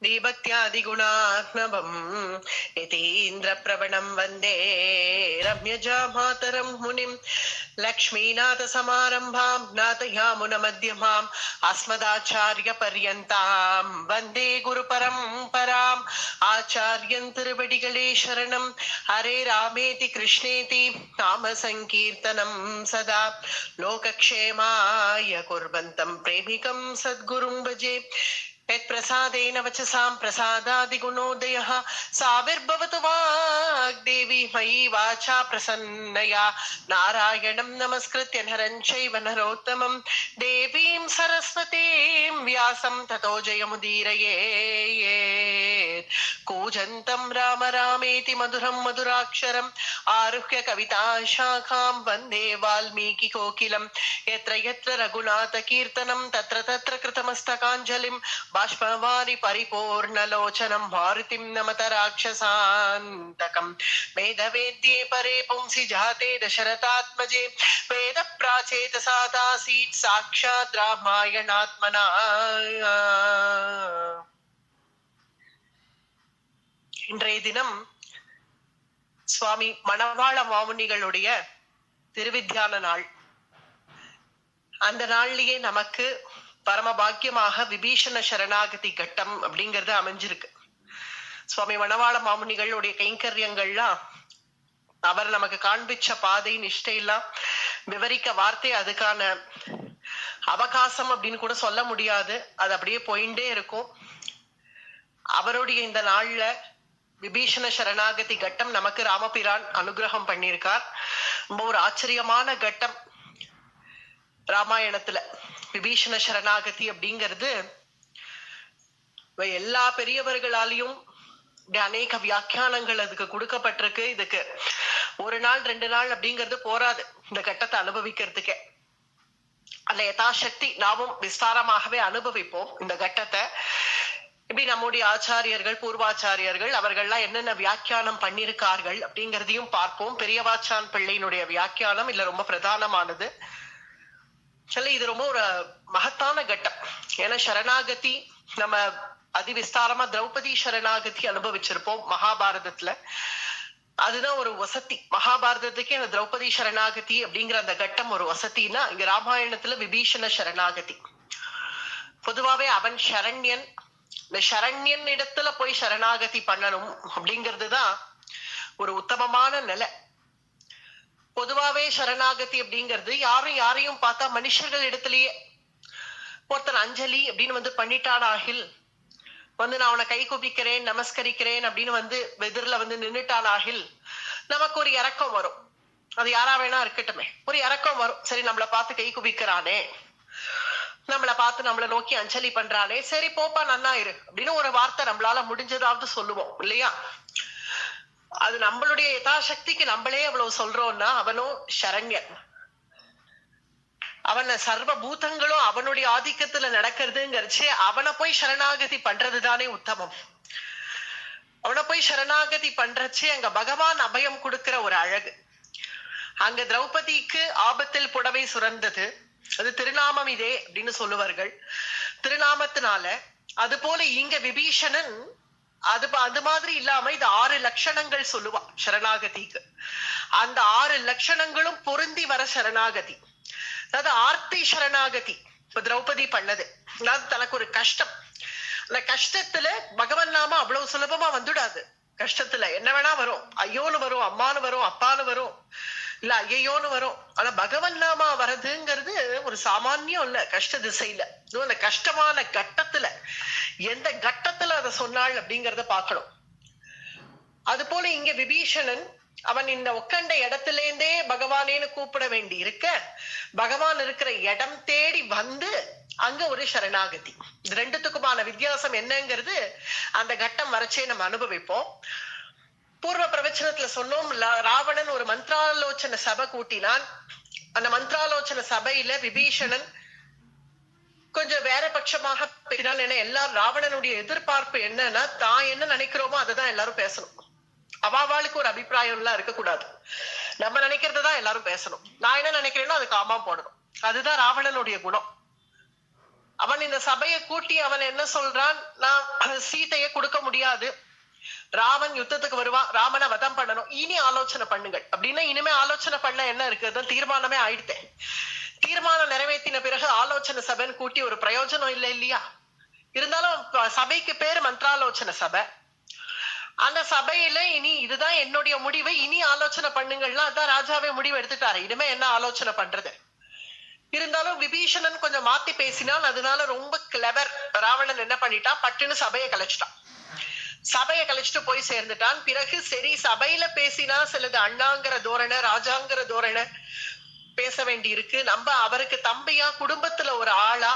दीभक्त्यादिगुणात्मभम् यतीन्द्रप्रवणं वन्दे रम्यजामातरं मुनिं लक्ष्मीनाथसमारम्भां नाथयामुनमध्यमाम् अस्मदाचार्यपर्यन्तां वन्दे गुरुपरम्पराम् आचार्यं तिरुवडिगळे शरणं हरे रामेति कृष्णेति नाम संकीर्तनं सदा लोकक्षेमाय कुर्वन्तं प्रेमिकं सद्गुरुं भजे यत्प्रसादेन वचसां प्रसादादिगुणोदयः साविर्भवतु वाग्देवी मयि वाचा प्रसन्नया नारायणं नमस्कृत्य नरं चैव नरोत्तमं देवीं सरस्वतीं व्यासं ततो जयमुदीरयेत् कूजन्तं राम रामेति मधुरं मधुराक्षरम् आरुह्य कविताशाखां वन्दे वाल्मीकिकोकिलं यत्र यत्र रघुनाथकीर्तनं तत्र तत्र कृतमस्तकाञ्जलिं बाष्पवारि परिपूर्णलोचनं मारुतिं नमत राक्षसान्तकं वेदवेद्ये परे पुंसि जाते दशरथात्मजे वेदप्राचेतसा तासीत् साक्षात् रामायणात्मना இன்றைய தினம் சுவாமி மணவாள மாமுனிகளுடைய திருவித்யான நாள். அந்த நாள்லயே நமக்கு பரம பாக்கியமாக விபீஷண சரணாகதி கட்டம் அப்படிங்கிறது அமைஞ்சிருக்கு. சுவாமி மணவாள மாமுனிகளுடைய கைங்கரியங்கள்லாம் அவர் நமக்கு காண்பிச்ச பாதை நிஷ்டையெல்லாம் விவரிக்க வார்த்தை அதுக்கான அவகாசம் அப்படின்னு கூட சொல்ல முடியாது. அது அப்படியே போயிட்டே இருக்கும். அவருடைய இந்த நாள்ல விபீஷண சரணாகதி கட்டம் நமக்கு ராமபிரான் அனுகிரகம் பண்ணியிருக்கார். ரொம்ப ஒரு ஆச்சரியமான கட்டம் ராமாயணத்துல. விபீஷண சரணாகதி அப்படிங்கிறது எல்லா பெரியவர்களாலையும் அநேக வியாக்கியானங்கள் அதுக்கு கொடுக்கப்பட்டிருக்கு. இதுக்கு ஒரு நாள் 2 நாள் அப்படிங்கிறது போராது இந்த கட்டத்தை அனுபவிக்கிறதுக்கே. அல்ல யதாசக்தி நாமும் விஸ்தாரமாகவே அனுபவிப்போம் இந்த கட்டத்தை. இப்படி நம்முடைய ஆச்சாரியர்கள் பூர்வாச்சாரியர்கள் அவர்கள்லாம் என்னென்ன வியாக்கியானம் பண்ணியிருக்கார்கள் அப்படிங்கிறதையும் பார்ப்போம். பெரியவாச்சான் பிள்ளையினுடைய வியாக்கியானம் இல்ல ரொம்ப பிரதானமானது. சொல்லி இது ரொம்ப ஒரு மகத்தான கட்டம். ஏன்னா சரணாகதி நம்ம அதிவிஸ்தாரமா திரௌபதி சரணாகதி அனுபவிச்சிருப்போம் மகாபாரதத்துல. அதுதான் ஒரு வசதி. மகாபாரதத்துக்கே அந்த திரௌபதி சரணாகதி அப்படிங்கிற அந்த கட்டம் ஒரு வசதினா, இங்க ராமாயணத்துல விபீஷண சரணாகதி. பொதுவாவே அவன் சரண்யன். இந்த சரண்யன் இடத்துல போய் சரணாகதி பண்ணணும் அப்படிங்கிறதுதான் ஒரு உத்தமமான நிலை. பொதுவாவே சரணாகதி அப்படிங்கிறது யாரையும் பார்த்தா மனுஷர்கள் இடத்துலயே ஒருத்தர் அஞ்சலி அப்படின்னு பண்ணிட்டானாகில் நான் அவனை கை குபிக்கிறேன் நமஸ்கரிக்கிறேன் அப்படின்னு எதிரில நின்னுட்டானாகில் நமக்கு ஒரு இரக்கம் வரும். அது யாரா வேணா இருக்கட்டுமே, ஒரு இரக்கம் வரும். சரி, நம்மளை பார்த்து கை குபிக்கிறானே, நம்மளை பார்த்து நம்மளை நோக்கி அஞ்சலி பண்றானே, சரி போப்பா நன்னா இரு அப்படின்னு ஒரு வார்த்தை நம்மளால முடிஞ்சதாவது சொல்லுவோம் இல்லையா? அது நம்மளுடைய யதாசக்திக்கு நம்மளே அவ்வளவு சொல்றோம்னா அவனும் சரண்யன். அவன சர்வ பூதங்களும் அவனுடைய ஆதிக்கத்துல நடக்கிறதுங்கிறச்சு அவனை போய் சரணாகதி பண்றதுதானே உத்தமம். அவனை போய் சரணாகதி பண்றச்சு அங்க பகவான் அபயம் கொடுக்கிற ஒரு அழகு. அங்க திரௌபதிக்கு ஆபத்தில் புடவை சுரந்தது, அது திருநாமம் இதே அப்படின்னு சொல்லுவார்கள், திருநாமத்தினால. அது போல இங்க விபீஷணன் அது மாதிரி இல்லாம இது 6 லட்சணங்கள் சொல்லுவா சரணாகதிக்கு. அந்த 6 லட்சணங்களும் பொருந்தி வர சரணாகதி. அதாவது ஆர்த்தி சரணாகதி இப்ப திரௌபதி பண்ணது. அதாவது தனக்கு ஒரு கஷ்டம், அந்த கஷ்டத்துல பகவன் நாம அவ்வளவு சுலபமா வந்துடாது. கஷ்டத்துல என்ன வேணா வரும், ஐயோன்னு வரும், அம்மானு வரும், அப்பான்னு வரும், இல்ல ஐயோன்னு வரும். ஆனா பகவன் நாமா வர்றதுங்கிறது ஒரு சாமானியம் இல்ல. கஷ்ட திசையில அந்த கஷ்டமான கட்டத்துல எந்த கட்டத்துல அதை சொன்னாள் அப்படிங்கறத பார்க்கணும். அது போல இங்க விபீஷணன் அவன் இந்த உட்காண்ட இடத்துல இருந்தே பகவானேன்னு கூப்பிட வேண்டி இருக்க, பகவான் இருக்கிற இடம் தேடி அங்க ஒரு சரணாகதி. இது ரெண்டுத்துக்குமான வித்தியாசம் என்னங்கிறது அந்த கட்டம் வரைச்சே நம்ம அனுபவிப்போம். பூர்வ பிரவச்சனத்துல சொன்னோம், ராவணன் ஒரு மந்திராலோசன சபை கூட்டினான். அந்த மந்திராலோசன சபையில விபீஷணன் கொஞ்சம் வேற பட்சமாக பேசினால். ஏன்னா எல்லாரும் ராவணனுடைய எதிர்பார்ப்பு என்னன்னா, தான் என்ன நினைக்கிறோமோ அதைதான் எல்லாரும் பேசணும். அவாவாளுக்கு ஒரு அபிப்பிராயம் எல்லாம் இருக்கக்கூடாது. நம்ம நினைக்கிறதுதான் எல்லாரும் பேசணும். நான் என்ன நினைக்கிறேனோ அதுக்கு ஆமா போடணும். அதுதான் ராவணனுடைய குணம். அவன் இந்த சபையை கூட்டி அவன் என்ன சொல்றான், நான் சீதையை கொடுக்க முடியாது, ராமன் யுத்தத்துக்கு வருவான், ராமனை வதம் பண்ணணும், இனி ஆலோசனை பண்ணுங்கள் அப்படின்னா இனிமே ஆலோசனை பண்ண என்ன இருக்கு, தீர்மானமே ஆயிடுத்தேன். தீர்மானம் நிறைவேற்றின பிறகு ஆலோசனை சபைன்னு கூட்டி ஒரு பிரயோஜனம் இல்லை இல்லையா? இருந்தாலும் சபைக்கு பேரு மந்திராலோசனை சபை. அந்த சபையில இனி இதுதான் என்னுடைய முடிவை, இனி ஆலோசனை பண்ணுங்கள்னா அதான் ராஜாவே முடிவு எடுத்துட்டாரு, இனிமே என்ன ஆலோசனை பண்றது. இருந்தாலும் விபீஷணன் கொஞ்சம் மாத்தி பேசினான், அதனால ரொம்ப கிளவர். ராவணன் என்ன பண்ணிட்டான், பட்டுன்னு சபையை கலைச்சிட்டான். சபையை கழிச்சுட்டு போய் சேர்ந்துட்டான். பிறகு சரி சபையில பேசினா சிலது அண்ணாங்கிற தோரணை, ராஜாங்கிற தோரணை பேச வேண்டி இருக்கு, நம்ம அவருக்கு தம்பியா குடும்பத்துல ஒரு ஆளா,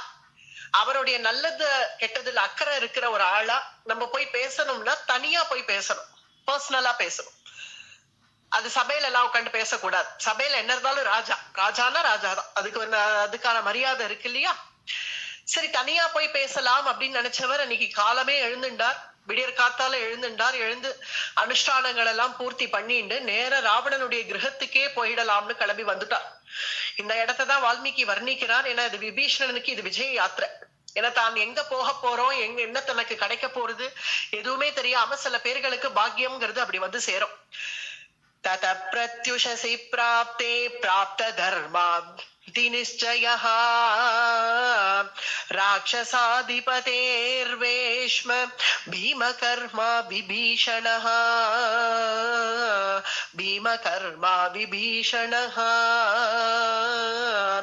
அவருடைய நல்லது கெட்டதுல அக்கறை இருக்கிற ஒரு ஆளா நம்ம போய் பேசணும்னா தனியா போய் பேசணும், பர்சனலா பேசணும். அது சபையில எல்லாம் உட்காந்து பேசக்கூடாது. சபையில என்ன இருந்தாலும் ராஜா, ராஜானா ராஜாதான், அதுக்கான மரியாதை இருக்கு இல்லையா? சரி தனியா போய் பேசலாம் அப்படின்னு நினைச்சவர் அன்னைக்கு காலமே எழுந்துண்டார், விடியற் காத்தால எழுந்துண்டார். எழுந்து அனுஷ்டானங்கள் எல்லாம் பூர்த்தி பண்ணிட்டு நேர ராவணனுடைய கிரகத்துக்கே போயிடலாம்னு கிளம்பி வந்துட்டார். இந்த இடத்தான் வால்மீகி வர்ணிக்கிறார். ஏன்னா இது விபீஷணனுக்கு இது விஜய யாத்திரை. ஏன்னா தான் எங்க போக போறோம், எங்க என்ன தனக்கு கிடைக்க போறது எதுவுமே தெரியாம சில பேர்களுக்கு பாக்கியம்ங்கிறது அப்படி வந்து சேரும். தத பிரத்யுஷசி பிராப்தே பிராப்த தர்மா நிச்சயः ராட்சசாதிபதேர்வேஷ்ம பீமகர்மா விபீஷணः பீமகர்மா விபீஷணः.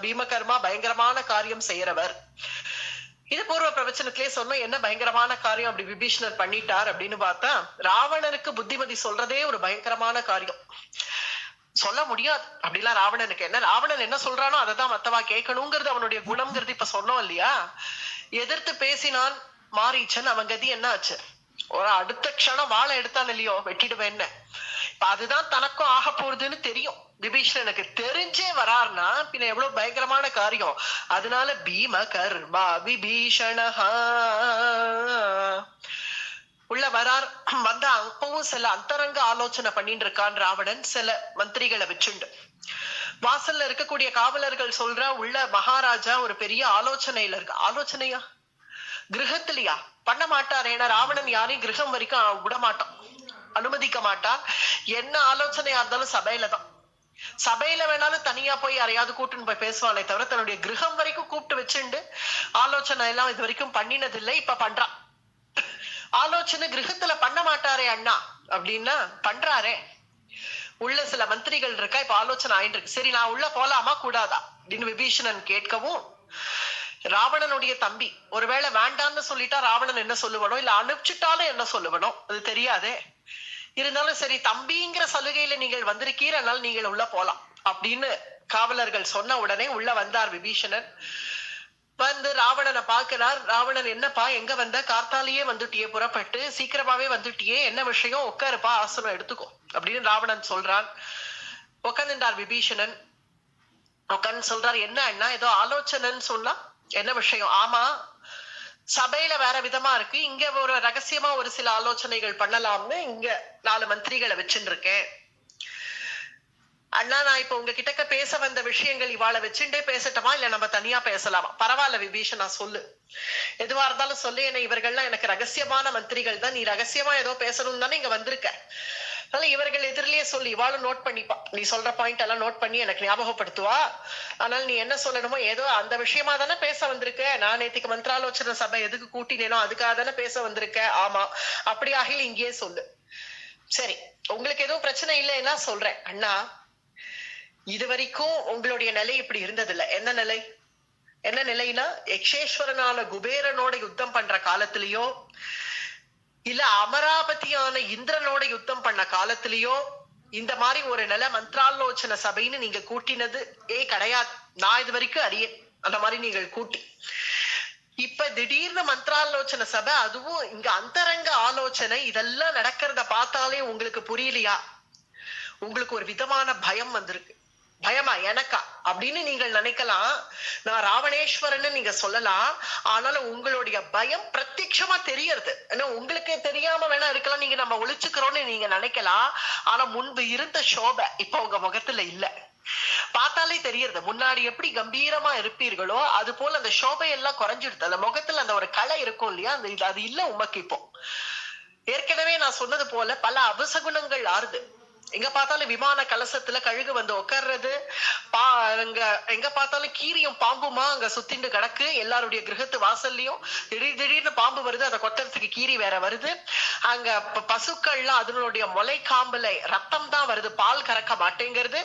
பீமகர்மா பயங்கரமான காரியம் செய்யறவர். இது பூர்வ பிரவச்சனத்திலே சொன்னோம். என்ன பயங்கரமான காரியம் அப்படி விபீஷணர் பண்ணிட்டார் அப்படின்னு பார்த்தா, ராவணனுக்கு புத்திமதி சொல்றதே ஒரு பயங்கரமான காரியம். சொல்ல முடியாது அப்படிலாம் ராவணனுக்கு. என்ன ராவணன் என்ன சொல்றானோ அதை தான் மத்தவா கேட்கணுங்கிறது அவனுடைய குணம்ங்கிறது இப்ப சொன்னோம் இல்லையா? எதிர்த்து பேசினான் மாரீச்சன், அவன் கதி என்ன ஆச்சு? ஒரு அடுத்த க்ஷணம் வாழை எடுத்தான் இல்லையோ, வெட்டிடுவேன். இப்ப அதுதான் தனக்கும் ஆக போறதுன்னு தெரியும் விபீஷணனுக்கு. தெரிஞ்சே வரார்னா பின்ன எவ்வளவு பயங்கரமான காரியம். அதனால பீம கர்மா விபீஷணஹா உள்ள வரார். வந்த அப்பவும் சில அந்தரங்க ஆலோசனை பண்ணிட்டு இருக்கான் ராவணன், சில மந்திரிகளை வச்சுண்டு. வாசல்ல இருக்கக்கூடிய காவலர்கள் சொல்றா, உள்ள மகாராஜா ஒரு பெரிய ஆலோசனையில இருக்கு. ஆலோசனையா? கிரகத்திலையா? பண்ண மாட்டார். ஏன்னா ராவணன் யாரையும் கிரகம் வரைக்கும் விட மாட்டான், அனுமதிக்க மாட்டான். என்ன ஆலோசனையா இருந்தாலும் சபையில தான். சபையில வேணாலும் தனியா போய் யாரையாவது கூட்டுன்னு போய் பேசுவானே தவிர தன்னுடைய கிரகம் வரைக்கும் கூப்பிட்டு வச்சுண்டு ஆலோசனை எல்லாம் இது வரைக்கும் பண்ணினதில்லை. இப்ப பண்றான். ஆலோசனை கிரகத்துல பண்ண மாட்டாரே அண்ணா அப்படின்னா பண்றாரே. உள்ள சில மந்திரிகள் இருக்கா, இப்ப ஆலோசனை ஆயிட்டு இருக்கு. சரி நான் உள்ள போலாமா கூடாதா அப்படின்னு விபீஷணன் கேட்கவும், ராவணனுடைய தம்பி ஒருவேளை வேண்டான்னு சொல்லிட்டா ராவணன் என்ன சொல்லுவனோ, இல்ல அனுப்பிச்சுட்டாலும் என்ன சொல்லுவனோ அது தெரியாதே. இருந்தாலும் சரி தம்பிங்கிற சலுகையில நீங்கள் வந்திருக்கீர், அதனால நீங்கள் உள்ள போலாம் அப்படின்னு காவலர்கள் சொன்ன உடனே உள்ள வந்தார் விபீஷணன். வந்து ராவணனை பாக்குறார். ராவணன், என்னப்பா எங்க வந்த? கார்த்தாலேயே வந்துட்டியே, புறப்பட்டு சீக்கிரமாவே வந்துட்டியே, என்ன விஷயம்? உட்காருப்பா, ஆசனம் எடுத்துக்கோ அப்படின்னு ராவணன் சொல்றான். உட்காந்துட்டார் விபீஷணன். உட்காந்து சொல்றார், என்ன அண்ணா ஏதோ ஆலோசனைன்னு சொன்னா என்ன விஷயம்? ஆமா, சபையில வேற விதமா இருக்கு, இங்க ஒரு ரகசியமா ஒரு சில ஆலோசனைகள் பண்ணலாம்னு இங்க 4 மந்திரிகளை வச்சுட்டு இருக்கேன் அண்ணா. நான் இப்ப உங்ககிட்ட பேச வந்த விஷயங்கள் இவாளை வச்சுட்டே பேசட்டுமா, இல்ல நம்ம தனியா பேசலாமா? பரவாயில்ல விபீஷணா, சொல்லு, எதுவா இருந்தாலும் சொல்லு. ஏன்னா இவர்கள்லாம் எனக்கு ரகசியமான மந்திரிகள் தான், நீ ரகசியமா ஏதோ பேசணும் தானே இங்க வந்திருக்க. அதனால இவர்கள் எதிரிலேயே சொல்லி இவாளும் நோட் பண்ணிப்பா. நீ சொல்ற பாயிண்ட் எல்லாம் நோட் பண்ணி எனக்கு ஞாபகப்படுத்துவா. ஆனால் நீ என்ன சொல்லணுமோ ஏதோ அந்த விஷயமா தானே பேச வந்திருக்க. நான் நேற்றுக்கு மந்திராலோசனை சபை எதுக்கு கூட்டினேனோ அதுக்காக தானே பேச வந்திருக்க. ஆமா, அப்படி ஆகில இங்கேயே சொல்லு. சரி, உங்களுக்கு எதுவும் பிரச்சனை இல்லைன்னா சொல்றேன் அண்ணா. இது வரைக்கும் உங்களுடைய நிலை இப்படி இருந்ததில்லை. என்ன நிலை? என்ன நிலைனா, யக்ஷேஸ்வரனான குபேரனோட யுத்தம் பண்ற காலத்திலயோ, இல்ல அமராவதியான இந்திரனோட யுத்தம் பண்ண காலத்திலயோ இந்த மாதிரி ஒரு நிலை மந்திராலோசனை சபைன்னு நீங்க கூட்டினது கிடையாது. நான் இது வரைக்கும் அறியேன் அந்த மாதிரி நீங்கள் கூட்டி. இப்ப திடீர்னு மந்திராலோசனை சபை, அதுவும் இங்க அந்தரங்க ஆலோசனை, இதெல்லாம் நடக்கிறத பார்த்தாலே உங்களுக்கு புரியலையா? உங்களுக்கு ஒரு விதமான பயம் வந்திருக்கு. பயமா எனக்கா அப்படின்னு நீங்கள் நினைக்கலாம். நான் ராவணேஸ்வரன்னு நீங்க சொல்லலாம், ஆனாலும் உங்களுடைய பயம் பிரத்யட்சமா தெரியறது. ஏன்னா உங்களுக்கே தெரியாம வேணா இருக்கலாம், நீங்க நம்ம ஒளிச்சுக்கிறோம்னு நீங்க நினைக்கலாம். ஆனா முன்பு இருந்த சோபை இப்ப உங்க முகத்துல இல்ல. பார்த்தாலே தெரியறது. முன்னாடி எப்படி கம்பீரமா இருப்பீர்களோ அது போல அந்த சோபையெல்லாம் குறைஞ்சிடுது. அந்த முகத்துல அந்த ஒரு கலை இருக்கும் இல்லையா, அந்த அது இல்ல உமக்கு இப்போ. ஏற்கனவே நான் சொன்னது போல பல அபசகுணங்கள் ஆறுது. எங்க பார்த்தாலும் விமான கலசத்துல கழுகு வந்து உட்கார்றது, அங்க எங்க பார்த்தாலும் கீரியும் பாம்புமா அங்க சுத்திண்டு கிடக்கு. எல்லாருடைய கிரகத்து வாசல்லையும் திடீர்னு பாம்பு வருது, அதை கொத்துறதுக்கு கீரி வேற வருது. அங்க பசுக்கள்லாம் அதனுடைய முளை காம்புல ரத்தம் தான் வருது, பால் கறக்க மாட்டேங்கிறது.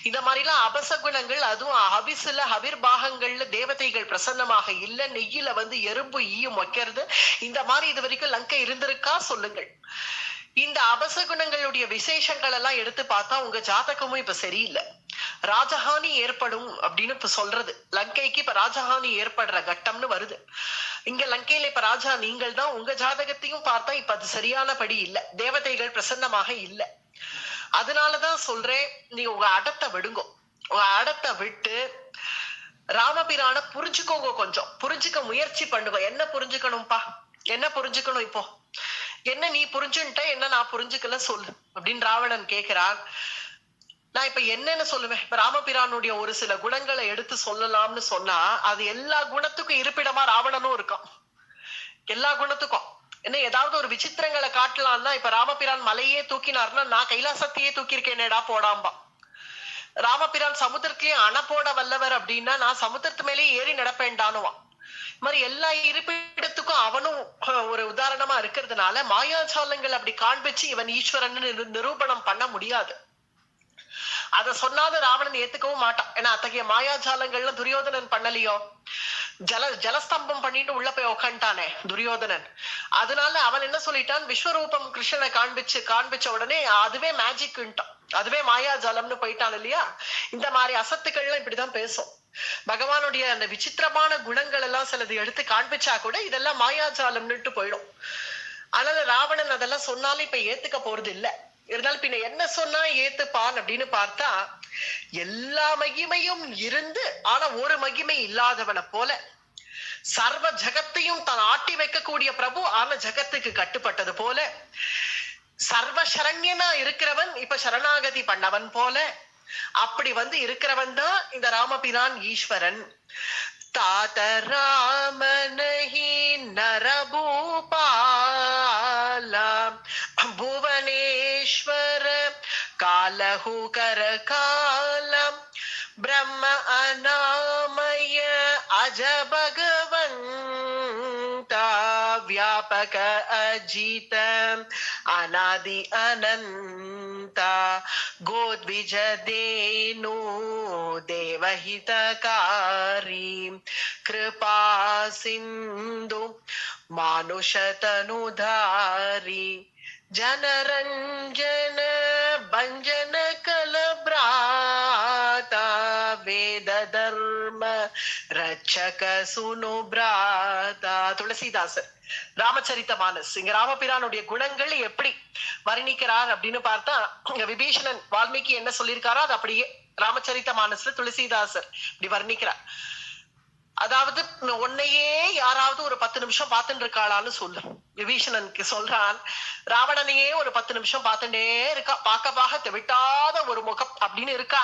இந்த மாதிரி எல்லாம் அபசகுணங்கள். அதுவும் ஹபிசுல ஹவிர் பாகங்கள்ல தேவதைகள் பிரசன்னமாக இல்ல, நெய்யில வந்து எறும்பு ஈயும் வைக்கிறது. இந்த மாதிரி இது வரைக்கும் லங்கை இருந்திருக்கா சொல்லுங்கள். இந்த அபசகுணங்களுடைய விசேஷங்கள் எல்லாம் எடுத்து பார்த்தா உங்க ஜாதகமும் இப்ப சரியில்லை. ராஜஹானி ஏற்படும் அப்படின்னு இப்ப சொல்றது. லங்கைக்கு இப்ப ராஜஹானி ஏற்படுற கட்டம்னு வருது. இங்க லங்கையில இப்ப ராஜா நீங்கள் தான். உங்க ஜாதகத்தையும் பார்த்தா இப்ப அது சரியான படி இல்ல, தேவதைகள் பிரசன்னமாக இல்ல. அதனாலதான் சொல்றேன், நீங்க உங்க அடத்தை விடுங்க. உங்க அடத்தை விட்டு ராமபிரான புரிஞ்சுக்கோங்க. கொஞ்சம் புரிஞ்சுக்க முயற்சி பண்ணுங்க. என்ன புரிஞ்சுக்கணும்பா, என்ன புரிஞ்சுக்கணும் இப்போ? என்ன நீ புரிஞ்சுட்ட, என்ன நான் புரிஞ்சுக்கல சொல்லு அப்படின்னு ராவணன் கேட்கிறான். நான் இப்ப என்னன்னு சொல்லுவேன்? இப்ப ராமபிரானுடைய ஒரு சில குணங்களை எடுத்து சொல்லலாம்னு சொன்னா அது எல்லா குணத்துக்கும் இருப்பிடமா ராவணனும் இருக்கான். எல்லா குணத்துக்கும் என்ன ஏதாவது ஒரு விசித்திரங்களை காட்டலாம்னா, இப்ப ராமபிரான் மலையே தூக்கினார்னா நான் கைலாசத்தையே தூக்கியிருக்கேனேடா போடாம்பா. ராமபிரான் சமுத்திரத்திலேயே அணை போட வல்லவர் அப்படின்னா நான் சமுத்திரத்து மேலேயே ஏறி நடப்பேன்டானுவான். மாதிரி எல்லா இருப்பிடத்துக்கும் அவனும் ஒரு உதாரணமா இருக்கிறதுனால மாயாஜாலங்கள் அப்படி காண்பிச்சு இவன் ஈஸ்வரன் நிரூபணம் பண்ண முடியாது. அத சொன்னாலும் ராவணன் ஏத்துக்கவும் மாட்டான். ஏன்னா அத்தகைய மாயாஜாலங்கள்ல துரியோதனன் பண்ணலையோ. ஜலஸ்தம்பம் பண்ணிட்டு உள்ள போய் உக்காண்டானே துரியோதனன். அதனால அவன் என்ன சொல்லிட்டான், விஸ்வரூபம் கிருஷ்ணனை காண்பிச்ச உடனே அதுவே மேஜிக்ட்டான், அதுவே மாயாஜாலம்னு போயிட்டான் இல்லையா. இந்த மாதிரி அசத்துக்கள்லாம் இப்படிதான் பேசும். பகவானுடைய அந்த விசித்திரமான குணங்கள் எல்லாம் சிலது எடுத்து காண்பிச்சா கூட இதெல்லாம் மாயாஜாலம்னுட்டு போயிடும். அதனால ராவணன் அதெல்லாம் சொன்னாலும் இப்ப ஏத்துக்க போறது இல்ல. இருந்தாலும் பின்ன என்ன சொன்னா ஏத்துப்பான் அப்படின்னு பார்த்தா, எல்லா மகிமையும் இருந்து ஆனா ஒரு மகிமை இல்லாதவனை போல, சர்வ ஜகத்தையும் தான் ஆட்டி வைக்கக்கூடிய பிரபு ஆன ஜகத்துக்கு கட்டுப்பட்டது போல, சர்வ சரண்யனா இருக்கிறவன் இப்ப சரணாகதி பண்ணவன் போல, அப்படி வந்து இருக்கிறவன் தான் இந்த ராமபிரான் ஈஸ்வரன். தாத ராமனஹி நரபூபாலா புவனேஸ்வர காலஹு கரகாலம் பிரம்ம அநாமய அஜ பகவந்தா வியாபக அஜித அநாதி அனந்தா கோத்விஜ தேனு தேவஹிதகாரி கிருபா சிந்து மானுஷதனுதாரி ஜனரஞ்சன பஞ்சன கலப்ராதா வேத தர்ம ரட்சக சுனுபிராதா. துளசிதாசர் ராமச்சரித்த மானஸ் இங்க ராமபிரானுடைய குணங்கள் எப்படி வர்ணிக்கிறார் அப்படின்னு பார்த்தா, இங்க விபீஷணன் வால்மீகி என்ன சொல்லியிருக்காரோ அது அப்படியே ராமச்சரித்த மானஸ்ல துளசிதாசர் இப்படி வர்ணிக்கிறார். அதாவது உன்னையே யாராவது ஒரு 10 நிமிஷம் பார்த்துட்டு இருக்காளான்னு சொல்லு. விபீஷணனுக்கு சொல்றான், ராவணனையே ஒரு 10 நிமிஷம் பார்த்துட்டே இருக்கா, பார்க்க தெவிட்டாத ஒரு முகம் அப்படின்னு இருக்கா.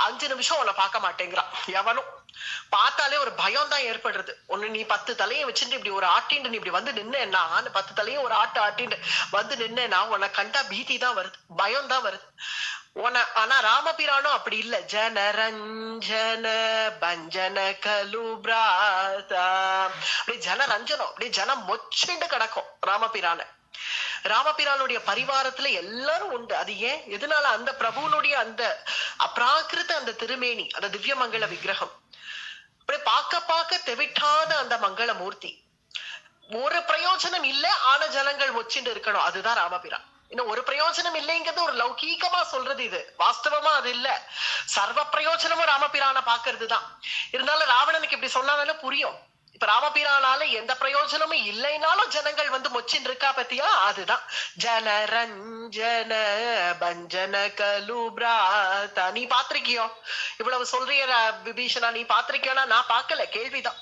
5 நிமிஷம் உன்னை பார்க்க மாட்டேங்கிறான் எவனும். பார்த்தாலே ஒரு பயம் தான் ஏற்படுறது. ஒண்ணு நீ 10 தலையை வச்சுட்டு இப்படி ஒரு ஆட்டிண்டு நீ இப்படி வந்து நின்னா, 10 தலையும் ஒரு ஆட்டிண்டு வந்து நின்னா உன்னை கண்டா பீதி தான் வருது, பயம் தான் வருது. ஆனா ராமபிரானும் அப்படி இல்ல. ஜனரஞ்சன பஞ்சன கலுபிராதா, அப்படி ஜனரஞ்சனம், அப்படி ஜனம் மொச்சிண்டு கிடக்கும் ராமபிரான. ராமபிரானுடைய பரிவாரத்துல எல்லாரும் உண்டு. அது ஏன், எதனால? அந்த பிரபுனுடைய அந்த அப்ராகிருத அந்த திருமேனி, அந்த திவ்யமங்கள விக்கிரகம், அப்படி பார்க்க தெவிட்டாத அந்த மங்கள மூர்த்தி. ஒரு பிரயோஜனம் இல்ல ஆன ஜனங்கள் மொச்சிண்டு இருக்கணும், அதுதான் ராமபிரான். இன்னும் ஒரு பிரயோஜனம் இல்லைங்கிறது ஒரு லௌகீகமா சொல்றது, இது வாஸ்தவமா அது இல்ல. சர்வ பிரயோஜனமும் ராமபிரான பாக்குறது தான். இருந்தாலும் ராவணனுக்கு இப்படி சொன்னாதானே புரியும். இப்ப ராமபிரானால எந்த பிரயோஜனமும் இல்லைனாலும் ஜனங்கள் வந்து மொச்சின் இருக்கா பத்தியா, அதுதான் ஜனரஞ்சன பஞ்சன கலுபிராதா. நீ பாத்திருக்கியோ இவ்வளவு சொல்றிய விபீஷணா, நீ பாத்திருக்கியோனா? நான் பார்க்கல, கேள்விதான்.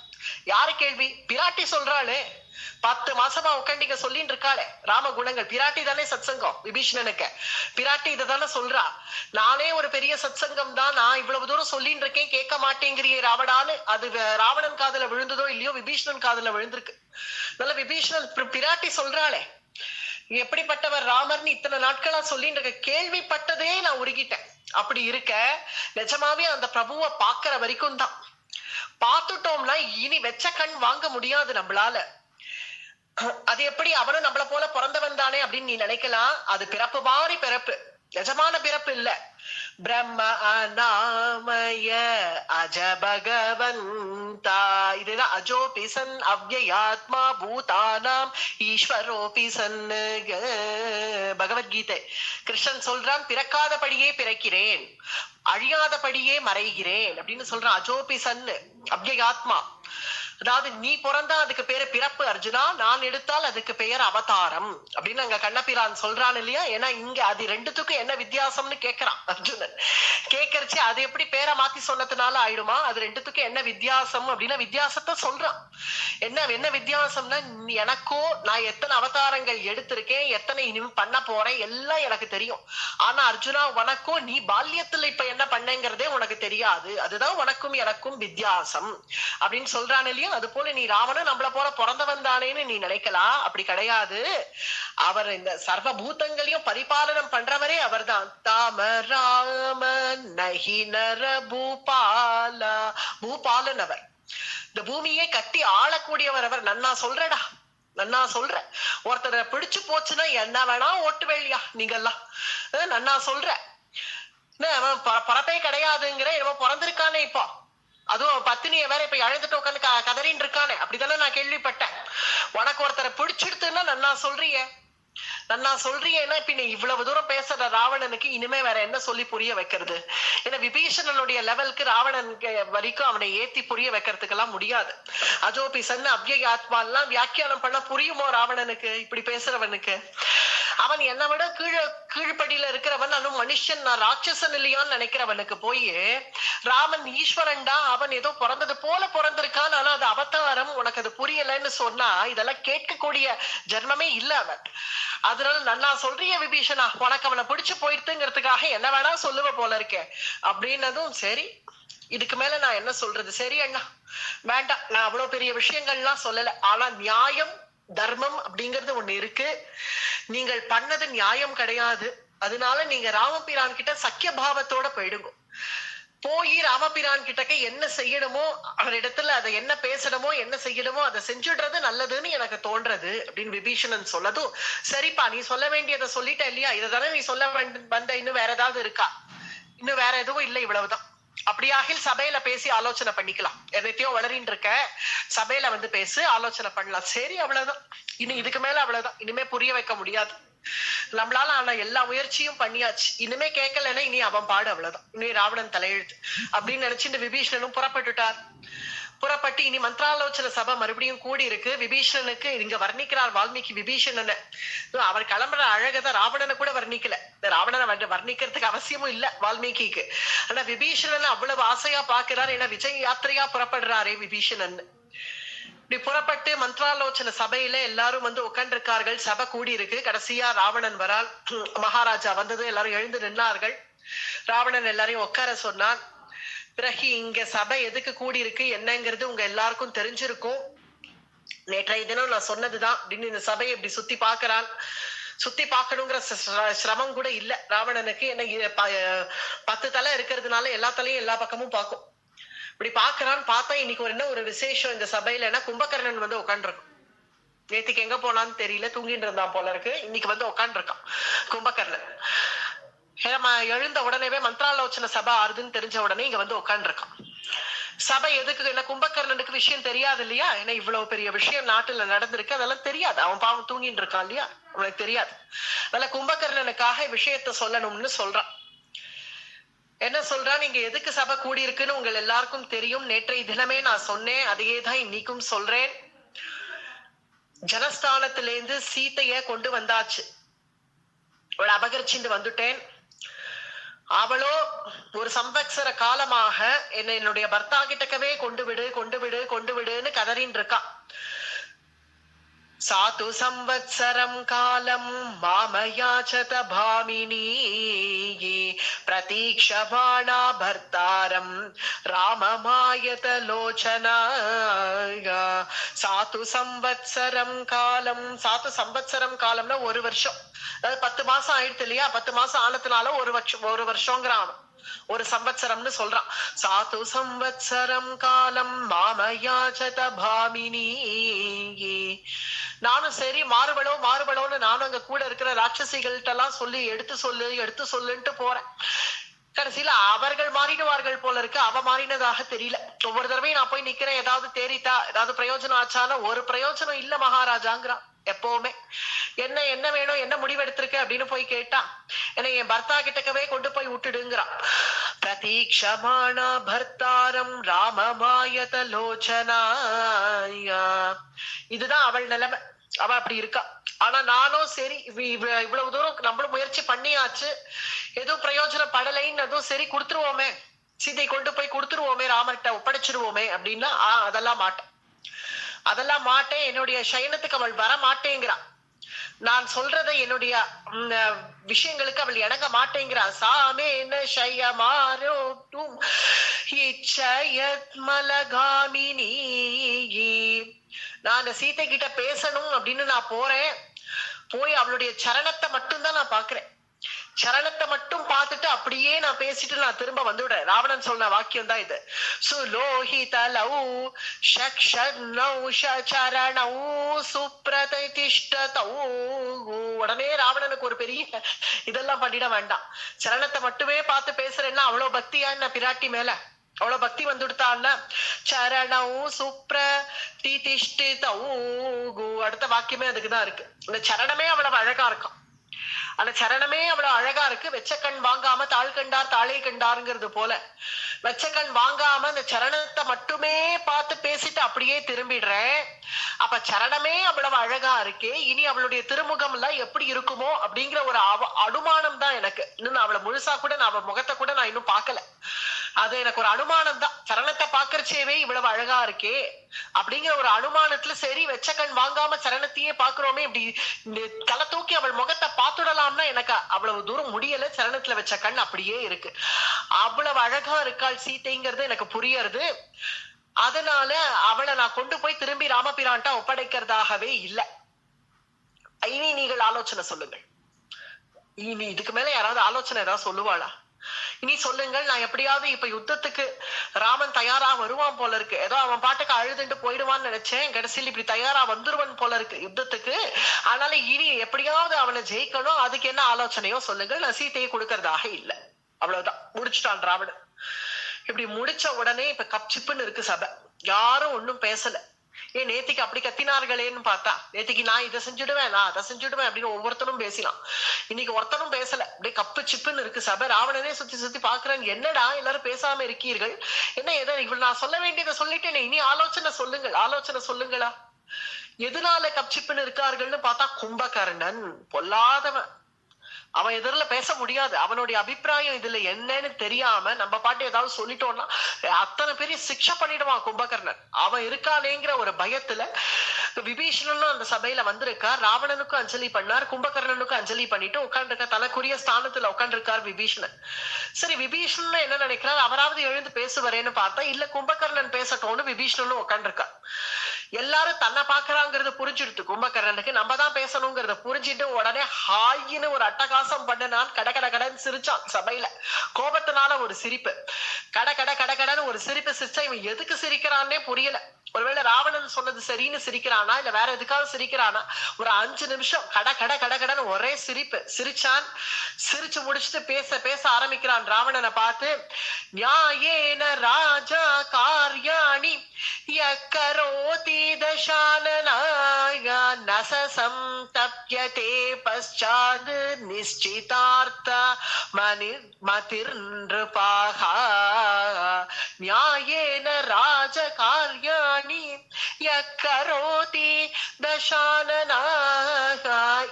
யாரு கேள்வி? பிராட்டி சொல்றாளே, 10 மாசமா உட்காண்டிங்க சொல்லிட்டு இருக்காளே ராம குணங்கள். பிராட்டி தானே சத்சங்கம் விபீஷணனுக்கு. பிராட்டி இதை தானே சொல்றா. நானே ஒரு பெரிய சத்சங்கம் தான், நான் இவ்வளவு தூரம் சொல்லிட்டு இருக்கேன், கேட்க மாட்டேங்கிறியே ராவணான்னு. அது ராவணன் காதுல விழுந்ததோ இல்லையோ விபீஷணன் காதுல விழுந்திருக்கு. நல்ல விபீஷணன் பிராட்டி சொல்றாளே எப்படிப்பட்டவர் ராமர்னு இத்தனை நாட்களா சொல்லிட்டு இருக்க, கேள்விப்பட்டதே நான் உருகிட்டேன். அப்படி இருக்க நிஜமாவே அந்த பிரபுவை பாக்குற வரைக்கும் தான். பார்த்துட்டோம்னா இனி வெச்ச கண் வாங்க முடியாது நம்மளால. அது எப்படி அவனும் நம்மள போல பிறந்தவன் தானே அப்படின்னு நீ நினைக்கலாம். அது பிறப்பு மாறி பிறப்பு, நிஜமான பிறப்பு இல்ல. பிரம்ம அநாமய அஜ பகவந்தா, இதுதான் அஜோபிசன் அவ்யயாத்மா பூதானாம் ஈஸ்வரோபிசன். பகவத்கீதை கிருஷ்ணன் சொல்றான், பிறக்காதபடியே பிறக்கிறேன், அழியாதபடியே மறைகிறேன் அப்படின்னு சொல்றான். அஜோபிசன் அவ்யயாத்மா, அதாவது நீ பிறந்தா அதுக்கு பேரு பிறப்பு அர்ஜுனா, நான் எடுத்தால் அதுக்கு பெயர் அவதாரம் அப்படின்னு அங்க கண்ணபிரான் சொல்றான் இல்லையா. ஏன்னா இங்க அது ரெண்டுத்துக்கும் என்ன வித்தியாசம்னு கேக்குறான் அர்ஜுனன். கேட்கறச்சு அது எப்படி பேரை மாத்தி சொன்னதுனால ஆயிடுமா, அது ரெண்டுத்துக்கும் என்ன வித்தியாசம் அப்படின்னா வித்தியாசத்தை சொல்றான். என்ன வித்தியாசம்னா, எனக்கோ நான் எத்தனை அவதாரங்கள் எடுத்திருக்கேன், எத்தனை இனிமே பண்ண போறேன் எல்லாம் எனக்கு தெரியும். ஆனா அர்ஜுனா உனக்கோ நீ பால்யத்துல இப்ப என்ன பண்ணேங்கிறதே உனக்கு தெரியாது, அதுதான் உனக்கும் எனக்கும் வித்தியாசம் அப்படின்னு சொல்றான் இல்லையா. அது போல நீ ராவணன் நம்மள போல பிறந்தவன் தானேன்னு நீ நினைக்கலாம், அப்படி கிடையாது. அவர் இந்த சர்வ பூதங்களையும் பரிபாலனம் பண்றவரே அவர் தான். தாம ராம நஹி நர பூபாலா, பூபாலன் அவர். இந்த பூமியை கட்டி ஆளக்கூடியவர் அவர். நன்னா சொல்றடா, நன்னா சொல்ற. ஒருத்தரை பிடிச்சு போச்சுன்னா என்ன வேணா ஓட்டு வேலையா நீங்கெல்லாம், நன்னா சொல்ற. பரப்பே கிடையாதுங்கிற, இவன் பிறந்திருக்கானே இப்போ, அதுவும் பத்தினிய வேற இப்ப அழுதுட்டு உட்காந்து கதறின்னு இருக்கானே, அப்படித்தானே நான் கேள்விப்பட்டேன். உனக்கு ஒருத்தரை பிடிச்சிடுத்துன்னா நன்னா சொல்றிய, நன்னா சொல்றியேன்னா இப்ப நீ இவ்வளவு தூரம் பேசுற ராவணனுக்கு இனிமே வேற என்ன சொல்லி புரிய வைக்கிறது? ஏன்னா விபீஷணனுடைய லெவலுக்கு ராவணன் வரைக்கும் அவனை ஏத்தி புரிய வைக்கிறதுக்கு எல்லாம் முடியாது. அஜோபிசன் அவ்யய ஆத்மா எல்லாம் வியாக்கியானம் பண்ண புரியுமோ ராவணனுக்கு? இப்படி பேசுறவனுக்கு அவன் என்னை விட கீழ்படியில இருக்கிறவன், அவனும் மனுஷன், நான் ராட்சசன் இல்லையான்னு நினைக்கிறவனுக்கு போய் ராமன் ஈஸ்வரன்டா, அவன் ஏதோ பிறந்தது போல பிறந்திருக்கான், ஆனா அது அவதாரம், உனக்கு அது புரியலன்னு சொன்னா இதெல்லாம் கேட்கக்கூடிய ஜென்மமே இல்ல அவன். அதனால நன்னா சொல்றிய விபீஷணா, உனக்கு அவனை பிடிச்சு போயிடுத்துங்கிறதுக்காக என்ன வேணா சொல்லுவ போல இருக்கேன் அப்படின்னதும் சரி, இதுக்கு மேல நான் என்ன சொல்றது? சரி அண்ணா வேண்டாம், நான் அவ்வளவு பெரிய விஷயங்கள்லாம் சொல்லல. ஆனா நியாயம் தர்மம் அப்படிங்கிறது ஒண்ணு இருக்கு. நீங்கள் பண்ணது நியாயம் கிடையாது, அதனால நீங்க ராமபிரான் கிட்ட சக்கிய பாவத்தோட போயிடுங்க. போய் ராமபிரான் கிட்டக்க என்ன செய்யணுமோ அவரிடத்துல அதை என்ன பேசணுமோ என்ன செய்யணுமோ அதை செஞ்சுடுறது நல்லதுன்னு எனக்கு தோன்றது அப்படின்னு விபீஷணன் சொல்லதும், சரிப்பா நீ சொல்ல வேண்டியதை சொல்லிட்ட இல்லையா, இதை தானே நீ சொல்ல வந்த, இன்னும் வேற ஏதாவது இருக்கா? இன்னும் வேற எதுவும் இல்லை, இவ்வளவுதான். அப்படியாக சபையில பேசி ஆலோசனை பண்ணிக்கலாம். எதையோ வளரின்னு இருக்க, சபையில வந்து பேசி ஆலோசனை பண்ணலாம். சரி அவ்வளவுதான், இனி இதுக்கு மேல அவ்வளவுதான், இனிமே புரிய வைக்க முடியாது. நம்மளால ஆனா எல்லா முயற்சியும் பண்ணியாச்சு, இனிமே கேட்கலன்னா இனி அவன் பாடு, அவ்வளவுதான். இனி ராவணன் தலையெழுத்து அப்படின்னு நினைச்சுட்டு விபீஷணனும் புறப்பட்டுட்டார். புறப்பட்டு இனி மந்திராலோசனை சபை மறுபடியும் கூடி இருக்கு. விபீஷணனுக்கு இங்க வர்ணிக்கிறார் வால்மீகி விபீஷணனை. அவர் கிளம்புற அழகதான் ராவணனை கூட வர்ணிக்கல, ராவணனை வர்ணிக்கிறதுக்கு அவசியமும் இல்ல வால்மீகிக்கு. ஆனா விபீஷணனை அவ்வளவு ஆசையா பாக்குறாரு, ஏன்னா விஜய் யாத்திரையா புறப்படுறாரே விபீஷணன். இப்படி புறப்பட்டு மந்திராலோசனை சபையில எல்லாரும் வந்து உட்கார்ந்து இருக்கார்கள். சபை கூடி இருக்கு. கடைசியா ராவணன் வரால். மகாராஜா வந்தது, எல்லாரும் எழுந்து நின்றார்கள். ராவணன் எல்லாரையும் உட்கார சொன்னான். பிறகு இங்க சபை எதுக்கு கூடி இருக்கு என்னங்கிறது உங்க எல்லாருக்கும் தெரிஞ்சிருக்கும். நேற்றைய தினம் நான் சொன்னதுதான் அப்படின்னு இந்த சபையை இப்படி சுத்தி பாக்குறான். சுத்தி பார்க்கணுங்கிற சிரமம் கூட இல்ல ராவணனுக்கு. என்ன 10 தலை இருக்கிறதுனால எல்லா தலையும் எல்லா பக்கமும் பார்க்கும். இப்படி பாக்குறான்னு பார்த்தா இன்னைக்கு என்ன ஒரு விசேஷம் இந்த சபையில, கும்பகர்ணன் வந்து உட்காந்துருக்கும். நேத்துக்கு எங்க போனான்னு தெரியல, தூங்கிட்டு இருந்தான் போல இருக்கு. இன்னைக்கு வந்து உட்காந்துருக்கான் கும்பகர்ணன். எழுந்த உடனேவே மந்திராலோசனை சபை ஆறுதுன்னு தெரிஞ்ச உடனே இங்க வந்து உட்காந்துருக்கான். சபை எதுக்கு? என்ன கும்பகர்ணனுக்கு விஷயம் தெரியாது இல்லையா, ஏன்னா இவ்வளவு பெரிய விஷயம் நாட்டுல நடந்திருக்கு, அதெல்லாம் தெரியாது. அவன் பாவம் தூங்கிட்டு இருக்கான் இல்லையா, அவனுக்கு தெரியாது. அதனால கும்பகர்ணனுக்காக விஷயத்த சொல்லணும்னு சொல்றான். என்ன சொல்றான், நீங்க எதுக்கு சபை கூடி இருக்குன்னு உங்க எல்லாருக்கும் தெரியும். நேற்றைய தினமே நான் சொன்னேன், அதையே தான் இன்னைக்கும் சொல்றேன். ஜனஸ்தானத்திலேருந்து சீத்தைய கொண்டு வந்தாச்சு. அவளை அபகரிச்சுட்டு வந்துட்டேன். அவளோ ஒரு சம்வத்சர காலமாக என்னுடைய பர்த்தா கிட்டக்கவே கொண்டு விடுன்னு கதறின்னு இருக்கா. 10 மாசமா सातु संवत्सरं कालं मामयाचत भामिनी प्रतीक्षमाणा भर्तारं राममायत लोचना सातु संवत्सरं காலம் சாத்து சம்பத்சரம் காலம்னா ஒரு வருஷம். அதாவது 10 மாசம் ஆயிடுது இல்லையா? 10 மாசம் ஆனதுனால ஒரு வருஷங்கிறான். ஒரு சம்பத்சரம்னு சொல்றான். சாத்து சம்பத்சரம் காலம் மாமயாச்சத பாமினி. நானும் சரி மாறுபடோன்னு நானும் அங்க கூட இருக்கிற ராட்சசிகள்கிட்ட எல்லாம் சொல்லி எடுத்து சொல்லுன்ட்டு போறேன். கடைசியில அவர்கள் மாறிடுவார்கள் போல இருக்கு. அவ மாறினதாக தெரியல. ஒவ்வொரு தடவையும் நான் போய் நிக்கிறேன், ஏதாவது தேறித்தா, ஏதாவது பிரயோஜனம் ஆச்சான ஒரு பிரயோஜனம் இல்ல மகாராஜாங்கிறான். எப்பவுமே என்ன வேணும், என்ன முடிவெடுத்திருக்க அப்படின்னு போய் கேட்டா, என்னை என் பர்த்தா கிட்டக்கவே கொண்டு போய் விட்டுடுங்கிறான். பிரதீட்சமானா பர்த்தாரம் ராமமாயத லோச்சனாயா. இதுதான் அவள் நிலைமை. அவ அப்படி இருக்கா. ஆனா நானும் சரி, இவ்வளவு தூரம் நம்மளும் முயற்சி பண்ணியாச்சு, எதுவும் பிரயோஜனம் படலைன்னு அதுவும் சரி கொடுத்துருவோமே, சீதை கொண்டு போய் கொடுத்துருவோமே, ராமர்கிட்ட ஒப்படைச்சிருவோமே அப்படின்னா அதெல்லாம் மாட்டேன். என்னுடைய சயனத்துக்கு அவள் வர மாட்டேங்கிறான். நான் சொல்றதை என்னுடைய விஷயங்களுக்கு அவள் இணங்க மாட்டேங்கிறான். சாமேன ஷயமாரோட்டும் இச்சயத்மலகாமினி. நான் அந்த சீத்தை கிட்ட பேசணும் அப்படின்னு நான் போறேன். போய் அவளுடைய சரணத்தை மட்டும்தான் நான் பாக்குறேன். சரணத்தை மட்டும் பார்த்துட்டு அப்படியே நான் பேசிட்டு நான் திரும்ப வந்துவிடுறேன். ராவணன் சொன்ன வாக்கியம் தான் இது. சுலோஹிதலௌ ஷக்ஷனௌ சரணௌ சுப்ரதிஷ்டதௌ. உடனே ராவணனுக்கு ஒரு பெரிய இதெல்லாம் பண்ணிட வேண்டாம். சரணத்தை மட்டுமே பார்த்து பேசுறேன்னா அவ்வளவு பக்தியா என்ன பிராட்டி மேல? அவ்வளவு பக்தி வந்துடுத்தான்ல. சரணௌ சுப்ரதிஷ்டிதௌ. அடுத்த வாக்கியமே அதுக்குதான் இருக்கு. இந்த சரணமே அவ்வளவு அழகா இருக்கும். அந்த சரணமே அவ்வளவு அழகா இருக்கு. வெச்ச கண் வாங்காம தாழ் கண்டார் தாளை கண்டாருங்கிறது போல, வெச்ச கண் வாங்காம அந்த சரணத்தை மட்டுமே பார்த்து பேசிட்டு அப்படியே திரும்பிடுறேன். அப்ப சரணமே அவ்வளவு அழகா இருக்கே, இனி அவளுடைய திருமுகம் எல்லாம் எப்படி இருக்குமோ அப்படிங்கிற ஒரு அனுமானம் தான் எனக்கு. இன்னும் அவளை முழுசா கூட நான் அவள் முகத்தை கூட நான் இன்னும் பார்க்கல. அது எனக்கு ஒரு அனுமானம் தான். சரணத்தை பாக்குறச்சேவே இவ்வளவு அழகா இருக்கே அப்படிங்கிற ஒரு அனுமானத்துல சரி வெச்ச கண் வாங்காம சரணத்தையே பாக்குறோமே, இப்படி தலை தூக்கி அவள் முகத்தை பார்த்துடலாம்னா எனக்கு அவ்வளவு தூரம் முடியல. சரணத்துல வச்ச கண் அப்படியே இருக்கு. அவ்வளவு அழகா இருக்காள் சீதைங்கிறது எனக்கு புரியறது. அதனால அவளை நான் கொண்டு போய் திரும்பி ராமபிரான்ட்ட ஒப்படைக்கிறதாகவே இல்லை. இனி நீங்கள் ஆலோசனை சொல்லுங்கள். இனி இதுக்கு மேல யாராவது ஆலோசனை ஏதாவது சொல்லுவாளா? இனி சொல்லுங்கள். நான் எப்படியாவது இப்ப யுத்தத்துக்கு ராமன் தயாரா வருவான் போல இருக்கு. ஏதோ அவன் பாட்டுக்கு அழுதுட்டு போயிடுவான்னு நினைச்சேன். கடைசியில் இப்படி தயாரா வந்துருவன் போல இருக்கு யுத்தத்துக்கு. அதனால இனி எப்படியாவது அவனை ஜெயிக்கணும். அதுக்கு என்ன ஆலோசனையோ சொல்லுங்கள். நான் சீத்தையை கொடுக்கறதாக இல்லை. அவ்வளவுதான். முடிச்சுட்டான் ராவணன். இப்படி முடிச்ச உடனே இப்ப கப்சிப்புன்னு இருக்கு சபை. யாரும் ஒன்னும் பேசல. ஏன் நேத்திக்கு அப்படி கத்தினார்களேன்னு பார்த்தா, நேத்திக்கு நான் இதை செஞ்சுடுவேன், நான் அதை செஞ்சுடுவேன் அப்படின்னு ஒவ்வொருத்தரும் பேசினான். இன்னைக்கு ஒருத்தரும் பேசல. அப்படியே கப்பு சிப்புன்னு இருக்கு சபை. ராவணனே சுத்தி பாக்குறேன். என்னடா எல்லாரும் பேசாம இருக்கீர்கள்? என்ன எதை இவ்வளவு நான் சொல்ல வேண்டியதை சொல்லிட்டேன், இனி ஆலோசனை சொல்லுங்களா? எதனால கப்சிப்புன்னு இருக்கார்கள்னு பார்த்தா, கும்பகர்ணன் பொல்லாதவன். அவன் எதிரில பேச முடியாது. அவனுடைய அபிப்பிராயம் இதுல என்னன்னு தெரியாம நம்ம பாட்டு ஏதாவது சொல்லிட்டோம்னா அத்தனை பெரிய சிக்ஷை பண்ணிடுவான் கும்பகர்ணன். அவன் இருக்கானேங்கிற ஒரு பயத்துல விபீஷணனும் அந்த சபையில வந்திருக்கார். ராவணனுக்கும் அஞ்சலி பண்ணார், கும்பகர்ணனுக்கும் அஞ்சலி பண்ணிட்டு உட்காந்துருக்க தலைக்குரிய ஸ்தானத்துல உட்காந்துருக்கார் விபீஷணன். சரி, விபீஷணன் என்ன நினைக்கிறார்? அவராவது எழுந்து பேசுவாரேன்னு பார்த்தா இல்ல, கும்பகர்ணன் பேசட்டோன்னு விபீஷணனும் உட்காந்துருக்கார். எல்லாரும் தன்னை பாக்குறாங்கிறது புரிஞ்சுடுத்து கும்பகர்ணனுக்கு. நம்ம தான் பேசணுங்கிறத புரிஞ்சுட்டு உடனே ஹாயின்னு ஒரு அட்டகாசம் பண்ணனான். கடன்னு சிரிச்சான் சபையில. கோபத்தினால ஒரு சிரிப்பு. கடன்னு ஒரு சிரிப்பு சிரிச்சா இவன் எதுக்கு சிரிக்கிறான்னே புரியல. ஒருவேளை ராவணன் சொன்னது சரின்னு சிரிக்கிறானா இல்ல வேற எதுக்காக சிரிக்கிறானா? ஒரு 5 நிமிஷம் கடன்னு ஒரே சிரிப்பு சிரிச்சான். சிரிச்சு முடிச்சுட்டு பேச ஆரம்பிக்கிறான் ராவணனை பார்த்து. நியாயேன ராஜா கார்யாணி யக்கரோதி தசானனாய நசசம் தப்யதே பச்சாத் நிச்சிதார்த்த மதிர்நிருபாஹா. நியாயேன ராஜ கார்யாணி யக்கரோதி தசானனாக.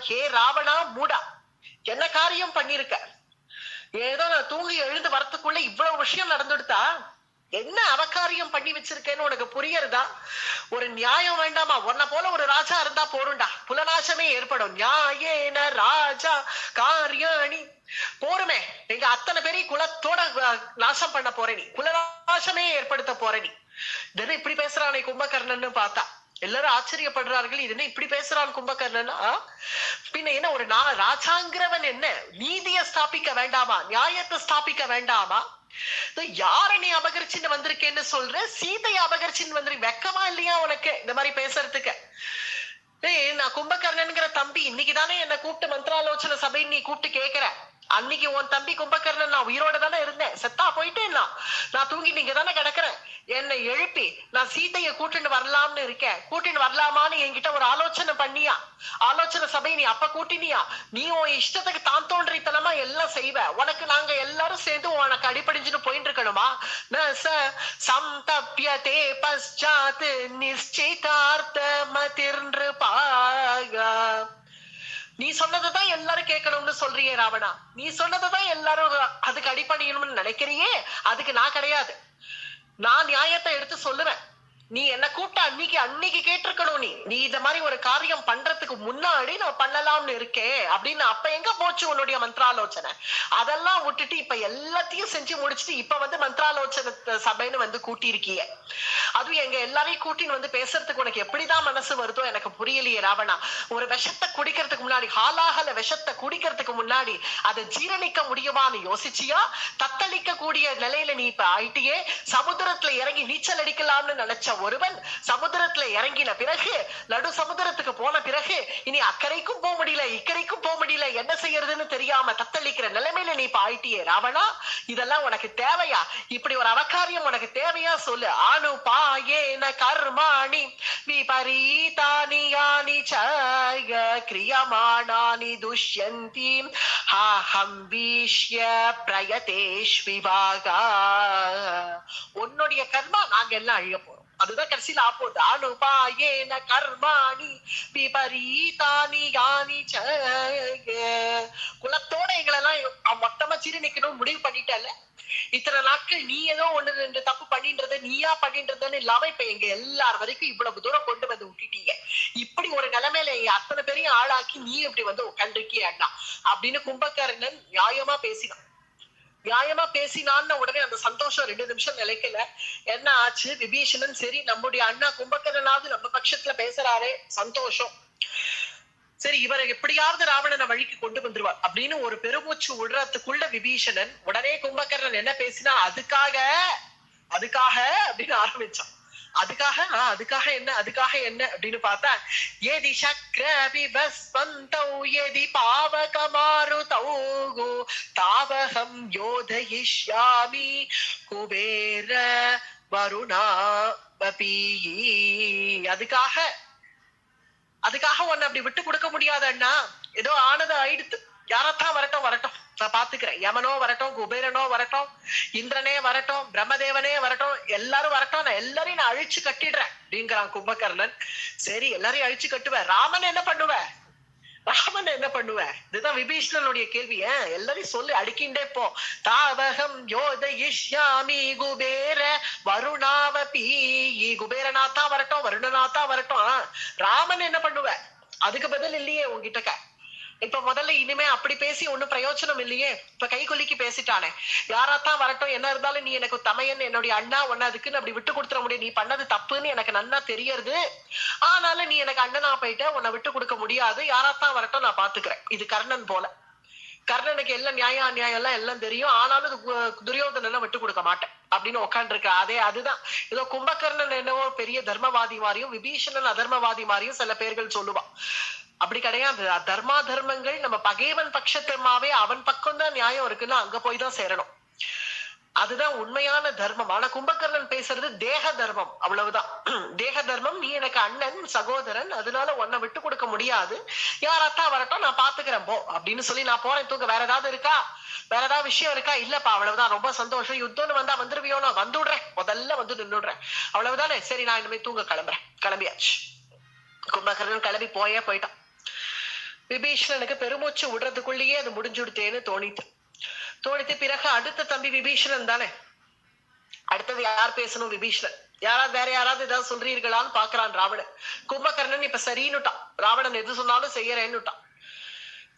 ஹே ராவணா மூடா, என்ன காரியம் பண்ணிருக்க? ஏதோ நான் தூங்கி எழுந்து வரத்துக்குள்ள இவ்வளவு விஷயம் நடந்துடுதா? என்ன அவகாரியம் பண்ணி வச்சிருக்கேன்னு உனக்கு புரியறதா? ஒரு நியாயம் வேண்டாமா? உன்ன போல ஒரு ராஜா இருந்தா போருண்டா, புலநாசமே ஏற்படும். நியாயேன ராஜா காரியாணி போருமே. எங்க அத்தனை பேரை குலத்தோட நாசம் பண்ண போற நீ, குலநாசமே ஏற்படுத்த போற நீ. இதென்ன இப்படி பேசுறானே கும்பகர்ணன்னு பார்த்தா எல்லாரும் ஆச்சரியப்படுறார்கள். இது என்ன இப்படி பேசுறான் கும்பகர்ணன்? பின்ன என்ன ஒரு ராஜாங்கிறவன் என்ன நீதியை ஸ்தாபிக்க வேண்டாமா? நியாயத்தை ஸ்தாபிக்க வேண்டாமா? யார நீ அபகரிச்சுன்னு வந்திருக்கேன்னு சொல்ற? சீதையை அபகரிச்சுன்னு வந்திருக்க, வெக்கமா இல்லையா உனக்கு இந்த மாதிரி பேசுறதுக்கு? நான் கும்பகர்ணன்கிற தம்பி இன்னைக்குதானே என்ன கூப்பிட்டு மந்திராலோசனை சபை நீ கூப்பிட்டு கேக்குற. அன்னைக்கு உன் தம்பி கும்பகர்ணன் நான் உயிரோட தானே இருந்தேன், செத்தா போயிட்டேன்னா நான் தூங்கி நீங்க தானே கிடக்குறேன். என்னை எழுப்பி நான் சீதையை கூட்டிட்டு வரலாம்னு இருக்கேன், கூட்டிட்டு வரலாமான்னு என்கிட்ட ஒரு ஆலோசனை பண்ணியா? ஆலோசனை சபை நீ அப்ப கூட்டினியா? நீ உன் இஷ்டத்துக்கு தான் தோன்றித்தனமா எல்லாம் செய்வ. உனக்கு நாங்க எல்லாரும் சேர்ந்து உனக்கு அடிப்படைஞ்சுட்டு போயிட்டு இருக்கணுமா? சம்தப்யதே பశ్చాத் நிశ్சிதார்த்த மதிர்ன்று பாகா. நீ சொன்னதுதான் எல்லாரும் கேட்கணும்னு சொல்றியே ராவணா. நீ சொன்னதுதான் எல்லாரும் அதுக்கு அடிப்படையணும்னு நினைக்கிறியே. அதுக்கு நான் கிடையாது. நான் நியாயத்தை எடுத்து சொல்லுவேன். நீ என்ன கூப்பிட்ட அன்னைக்கு கேட்டிருக்கணும். நீ இந்த மாதிரி ஒரு காரியம் பண்றதுக்கு முன்னாடி நான் பண்ணலாம்னு இருக்கேன் அப்படின்னு. அப்ப எங்க போச்சு உன்னுடைய மந்திராலோசனை? அதெல்லாம் விட்டுட்டு இப்ப எல்லாத்தையும் செஞ்சு முடிச்சுட்டு இப்ப வந்து மந்திராலோசனை சபைன்னு வந்து கூட்டியிருக்கிய. அதுவும் எங்க எல்லாரையும் கூட்டின்னு வந்து பேசுறதுக்கு உனக்கு எப்படிதான் மனசு வருதோ எனக்கு புரியலையே ராவணா. ஒரு விஷத்தை குடிக்கிறதுக்கு முன்னாடி, ஹாலாகல விஷத்தை குடிக்கிறதுக்கு முன்னாடி அதை ஜீரணிக்க முடியுமான்னு யோசிச்சியா? தத்தளிக்க கூடிய நிலையில நீ இப்ப ஆயிட்டியே. சமுத்திரத்துல இறங்கி நீச்சல் அடிக்கலாம்னு நினைச்ச ஒருவன் சமுத்திரத்துல இறங்கின பிறகு, நடு சமுத்திரத்துக்கு போன பிறகு இனி அக்கறைக்கும் போக முடியல, இக்கரைக்கும் போக முடியல, என்ன செய்யறதுன்னு தெரியாம தத்தளிக்கிற நிலைமையில நீ இப்ப ஆயிட்டியே ராவணா. இதெல்லாம் உனக்கு தேவையா? இப்படி ஒரு அவகாரியம் உனக்கு தேவையா சொல்லு. அனுபாயேன கர்மாணி விபரீதானி யானி ச கிரியமானானி துஷ்யந்தி ஹம் வீஷ்ய பிரயதேஷ்விவாகா. உன்னுடைய கர்மா நாங்க எல்லாம் அழிய போறோம். அதுதான் கடைசியில ஆப்போது. அனுபாயேன கர்மாணி விபரீதானி யானி ச. குலத்தோட எங்களெல்லாம் மொத்தமா சிறு நிக்கணும் முடிவு பண்ணிட்டல. இத்தனை நாட்கள் நீ ஏதோ ஒண்ணு ரெண்டு தப்பு பண்ணின்றது, நீயா பண்ணின்றதுன்னு இல்லாம இப்ப எங்க எல்லார் வரைக்கும் இவ்வளவு தூரம் கொண்டு வந்து விட்டுட்டீங்க. இப்படி ஒரு நிலைமையில அத்தனை பேரையும் ஆளாக்கி நீ இப்படி வந்து உட்காந்துருக்கிய அண்ணா அப்படின்னு கும்பகர்ணன் நியாயமா பேசினான். நியாயமா பேசினான்னு உடனே அந்த சந்தோஷம் 2 நிமிஷம் நிலைக்கல. என்ன ஆச்சு? விபீஷணன் சரி நம்முடைய அண்ணா கும்பகர்ணனாவது நம்ம பட்சத்துல பேசுறாரே, சந்தோஷம். சரி இவரை எப்படியாவது ராவணனை வழிக்கு கொண்டு வந்துருவார் அப்படின்னு ஒரு பெருமூச்சு விடுறதுக்குள்ள விபீஷணன் உடனே கும்பகர்ணன் என்ன பேசினா, அதுக்காக அப்படின்னு ஆரம்பிச்சான். அதுக்காக என்ன அப்படின்னு பார்த்தா, ஏதி சக்ரவி பஸ்வந்தௌ ஏதி பாவகமாருதௌ தாவகம் யோதயிஷ்யாமி குபேர வருணாபி. அதுக்காக உன்னை அப்படி விட்டு கொடுக்க முடியாது அண்ணா. ஏதோ ஆனது ஆயிடுத்து. யாரத்தான் வரட்டும் நான் பாத்துக்கிறேன். யமனோ வரட்டும், குபேரனோ வரட்டும், இந்திரனே வரட்டும், பிரம்மதேவனே வரட்டும், எல்லாரும் வரட்டும், நான் எல்லாரையும் நான் அழிச்சு கட்டிடுறேன் அப்படிங்கிறான் கும்பகர்ணன். சரி எல்லாரையும் அழிச்சு கட்டுவேன், ராமன் என்ன பண்ணுவ? இதுதான் விபீஷணனுடைய கேள்வி. எல்லாரையும் சொல்லி அடிக்கின்றே போ. தாவகம் யோதயிஷ்யாமி குபேர வருணாவபி. குபேரநாத்தா வரட்டும், வருணநாத்தா வரட்டும், ராமன் என்ன பண்ணுவ? அதுக்கு பதில் இல்லையே உங்ககிட்ட. இப்ப முதல்ல இனிமே அப்படி பேசி ஒண்ணும் பிரயோஜனம் இல்லையே. இப்ப கை கொல்லிக்கு பேசிட்டானே, யாராத்தான் வரட்டும், என்ன இருந்தாலும் நீ எனக்கு தமையன், என்னுடைய அண்ணா, ஒன்னு அதுக்குன்னு அப்படி விட்டு கொடுத்துட முடியும். நீ பண்ணது தப்புன்னு எனக்கு நன்னா தெரியறது. ஆனாலும் நீ எனக்கு அண்ணனா போயிட்ட, உன்னை விட்டு கொடுக்க முடியாது. யாராத்தான் வரட்டும் நான் பாத்துக்கிறேன். இது கர்ணன் போல. கர்ணனுக்கு எல்லாம் நியாயம் அநியாயம் எல்லாம் தெரியும். ஆனாலும் துரியோதனனை விட்டு கொடுக்க மாட்டேன் அப்படின்னு உட்காந்துருக்க. அதுதான் ஏதோ கும்பகர்ணன் என்னவோ பெரிய தர்மவாதி மாதிரியும் விபீஷணன் அதர்மவாதி மாதிரியும் சில பேர்கள் சொல்லுவான். அப்படி கிடையாது. தர்மா தர்மங்கள் நம்ம பகைவன் பட்சத்தமாவே அவன் பக்கம் தான் நியாயம் இருக்குன்னா அங்க போய் தான் சேரணும். அதுதான் உண்மையான தர்மம். ஆனா கும்பகர்ணன் பேசுறது தேக தர்மம், அவ்வளவுதான். தேக தர்மம். நீ எனக்கு அண்ணன் சகோதரன், அதனால உன்னை விட்டு கொடுக்க முடியாது. யாராத்தான் வரட்டும் நான் பாத்துக்கிறேன் போ அப்படின்னு சொல்லி நான் போறேன். தூங்க வேற ஏதாவது இருக்கா? வேற ஏதாவது விஷயம் இருக்கா? இல்லப்பா அவ்வளவுதான், ரொம்ப சந்தோஷம். யுத்தம்னு வந்தா வந்துருவியோ? நான் வந்துடுறேன், முதல்ல வந்து நின்றுடுறேன், அவ்வளவுதானே. சரி நான் இனிமே தூங்க கிளம்பியாச்சு. கும்பகர்ணன் கிளம்பி போயிட்டான். விபீஷணனுக்கு பெருமூச்சு விடுறதுக்குள்ளேயே அது முடிஞ்சுடுத்தேன்னு தோணித்து. பிறகு அடுத்த தம்பி விபீஷணன் தானே. அடுத்தது யார் பேசணும்? விபீஷணன். யாராவது வேற யாராவது ஏதாவது சொல்றீர்களான்னு பாக்குறான் ராவணன். கும்பகர்ணன் இப்ப சரின்னுட்டான். ராவணன் எது சொன்னாலும் செய்யறேன்னுட்டான்.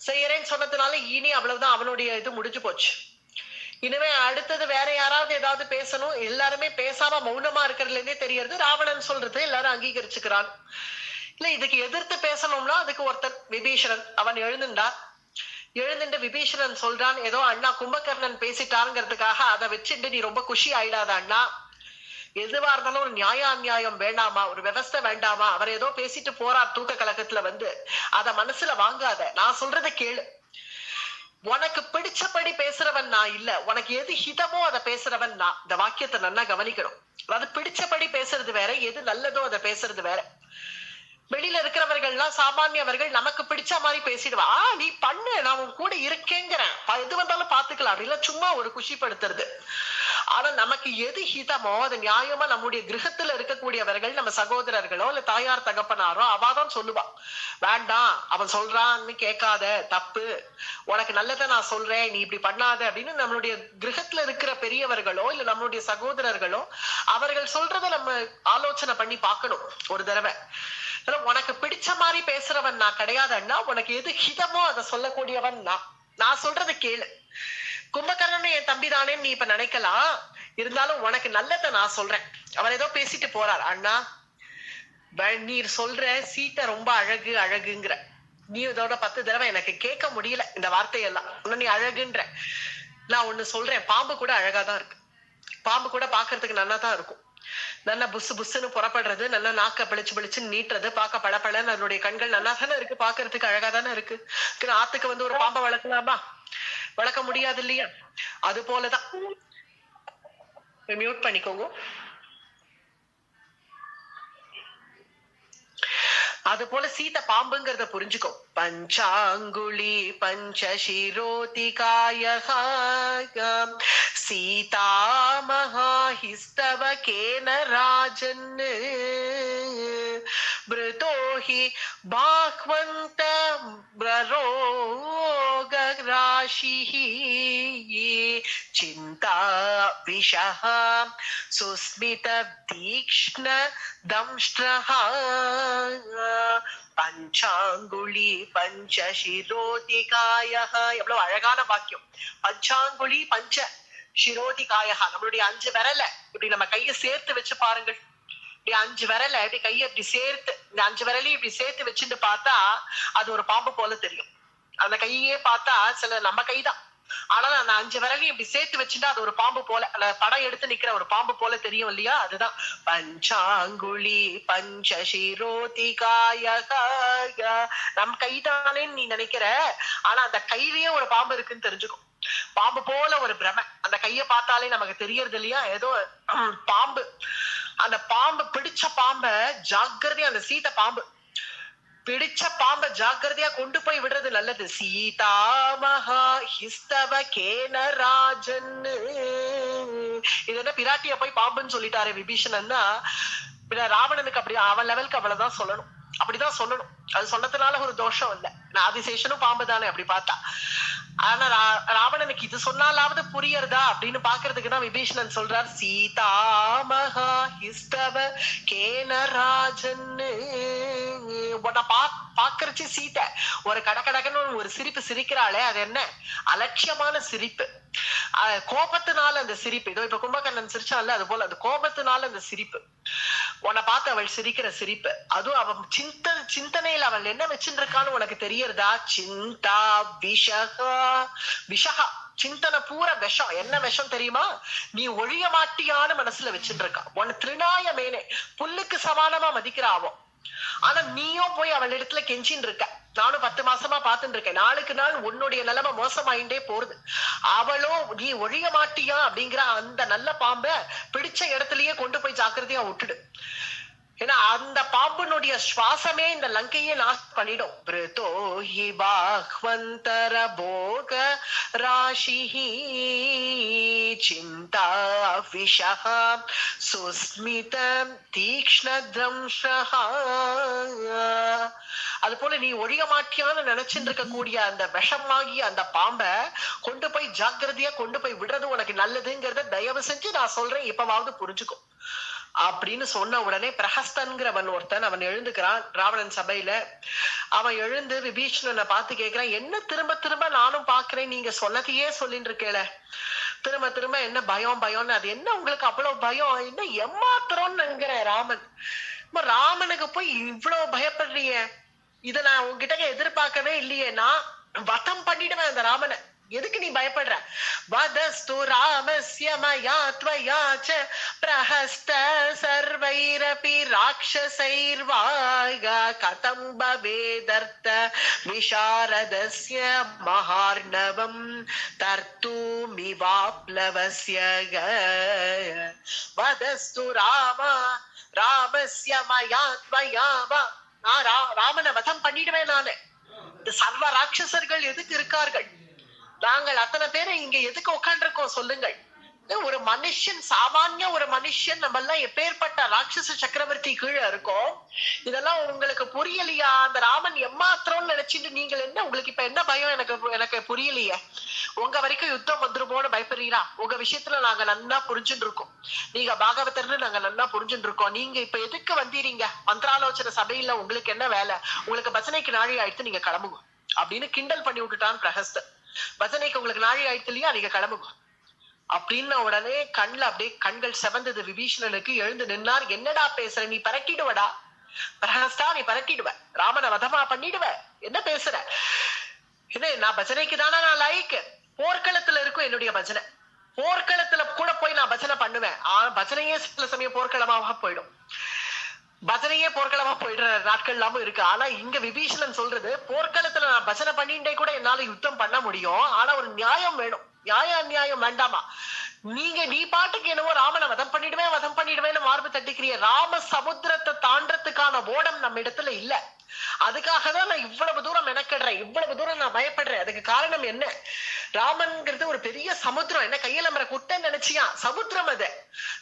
செய்யறேன்னு சொன்னதுனால இனி அவ்வளவுதான், அவனுடைய இது முடிஞ்சு போச்சு. இனிமே அடுத்தது வேற யாராவது ஏதாவது பேசணும். எல்லாருமே பேசாம மௌனமா இருக்கிறதுல இருந்தே தெரியறது ராவணன் சொல்றது எல்லாரும் அங்கீகரிச்சுக்கிறான். இல்ல இதுக்கு எதிர்த்து பேசணும்னா அதுக்கு ஒருத்தன் விபீஷணன். அவன் எழுந்துட்டான். எழுந்துட்டு விபீஷணன் சொல்றான், ஏதோ அண்ணா கும்பகர்ணன் பேசிட்டாருங்கிறதுக்காக அதை வச்சுட்டு நீ ரொம்ப குஷி ஆயிடாத அண்ணா. எதுவா இருந்தாலும் ஒரு அநியாயம் வேண்டாமா, ஒரு விவஸ்தை வேண்டாமா? அவர் ஏதோ பேசிட்டு போறார் தூக்க கலக்கத்துல அத மனசுல வாங்காத. நான் சொல்றத கேளு. உனக்கு பிடிச்சபடி பேசுறவன் நான் இல்ல, உனக்கு எது ஹிதமோ அதை பேசுறவன் நான். இந்த வாக்கியத்தை நல்லா கவனிக்கணும். அதாவது பிடிச்சபடி பேசுறது வேற, எது நல்லதோ அதை பேசுறது வேற. வெளியில இருக்கிறவர்கள்லாம் சாமானியவர்கள் நமக்கு பிடிச்ச மாதிரி பேசிடுவா. நீ பண்ணு, நான் உன் கூட இருக்கேங்கிறேன், எது வந்தாலும் பாத்துக்கலாம் அப்படின்னா சும்மா ஒரு குஷிப்படுத்துறது. ஆனா நமக்கு எது ஹிதமோ அது நியாயமா நம்முடைய கிரகத்துல இருக்கக்கூடியவர்கள், நம்ம சகோதரர்களோ இல்ல தாயார் தகப்பனாரோ அவாதான் சொல்லுவா. வேண்டாம் அவன் சொல்றான்னு கேட்காத, தப்பு, உனக்கு நல்லதை நான் சொல்றேன், நீ இப்படி பண்ணாத அப்படின்னு நம்மளுடைய கிரகத்துல இருக்கிற பெரியவர்களோ இல்ல நம்மளுடைய சகோதரர்களோ அவர்கள் சொல்றதை நம்ம ஆலோசனை பண்ணி பார்க்கணும் ஒரு தடவை. உனக்கு பிடிச்ச மாதிரி பேசுறவன் நான் கிடையாதுன்னா, உனக்கு எது ஹிதமோ அதை சொல்லக்கூடியவன் நான் சொல்றதை கேளு. கும்பகர்ணன் என் தம்பி தானேன்னு நீ இப்ப நினைக்கலாம், இருந்தாலும் உனக்கு நல்லதை நான் சொல்றேன். அவர் ஏதோ பேசிட்டு போறார். அண்ணா நீர் சொல்ற சீத்தை ரொம்ப அழகு அழகுங்கிற, நீ இதோட 10 தடவை எனக்கு கேட்க முடியல இந்த வார்த்தையெல்லாம். நீ அழகுன்ற. நான் ஒண்ணு சொல்றேன், பாம்பு கூட அழகாதான் இருக்கு. பாம்பு கூட பாக்குறதுக்கு நல்லா தான் இருக்கும். நல்லா புசு புசுன்னு புறப்படுறது, நல்லா நாக்க பிழிச்சு பிழிச்சுன்னு நீட்டுறது, பார்க்க பழப்பழன்னு அதனுடைய கண்கள் நல்லா தானே இருக்கு, பாக்குறதுக்கு அழகா தானே இருக்கு. ஆத்துக்கு ஒரு பாம்பை வளர்க்கலாமா? வளர்க்க முடியாது இல்லையா? அது போலதான். மியூட் பண்ணிக்கோங்க. அது போல சீத்தை பாம்புங்கிறத புரிஞ்சுக்கோ. பஞ்சாங்குழி பஞ்சசிரோதிகாயம் சீதா மகாஹிஸ்தவகேன ராஜன் பிருதோஹி பாக்வந்த பிரரோகராஷிஹி சிந்தா விஷஹ சுஸ்மித தீக்ஷ்ண தம்ஷ்ட்ரஹ பஞ்சாங்குழி பஞ்சசிரோதிகாய. எவ்வளவு அழகான வாக்கியம். பஞ்சாங்குழி பஞ்ச சிரோதிகாயா, நம்மளுடைய 5 விரல இப்படி நம்ம கையை சேர்த்து வச்சு பாருங்கள். இப்படி 5 விரல இப்படி கையை இப்படி சேர்த்து, இந்த 5 விரலையும் இப்படி சேர்த்து வச்சுட்டு பார்த்தா அது ஒரு பாம்பு போல தெரியும். அந்த கையே பார்த்தா சில நம்ம கைதான், ஆனா அந்த 5 விரலையும் இப்படி சேர்த்து வச்சுட்டா அது ஒரு பாம்பு போல, அந்த படம் எடுத்து நிக்கிற ஒரு பாம்பு போல தெரியும் இல்லையா? அதுதான் பஞ்சாங்குழி பஞ்சசிரோதிகாய. நம் கைதானேன்னு நீ நினைக்கிற, ஆனா அந்த கையிலேயே ஒரு பாம்பு இருக்குன்னு தெரிஞ்சுக்கும். பாம்பு போல ஒரு பிரமை, அந்த கையை பார்த்தாலே நமக்கு தெரியறது இல்லையா? ஏதோ பாம்பு. அந்த பாம்பு, பிடிச்ச பாம்ப ஜாக்கிரதையா, அந்த சீத்தை பாம்பு பிடிச்ச பாம்ப ஜாக்கிரதையா கொண்டு போய் விடுறது நல்லது. சீதா மகா ஹிஸ்தவகேன ராஜன். இது என்ன பிராட்டிய போய் பாம்புன்னு சொல்லிட்டாரு விபீஷணன்னா, ராவணனுக்கு அப்படி அவன் லெவலுக்கு அவ்வளவுதான் சொல்லணும், அப்படிதான் சொல்லணும். அது சொன்னதுனால ஒரு தோஷம் இல்லை. ஆதிசேஷனும் பாம்பு தானே அப்படி பார்த்தா. ஆனா ராவணனுக்கு இது சொன்னாலாவது புரியறதா அப்படின்னு பாக்குறதுக்குதான் விபீஷணன் சொல்றார், சீதா மகா ஹிஸ்தவ கேன ராஜன். பாக்குறச்சு சீத்தை ஒரு கடகடகன்னு ஒரு சிரிப்பு சிரிக்கிறாளே, அது என்ன அலட்சியமான சிரிப்பு, கோபத்தினால அந்த சிரிப்பு. இதோ இப்ப கும்பகர்ணன் சிரிச்சான்ல, அது போல அந்த கோபத்தினால அந்த சிரிப்பு, உன்னை பார்த்து அவள் சிரிக்கிற சிரிப்பு. அதுவும் அவன் சிந்தனையில அவள் என்ன வச்சுட்டு இருக்கான்னு உனக்கு தெரியறதா? சிந்தா விஷகா. விஷகா சிந்தனை பூரா விஷம். என்ன விஷம் தெரியுமா? நீ ஒழிய மாட்டியான்னு மனசுல வச்சுட்டு இருக்கா. உன்னை திருநாய மேனே, புல்லுக்கு சமானமா மதிக்கிறாவோ, ஆனா நீயும் போய் அவள் இடத்துல கெஞ்சின்னு இருக்க. நானும் 10 மாசமா பாத்துட்டு இருக்கேன். நாளுக்கு நாள் உன்னுடைய நிலைமை மோசமாயிண்டே போறது. அவளோ நீ ஒழிய மாட்டியா அப்படிங்கிற அந்த நல்ல பாம்ப பிடிச்ச இடத்துலயே கொண்டு போய் ஜாக்கிரதையா விட்டுடு. ஏன்னா அந்த பாம்புனுடைய சுவாசமே இந்த லங்கையே நாசம் பண்ணிடும். விருத்தோ ஹி பாஹ்வந்தர போக ராஷிஹி சிந்தா விஷஹ சுஸ்மிதம் தீக்ஷ்ணத்ரம்ஷஹ. அது போல நீ ஒழிய மாட்டியான்னு நினைச்சுட்டு இருக்கக்கூடிய அந்த விஷமாகிய அந்த பாம்பை கொண்டு போய் ஜாக்கிரதையா கொண்டு போய் விடுறது உனக்கு நல்லதுங்கிறத தயவு செஞ்சு நான் சொல்றேன், இப்பவாவது புரிஞ்சுக்கோ அப்படின்னு சொன்ன உடனே பிரஹஸ்தன்கிறவன் ஒருத்தன் அவன் எழுந்துக்கிறான் ராவணன் சபையில. அவன் எழுந்து விபீஷணனை பார்த்து கேட்கிறான், என்ன திரும்ப திரும்ப நானும் பாக்குறேன், நீங்க சொன்னதையே சொல்லிட்டு இருக்கேல, திரும்ப திரும்ப என்ன பயம் பயம்னு, அது என்ன உங்களுக்கு அவ்வளவு பயம், என்ன எம்மாத்திரம்னுங்கிற ராமன். ராமனுக்கு போய் இவ்வளவு பயப்படுறீங்க, இத நான் உங்ககிட்ட எதிர்பார்க்கவே இல்லையே, நான் வதம் பண்ணிடுவேன் அந்த ராமனை, எதுக்கு நீ பயப்படுற? வதஸ்து ராமஸ்ய மயா த்வயா ச பிரஹஸ்த சர்வைரபி ராக்ஷசைர்வாக கதம் பவேதர்த்த விசாரதஸ்ய மஹார்ணவம் தர்த்தூமிவாப்லவஸ்ய. வதஸ்து ராமஸ்ய மயா த்வயா. நான் ராமனை வதம் பண்ணிடுவேன் நானு. இந்த சர்வ ராட்சசர்கள் எதுக்கு இருக்கார்கள்? நாங்கள் அத்தனை பேரை இங்க எதுக்கு உட்காந்துருக்கோம் சொல்லுங்கள்? ஒரு மனுஷன், சாமானிய ஒரு மனுஷன், நம்ம எல்லாம் எப்பேற்பட்ட ராட்சச சக்கரவர்த்தி கீழே இருக்கோம். இதெல்லாம் உங்களுக்கு புரியலையா? அந்த ராமன் எம்மாத்திரம் நினைச்சிட்டு நீங்கள் என்ன, உங்களுக்கு இப்ப என்ன பயம்? எனக்கு புரியலையே. உங்க வரைக்கும் யுத்தம் வந்துருமோன்னு பயப்படுறீங்களா? உங்க விஷயத்துல நாங்க நல்லா புரிஞ்சுட்டு இருக்கோம், நீங்க பாகவதர்னு நாங்க நல்லா புரிஞ்சுட்டு இருக்கோம். நீங்க இப்ப எதுக்கு வந்தீங்க? மந்திராலோசனை சபையில உங்களுக்கு என்ன வேலை? உங்களுக்கு பஜனைக்கு நாழி ஆயிடுத்து, நீங்க கிளம்புங்க அப்படின்னு கிண்டல் பண்ணி விட்டுட்டான் பிரஹஸ்தன். பஜனைக்கு உங்களுக்கு நாழி ஆயிடுத்து இல்லையா, நீங்க கிளம்புங்க அப்படின்ன உடனே கண்ணுல அப்படியே கண்கள் செவந்தது விபீஷணனுக்கு. எழுந்து நின்னார். என்னடா பேசுற நீ? பரட்டிடுவடா பிரஹஸ்தா, நீ பரட்டிடுவ, ராமனை வதமா பண்ணிடுவ, என்ன பேசுற? இது நான் பஜனைக்கு தானே நான் லாய்க்கு. போர்க்களத்துல இருக்கும் என்னுடைய பஜனை, போர்க்களத்துல கூட போய் நான் பஜனை பண்ணுவேன். பஜனையே சில சமயம் போர்க்களமாக போயிடும், பஜனையே போர்க்களமா போயிடுற நாட்கள் எல்லாமும் இருக்கு. ஆனா இங்க விபீஷணன் சொல்றது, போர்க்களத்துல நான் பஜனை பண்ணிட்டே கூட என்னால யுத்தம் பண்ண முடியும், ஆனா ஒரு நியாயம் வேணும். நியாயம் வேண்டாமா? நீ பாட்டுக்கு என்னவோ ராமனை வதம் பண்ணிடுவேன்னு மார்பு தட்டிக்கிறிய. ராம சமுத்திரத்தை தாண்டறதுக்கான ஓடம் நம்ம இடத்துல இல்ல. அதுக்காக தான் நான் இவ்வளவு தூரம் மெனக்கிடுறேன், இவ்வளவு தூரம் நான் பயப்படுறேன். அதுக்கு காரணம் என்ன? ராமன்கிறது ஒரு பெரிய சமுத்திரம். என்ன கையில மர குட்டை நினைச்சியா? சமுத்திரம் அது.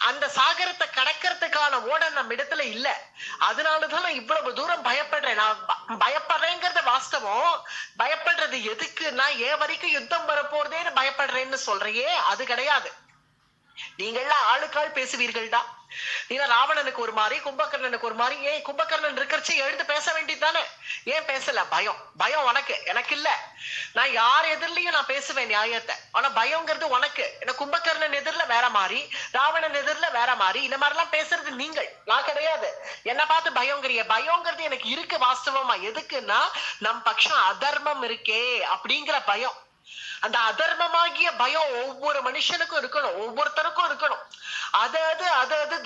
அந்த சாகரத்தை கடக்கிறதுக்கான ஓடம் நம்ம இடத்துல இல்ல. அதனாலதான் நான் இவ்வளவு தூரம் பயப்படுறேன். நான் பயப்படுறேங்கிறத வாஸ்தவம். பயப்படுறது எதுக்கு? நான் ஏன் வரைக்கும் யுத்தம் வரப்போறதேன்னு பயப்படுறேன்னு சொல்றையே, அது கிடையாது. நீங்கள்லாம் ஆளுக்காள் பேசுவீர்கள்டா. நீங்க ராவணனுக்கு ஒரு மாதிரி, கும்பகர்ணனுக்கு ஒரு மாதிரி. ஏன் கும்பகர்ணன் இருக்கிறச்சு எழுந்து பேச வேண்டியதுதானே? ஏன் பேசல? பயம் உனக்கு, எனக்கு இல்ல. நான் யார் எதிரிலையும் நான் பேசுவேன் நியாயத்தை. ஆனா பயங்கிறது உனக்கு. ஏன்னா கும்பகர்ணன் எதிரில வேற மாதிரி, ராவணன் எதிரில வேற மாதிரி. இந்த மாதிரி எல்லாம் பேசுறது நீங்கள், நான் கிடையாது. என்ன பார்த்து பயங்கறிய? பயங்கிறது எனக்கு இருக்கு வாஸ்தவமா. எதுக்குன்னா நம் பட்சம் அதர்மம் இருக்கே அப்படிங்கிற பயம். அந்த அதர்மமாகிய பயம் ஒவ்வொரு மனுஷனுக்கும் இருக்கணும், ஒவ்வொருத்தருக்கும் இருக்கணும். அது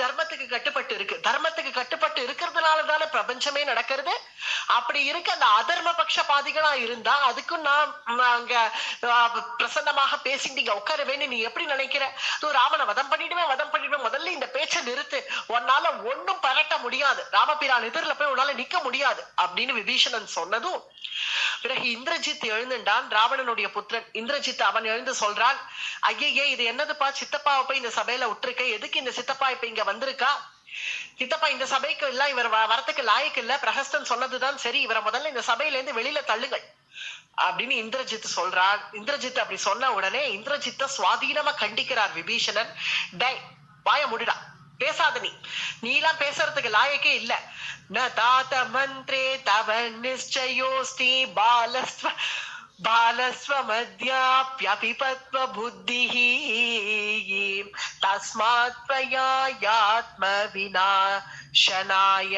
தர்மத்துக்கு கட்டுப்பட்டு இருக்கு. தர்மத்துக்கு கட்டுப்பட்டு இருக்கிறதுனாலதானே பிரபஞ்சமே நடக்கிறது. அப்படி இருக்கு. அந்த அதர்ம பட்சபாதிகளா இருந்தா அதுக்கும் நாங்க பிரசன்னமாக பேசிட்டீங்க உட்காரவேன்னு நீ எப்படி நினைக்கிற? ராமனை வதம் பண்ணிடுவேன். முதல்ல இந்த பேச்சை நிறுத்து. உன்னால ஒன்னும் பரட்ட முடியாது, ராமபிரான் எதிரில போய் உன்னால நிக்க முடியாது அப்படின்னு விபீஷணன் சொன்னதும் பிறகு இந்திரஜித் எழுந்துட்டான். ராவணனுடைய புத்திரன் இந்திரஜித். அவன் எழுந்து சொல்றான், ஐயே இது என்னதுப்பா? சித்தப்பாவை போய் இந்த சபையில விட்டுருக்க, எதுக்கு இந்த சித்தப்பா இப்ப இங்க வந்திருக்கா? சித்தப்பா இந்த சபைக்கு இல்ல, இவர் வரத்துக்கு லாயக்கு இல்ல. பிரஹஸ்தன் சொன்னதுதான் சரி, இவரை முதல்ல இந்த சபையில இருந்து வெளியில தள்ளுங்கள் அப்படின்னு இந்திரஜித் சொல்றான். இந்திரஜித் அப்படி சொன்ன உடனே இந்திரஜித்த சுவாதீனமா கண்டிக்கிறார் விபீஷணன். டை வாய முடிடா, பேசாத, நீ எல்லாம் பேசுறதுக்கு லாயக்கே இல்ல. ந தாத மந்திரே தவ நிச்சயோஸ்தி பாலஸ்வ மத்யாப்யபிபத்வ புத்திஹி தஸ்மாத் த்வயாயாத்ம விநாசனாய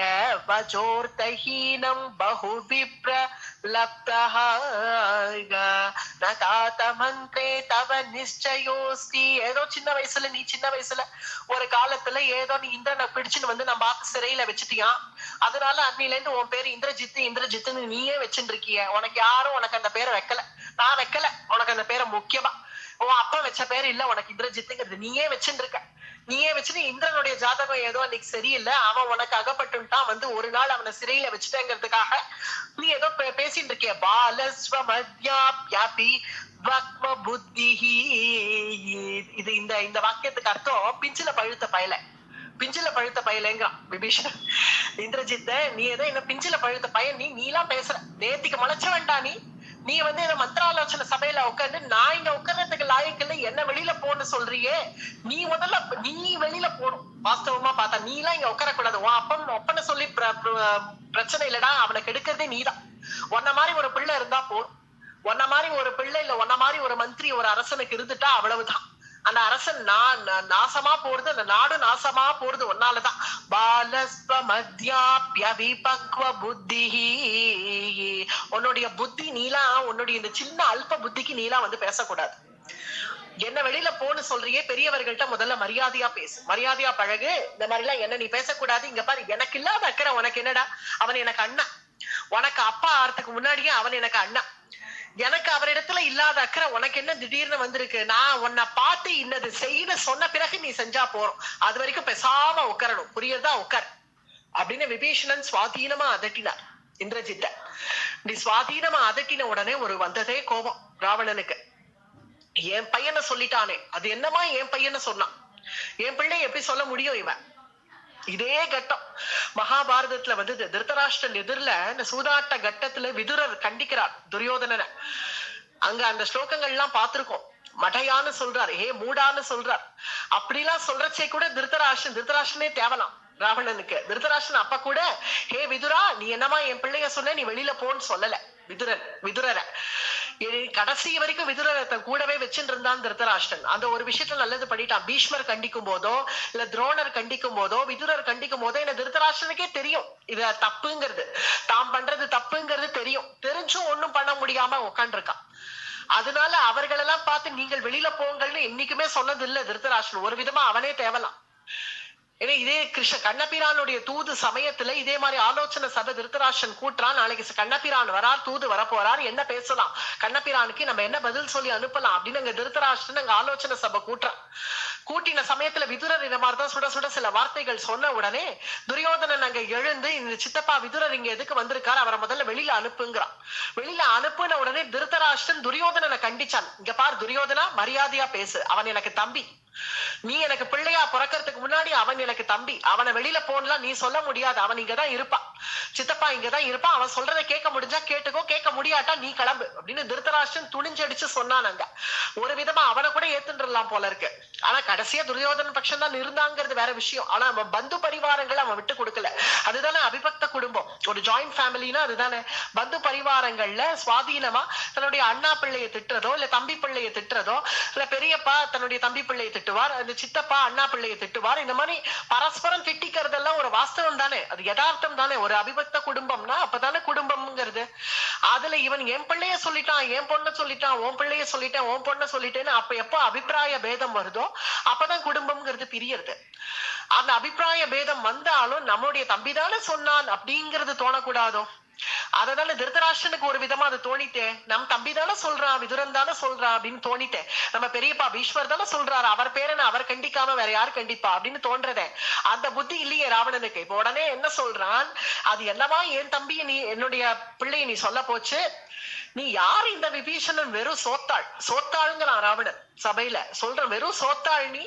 வஜோர்த்தஹீனம் பஹுவிப்ர லப்தஹ ந தாத மந்திரே தவ நிச்சயோஸ்தி. ஏதோ சின்ன வயசுல, நீ சின்ன வயசுல ஒரு காலத்துல ஏதோ நீ இந்திரனை பிடிச்சுன்னு வந்து நம்ம சிறையில வச்சுட்டியான். அதனால அன்னில இருந்து உன் பேரு இந்திரஜித்துன்னு நீயே வச்சுட்டு இருக்கிய. உனக்கு யாரும் உனக்கு அந்த பேரை வைக்கல, நான் வைக்கல. உனக்கு அந்த பேரை முக்கியமா உன் அப்பா வச்ச பேரு இல்ல, உனக்கு இந்திரஜித்துங்கிறது நீயே வச்சுட்டு இருக்க. நீயே வச்சுட்டு இந்திரனுடைய ஜாதகம் ஏதோ அன்னைக்கு சரியில்லை, அவன் உனக்கு அகப்பட்டுட்டான், வந்து ஒரு நாள் அவனை சிறையில வச்சுட்டேங்கிறதுக்காக நீ ஏதோ பேசிட்டு இருக்கிய. பாலஸ்வமத்யாப்யாபி வக்ம புத்திஹி. இது இந்த வாக்கியத்துக்கு அர்த்தம் பிஞ்சில பழுத்த பயல, பிஞ்சில பழுத்த பயலைங்கிறான் விபீஷன். இந்திரஜித்த நீ ஏதோ என்ன பிஞ்சில பழுத்த பயன், நீ எல்லாம் பேசுற, நேத்திக்கு மலைச்ச வேண்டாம் நீ வந்து இந்த மந்திராலோசனை சபையில உட்காந்து நான் இங்க உட்கார்றதுக்கு லாயக்கில்ல, என்ன வெளியில போன்னு சொல்றியே, நீ முதல்ல நீ வெளியில போகணும். வாஸ்தவமா பார்த்தா நீ எல்லாம் இங்க உட்காரக்கூடாது. உன் ஒப்பனை சொல்லி பிரச்சனை இல்லடா, அவனை கெடுக்கிறதே நீதான். உன்ன மாதிரி ஒரு பிள்ளை இருந்தா போதும், உன்ன மாதிரி ஒரு பிள்ளை இல்ல உன்ன மாதிரி ஒரு மந்திரி ஒரு அரசனுக்கு இருந்துட்டா அவ்வளவுதான். அந்த அரசன் நாசமா போறது, அந்த நாடு நாசமா போறது ஒன்னாலதான். பாலஸ்வ மத்யாப்யவிபக்வ புத்திஹி. உன்னுடைய புத்தி நீலா, உன்னுடைய இந்த சின்ன அல்ப புத்திக்கு நீலா வந்து பேசக்கூடாது. என்ன வெளியில போன்னு சொல்றியே, பெரியவர்கள்ட்ட முதல்ல மரியாதையா பேசு, மரியாதையா பழகு. இந்த மாதிரி எல்லாம் என்ன நீ பேசக்கூடாது. இங்க பாரு, எனக்கு இல்லாத அக்கறை உனக்கு என்னடா, அவன் எனக்கு அண்ணா, உனக்கு அப்பா ஆறதுக்கு முன்னாடியே அவன் எனக்கு அண்ணா, எனக்கு அவரிடத்துல இல்லாத அக்கறை உனக்கு என்ன திடீர்னு வந்திருக்கு. நான் உன்னை பார்த்து இன்னது செய்யு சொன்ன பிறகு நீ செஞ்சா போறோம், அது வரைக்கும் பேசாம உட்காரணும், புரியுறதா, உட்கார் அப்படின்னு விபீஷணன் சுவாதீனமா அதட்டினார் இந்திரஜித்த. நீ சுவாதீனமா அதட்டின உடனே ஒரு வந்ததே கோபம் ராவணனுக்கு. என் பையனை சொல்லிட்டானே, அது என்னமா என் பையனை சொன்னான், என் பிள்ளை எப்படி சொல்ல முடியும் இவன். இதே கட்டம் மகாபாரதத்துல வந்து திருதராஷ்டிரன் எதிரில இந்த சூதாட்ட கட்டத்துல விதுரர் கண்டிக்கிறார் துரியோதனனை. அங்க அந்த ஸ்லோகங்கள் எல்லாம் பார்த்திருக்கோம். மடையான்னு சொல்றார், ஹே மூடான்னு சொல்றார். அப்படிலாம் சொல்றச்சே கூட திருதராஷ்டிரனே தேவலாம் ராவணனுக்கு. திருதராஷ்டிரன் அப்ப கூட ஹே விதுரா, நீ என்னமா என் பிள்ளைய சொன்ன, நீ வெளியில போன்னு சொல்லல விதுரரை. கடைசி வரைக்கும் விதுரரை தன் கூடவே வச்சுட்டு இருந்தான் திருதராஷ்டிரன். அந்த ஒரு விஷயத்துல நல்லது பண்ணிட்டான். பீஷ்மர் கண்டிக்கும் போதோ இல்ல துரோணர் கண்டிக்கும் போதோ விதுரர் கண்டிக்கும் போதோ என்ன திருதராஷ்டிரனுக்கே தெரியும் இது தப்புங்கிறது, தாம் பண்றது தப்புங்கிறது தெரியும். தெரிஞ்சும் ஒண்ணும் பண்ண முடியாம உட்காந்துருக்கான். அதனால அவர்களெல்லாம் பார்த்து நீங்கள் வெளியில போங்கள்னு என்னைக்குமே சொன்னது இல்ல திருதராஷ்டிரன். ஒரு விதமா அவனே தேவலாம். ஏன்னா இதே கண்ணபிரானுடைய தூது சமயத்துல இதே மாதிரி ஆலோசனை சபை திருதராஷ்டிரன் கூட்டுறான். நாளைக்கு கண்ணபிரான் வரார், தூது வரப்போறார், என்ன பேசலாம், கண்ணபிரானுக்கு நம்ம என்ன பதில் சொல்லி அனுப்பலாம் அப்படின்னு அங்க திருதராஷ்டிரன் அங்க ஆலோசனை சபை கூட்டுறான். கூட்டின சமயத்துல விதுரர் இந்த மாதிரிதான் சுட சுட சில வார்த்தைகள் சொன்ன உடனே துரியோதனன் அங்க எழுந்து, இந்த சித்தப்பா விதுரர் இங்க எதுக்கு வந்திருக்காரு, அவரை முதல்ல வெளியில அனுப்புங்கிறான். வெளியில அனுப்புன உடனே திருதராஷ்டிரன் துரியோதனனை கண்டிச்சான். இங்க பார் துரியோதனா, மரியாதையா பேசு, அவன் எனக்கு தம்பி, நீ எனக்கு பிள்ளையா பிறக்கிறதுக்கு முன்னாடி அவன் எனக்கு தம்பி, அவனை வெளியில போனலாம் நீ சொல்ல முடியாது, அவன் இங்கதான் இருப்பான், சித்தப்பா இங்கதான் இருப்பான், அவன் சொல்றதை கேட்க முடிஞ்சா கேட்டுக்கோ, கேட்க முடியாட்டா நீ கிளம்பு அப்படின்னு திருதராஷ்டிரன் துணிஞ்சடிச்சு சொன்னான். ஒரு விதமா அவனை கூட ஏத்துன்றலாம் போல இருக்கு. ஆனா கடைசியா துரியோதனன் பட்சம் தான் இருந்தாங்கிறது வேற விஷயம். ஆனா அவன் பந்து பரிவாரங்களை அவன் விட்டு கொடுக்கல. அதுதானே அபிபக்த குடும்பம், ஒரு ஜாயிண்ட் ஃபேமிலினா அதுதானே. பந்து பரிவாரங்கள்ல சுவாதீனமா தன்னுடைய அண்ணா பிள்ளையை திட்டுறதோ இல்ல தம்பி பிள்ளையை திட்டுறதோ இல்ல பெரியப்பா தன்னுடைய தம்பி பிள்ளையை திட்டுவார், அந்த சித்தப்பா அண்ணா பிள்ளையை திட்டுவார். இந்த மாதிரி பரஸ்பரம் திட்டிக்கிறதெல்லாம் ஒரு வாஸ்தவம் தானே, அது யதார்த்தம் தானே. ஒரு அபிபக்த குடும்பம்னா அப்பதானே குடும்பம்ங்கிறது. அதுல இவன் என் பிள்ளைய சொல்லிட்டான், என் பொண்ணை சொல்லிட்டான், உன் பிள்ளைய சொல்லிட்டேன், உன் பொண்ணை சொல்லிட்டேன்னு அப்ப எப்போ அபிப்பிராய பேதம் வருதோ அப்பதான் குடும்பம்ங்கிறது பிரியறது. அந்த அபிப்பிராய பேதம் வந்தாலும் நம்மளுடைய தம்பிதானே சொன்னான் அப்படிங்கிறது தோணக்கூடாதோ. அதனால திருதராஷ்டிரனுக்கு ஒரு விதமா அது தோணிட்டேன், நம் தம்பி தானே சொல்றான், விதுரன் தானே சொல்றான் அப்படின்னு தோணிட்டேன். நம்ம பெரியப்பா பீஷ்மர் தானே சொல்றாரு, அவர் பேரை அவர் கண்டிக்காம வேற யாரு கண்டிப்பா அப்படின்னு தோன்றதே. அந்த புத்தி இல்லையே ராவணனுக்கு. இப்ப உடனே என்ன சொல்றான், அது என்னவா என் தம்பியை நீ என்னுடைய பிள்ளையை நீ சொல்ல போச்சு, நீ யார் இந்த விபீஷணன், வெறும் சோத்தாளுங்கிறான் ராவணன் சபையில. சொல்ற வெறும் சோத்தாள், நீ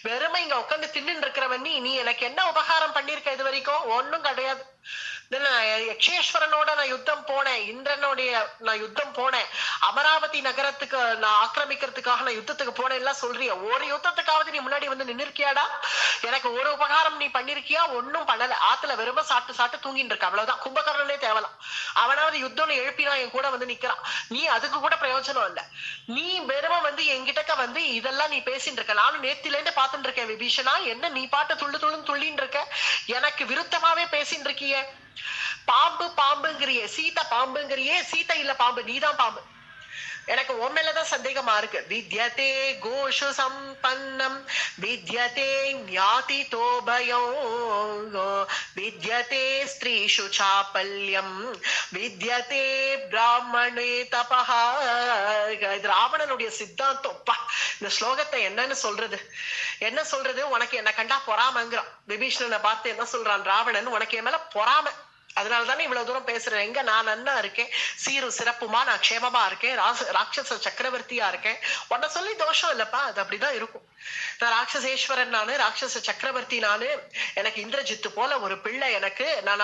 வெறுமை இங்க உட்காந்து தின்னு இருக்கிறவன், நீ எனக்கு என்ன உபகாரம் பண்ணிருக்க இது வரைக்கும், ஒன்னும் கிடையாது. யக்ஷேஸ்வரனோட நான் யுத்தம் போனேன், இந்திரனுடைய நான் யுத்தம் போனேன், அமராவதி நகரத்துக்கு நான் ஆக்கிரமிக்கிறதுக்காக நான் யுத்தத்துக்கு போனேன் எல்லாம் சொல்றிய, ஒரு யுத்தத்துக்காவது நீ முன்னாடி வந்து நின்னுருக்கியாடா, எனக்கு ஒரு உபகாரம் நீ பண்ணிருக்கியா, ஒன்னும் பண்ணல, ஆத்துல வெறும சாப்பிட்டு தூங்கிட்டு இருக்க, அவ்வளவுதான். கும்பகர்ணனே தேவலாம், அவனாவது யுத்தம்னு எழுப்பினா என் கூட வந்து நிக்கிறான், நீ அதுக்கு கூட பிரயோஜனம் இல்ல. நீ வெறும வந்து என்கிட்டக்க வந்து இதெல்லாம் நீ பேசிட்டு இருக்க, நானும் நேத்தில இருந்து பாத்துட்டு இருக்கேன் விபீஷணா, என்ன நீ பாட்டு துள்ளுன்னு துள்ளின்னு இருக்க, எனக்கு விருத்தமாவே பேசிட்டு இருக்கிய. பாம்பு பாம்புங்கிறியே, சீதை பாம்புங்கிறியே, சீதை இல்ல பாம்பு, நீதான் பாம்பு. எனக்கு உன் மேலதான் சந்தேகமா இருக்கு. வித்யதே கோஷு சம்பன்னம் வித்யதே ஞாதி தோபயம் வித்யதே ஸ்திரீஷு சாபல்யம் வித்யதே பிராமணே தபஹா. ராவணனுடைய சித்தாந்தம் இந்த ஸ்லோகத்தை என்னன்னு சொல்றது? என்ன சொல்றது? உனக்கு என்ன கண்டா பொறாமங்கிறான். விபீஷணனை பார்த்து என்ன சொல்றான் ராவணன்? உனக்கு என் மேல பொறாம, அதனாலதானே இவ்வளவு தூரம் பேசுறேன். எங்க நான் நன்னா இருக்கேன், சீரு சிறப்புமா, நான் க்ஷேமமா இருக்கேன், ராட்சச சக்கரவர்த்தியா இருக்கேன். உன்னை சொல்லி தோஷம் இல்லப்பா, அது அப்படிதான் இருக்கும். நான் ராட்சசேஸ்வரன், நானு ராட்சச சக்கரவர்த்தி, நானு எனக்கு இந்திரஜித்து போல ஒரு பிள்ளை, எனக்கு நான்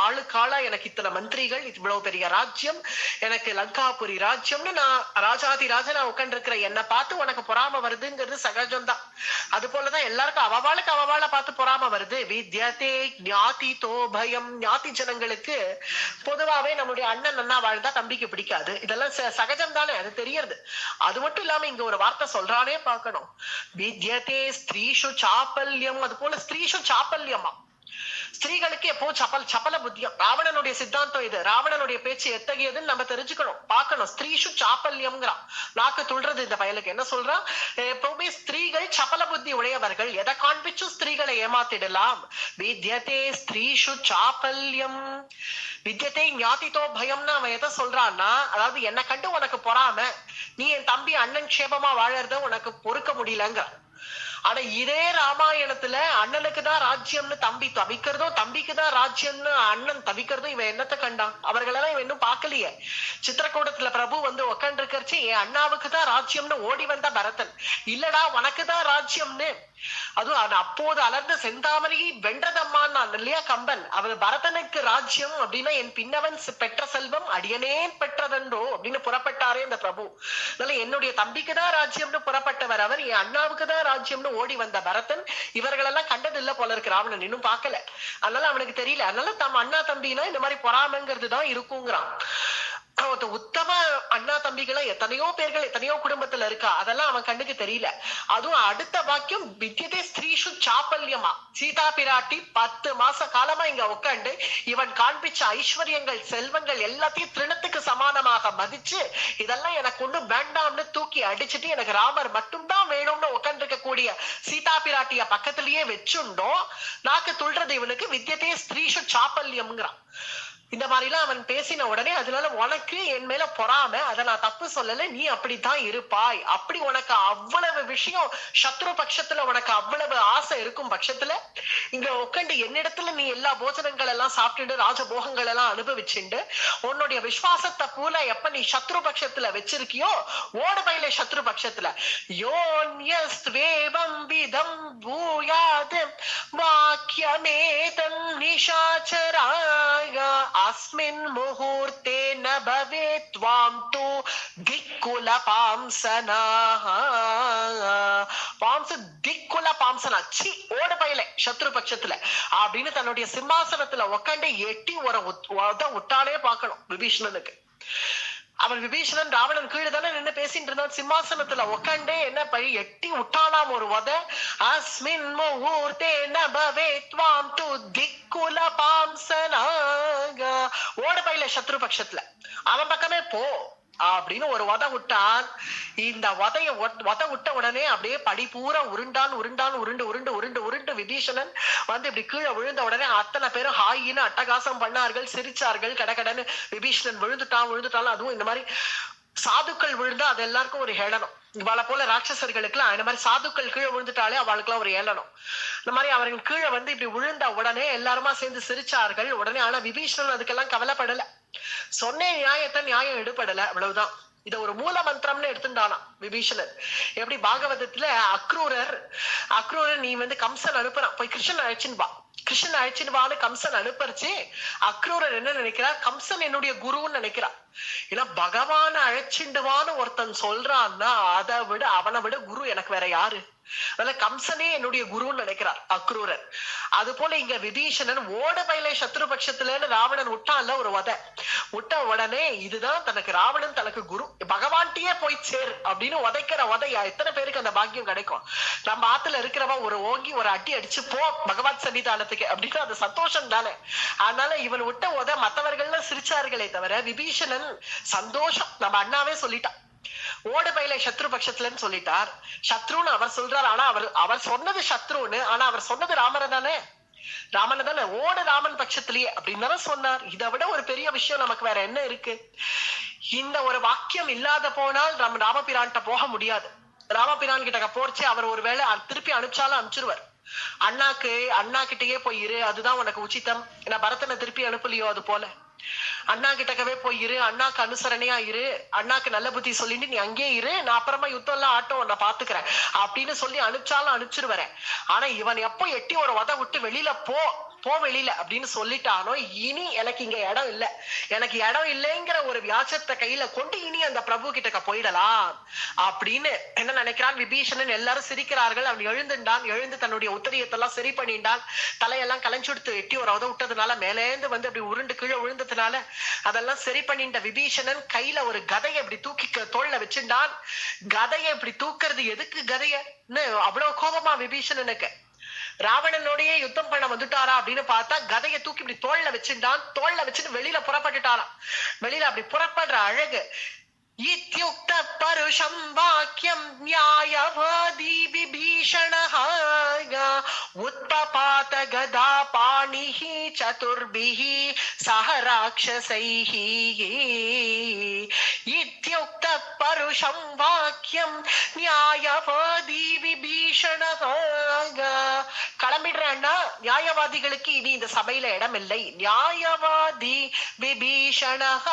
ஆளுக்காளா, எனக்கு இத்தனை மந்திரிகள், இவ்வளவு பெரிய ராஜ்யம், எனக்கு லங்காபுரி ராஜ்யம்னு நான் ராஜாதி ராஜா உட்கார்ந்து இருக்கிற என்னை பார்த்து உனக்கு பொறாம வருதுங்கிறது சகஜம்தான். அது போலதான் எல்லாருக்கும் அவவாளை பார்த்து பொறாம வருது. வித்யதே ஞாதிதோ பயம். ஞாதி ஜனங்களுக்கு பொதுவாவே நம்மளுடைய அண்ணன் நன்னா வாழ்ந்தா தம்பிக்கு பிடிக்காது, இதெல்லாம் சகஜம் தானே, அது தெரியறது. அது மட்டும் இல்லாம இங்க ஒரு வார்த்தை சொல்றானே பார்க்கணும். வித்யதே ஸ்திரீஷு சாப்பல்யம். அது போல ஸ்திரீஷு சாப்பல்யமா, ஸ்திரீகளுக்கு எப்போ சப்பல புத்தியம். ராவணனுடைய சித்தாந்தம் இது. ராவணனுடைய பேச்சு எத்தகையதுன்னு நம்ம தெரிஞ்சுக்கணும், பார்க்கணும். ஸ்திரீஷு சாப்பல்யம்ங்கிறான். நாக்கு துள்றது இந்த பயலுக்கு. என்ன சொல்றான்? எப்பவுமே ஸ்திரீகள் சப்பல புத்தி உடையவர்கள், எதை காண்பிச்சும் ஸ்திரீகளை ஏமாத்திடலாம். வித்யதே ஸ்திரீஷு சாப்பல்யம். வித்யதே ஞாதிதோ பயம்னா அவன் எதை சொல்றான்னா, அதாவது என்ன கண்டு உனக்கு பொறாம, நீ என் தம்பி அண்ணன் க்ஷேமமா வாழறத உனக்கு பொறுக்க முடியலங்க. ஆனா இதே ராமாயணத்துல அண்ணனுக்கு தான் ராஜ்யம்னு தம்பி தவிக்கிறதும், தம்பிக்கு தான் ராஜ்யம்னு அண்ணன் தவிக்கிறதும் இவன் என்னத்தை கண்டான்? அவர்களெல்லாம் இவன் இன்னும் பார்க்கலையே. சித்திரக்கூடத்துல பிரபு வந்து உக்காண்டு இருக்கச்சு என் அண்ணாவுக்கு தான் ராஜ்யம்னு ஓடி வந்த பரதன், இல்லடா உனக்கு தான் ராஜ்யம்னு. அதுவும் அப்போது அலர்ந்த செந்தாமரையை வென்றதம்மான் இல்லையா கம்பன். அவர் பரதனுக்கு ராஜ்யம் அப்படின்னா என் பின்னவன் பெற்ற செல்வம் அடியனேன் பெற்றதன்றோ அப்படின்னு புறப்பட்டாரே இந்த பிரபு. அதனால என்னுடைய தம்பிக்கு தான் ராஜ்யம்னு புறப்பட்டவர் அவர், என் அண்ணாவுக்கு தான் ராஜ்யம்னு ஓடி வந்த பரதன். இவர்களெல்லாம் கண்டது இல்ல போல இருக்கு ராவணன், இன்னும் பார்க்கல. அதனால அவனுக்கு தெரியல. அதனால தம் அண்ணா தம்பினா இந்த மாதிரி பொறாமைங்கிறது தான் இருக்குங்கிறான். உத்தம அண்ணா தம்பிகளை எத்தனையோ பேர்கள் எத்தனையோ குடும்பத்துல இருக்கா, அதெல்லாம் அவன் கண்ணுக்கு தெரியல. அதுவும் அடுத்த வாக்கியம் வித்யதே ஸ்திரீஷு சாப்பல்யமா. சீதா பிராட்டி 10 மாச காலமா இங்க உட்காந்து இவன் காண்பிச்ச ஐஸ்வர்யங்கள் செல்வங்கள் எல்லாத்தையும் திருணத்துக்கு சமானமாக மதிச்சு இதெல்லாம் எனக்கு ஒண்ணு வேண்டாம்னு தூக்கி அடிச்சுட்டு எனக்கு ராமர் மட்டும்தான் வேணும்னு உட்கார்ந்து இருக்கக்கூடிய சீதா பிராட்டிய பக்கத்திலேயே வச்சுண்டோம். நாக்கு துள்றது இவனுக்கு. வித்யதே ஸ்திரீஷு சாப்பல்யம்ங்கிறான். இந்த மாதிரிலாம் அவன் பேசின உடனே அதனால உனக்கு என் மேல பொறாம, அதை நான் தப்பு சொல்லல, நீ அப்படித்தான் இருப்பாய். அப்படி உனக்கு அவ்வளவு விஷயம் சத்ரு பட்சத்துல உனக்கு அவ்வளவு ஆசை இருக்கும் பட்சத்துல இங்க உட்காந்து என்னிடத்துல நீ எல்லா போஜனங்கள் எல்லாம் சாப்பிட்டுட்டு ராஜபோகங்கள் எல்லாம் அனுபவிச்சுண்டு உன்னுடைய விசுவாசத்தை போல எப்ப நீ சத்ரு பட்சத்துல வச்சிருக்கியோ ஓடு பயில சத்ரு பட்சத்துல யோன்யஸ்வேவம் விதம் பூயாது வாக்கியமேதம் நிஷாச்சராய अस्मिन् मुहूर्ते न भवेत् त्वां तु दिक्कुल पांसनाः. பாம்ச திக்குல பாம்சனா சி ஓட பயில சத்ரு பட்சத்துல அப்படின்னு தன்னுடைய சிம்மாசனத்துல உக்காண்டு எட்டி ஒரு விட்டாலே பார்க்கணும் விபீஷணனுக்கு. அவன் விபீஷணன் ராவணன் கீழே தானே நின்று பேசிட்டு இருந்தான். சிம்மாசனத்துல உக்காண்டே என்ன பழி எட்டி விட்டாலாம் ஒரு வத. அஸ்மின் முகூர்த்தே ந பவேத் த்வாம் து திக்குல பாம்சனாக. ஓட பயில சத்ரு பட்சத்துல அவன் பக்கமே போ அப்படின்னு ஒரு வத விட்டான். இந்த வத விட்ட உடனே அப்படியே படி பூரா உருண்டு விபீஷணன் வந்து இப்படி கீழே விழுந்த உடனே அத்தனை பேரும் ஹாயின்னு அட்டகாசம் பண்ணார்கள், சிரிச்சார்கள். கடகடன்னு விபீஷணன் விழுந்துட்டான். அதுவும் இந்த மாதிரி சாதுக்கள் விழுந்தா அது எல்லாருக்கும் ஒரு ஏளனம். இவாளை போல ராட்சசர்களுக்கு எல்லாம் இந்த மாதிரி சாதுக்கள் கீழே விழுந்துட்டாலே அவளுக்கு எல்லாம் ஒரு ஏளனம். இந்த மாதிரி அவர்கள் கீழே வந்து இப்படி விழுந்த உடனே எல்லாருமா சேர்ந்து சிரிச்சார்கள் உடனே. ஆனா விபீஷணன் அதுக்கெல்லாம் கவலைப்படல. சொன்ன நியாயம் எடுபடல, அவ்வளவுதான். இத ஒரு மூல மந்திரம்னு எடுத்துட்டானா விபீஷணன். எப்படி பாகவதத்துல அக்ரூரர் நீ வந்து கம்சன் அனுப்புறான், போய் கிருஷ்ணன் அழைச்சின்னு வான்னு கம்சன் அனுப்பறிச்சு அக்ரூரர் என்ன நினைக்கிறார்? கம்சன் என்னுடைய குருன்னு நினைக்கிறார். ஏன்னா பகவான அழைச்சிண்டுவான்னு ஒருத்தன் சொல்றான்னா அவனை விட குரு எனக்கு வேற யாரு? அதனால கம்சனே என்னுடைய குருன்னு நினைக்கிறார் அக்ரூரர். அது போல இங்க விபீஷணன் ஓட பயில சத்ரு பட்சத்துலன்னு ராவணன் விட்டான்ல ஒரு விட்ட உடனே இதுதான் தனக்கு ராவணன் தனக்கு குரு, பகவான்கிட்டயே போய் சேர் அப்படின்னு உதைக்கிற உதையா. எத்தனை பேருக்கு அந்த பாக்கியம் கிடைக்கும்? நம்ம ஆத்துல இருக்கிறவன் ஒரு ஓங்கி ஒரு அடி அடிச்சு போ பகவான் சன்னிதானத்துக்கு அப்படின்னு அது சந்தோஷம் தானே. அதனால இவன் விட்ட உத மற்றவர்கள்லாம் சிரிச்சார்களே தவிர விபீஷணன் சந்தோஷம். நம்ம அண்ணாவே சொல்லிட்டான் ஓடு பயில சத்ரு பட்சத்துலன்னு சொல்லிட்டார். சத்ருன்னு அவர் சொல்றார். ஆனா அவர் சொன்னது சத்ருன்னு, ஆனா அவர் சொன்னது ராமனை தானே. ஓடு ராமன் பட்சத்திலேயே அப்படின்னு தானே சொன்னார். இதை விட ஒரு பெரிய விஷயம் நமக்கு வேற என்ன இருக்கு? இந்த ஒரு வாக்கியம் இல்லாத போனால் நம்ம ராமபிரான்ட்ட போக முடியாது. ராமபிரான் கிட்ட போர்ச்சு அவர் ஒருவேளை திருப்பி அனுப்பிச்சாலும் அனுப்பிச்சிருவார். அண்ணா கிட்டயே போய் இரு, அதுதான் உனக்கு உச்சிதம். ஏன்னா பரதனை திருப்பி அனுப்பலையோ அது போல அண்ணா கிட்டக்கவே போய் இரு, அண்ணாக்கு அனுசரணையா இரு, அண்ணாக்கு நல்ல புத்தி சொல்லிட்டு நீ அங்கேயே இரு, நான் அப்புறமா யுத்தம் எல்லாம் ஆட்டம் உன்னை பாத்துக்கிறேன் அப்படின்னு சொல்லி அனுப்பிச்சாலும் அனுப்பிச்சிருவேன். ஆனா இவன் எப்போ எட்டி ஒரு உத விட்டு வெளியில போ வெளியில அப்படின்னு சொல்லிட்டானோ, இனி எனக்கு இங்க இடம் இல்லை, எனக்கு இடம் இல்லைங்கிற ஒரு வியாசத்தை கையில கொண்டு இனி அந்த பிரபு கிட்டக்க போயிடலாம் அப்படின்னு என்ன நினைக்கிறான் விபீஷணன். எல்லாரும் சிரிக்கிறார்கள். அவன் எழுந்து தன்னுடைய உத்தரியத்தெல்லாம் சரி பண்ணிட்டான். தலையெல்லாம் கலைஞ்சுடுத்து எட்டி ஒரு உத விட்டதுனால மேலேந்து வந்து அப்படி உருண்டு கீழே விழுந்ததுனால அதெல்லாம் சரி பண்ணிட்ட விபீஷணன் கையில ஒரு கதையை இப்படி தூக்கி தோல்ல வச்சுட்டான். கதையை இப்படி தூக்குறது எதுக்கு கதையன்னு அவ்வளவு கோபமா விபீஷணனுக்கு. ராவணனோடயே யுத்தம் பண்ண வந்துட்டாரா அப்படின்னு பார்த்தா கதையை தூக்கி இப்படி தோல்ல வச்சுட்டான். தோல்ல வச்சுட்டு வெளியில புறப்பட்டுட்டாராம். வெளியில அப்படி புறப்படுற அழகு இத்யுக்த பருஷம் வாக்கியம் நியாயவாதி விபீஷணஹ உத்பபாத கதா பாணிஹி சதுர்பிஹி சஹ ராக்ஷசைஹி. இத்யுக்த பருஷம் வாக்கியம் நியாயவாதி விபீஷணஹ. கிளம்பிடுறேன்னா நியாயவாதிகளுக்கு இனி இந்த சபையில இடம் இல்லை. நியாயவாதி விபீஷணஹ,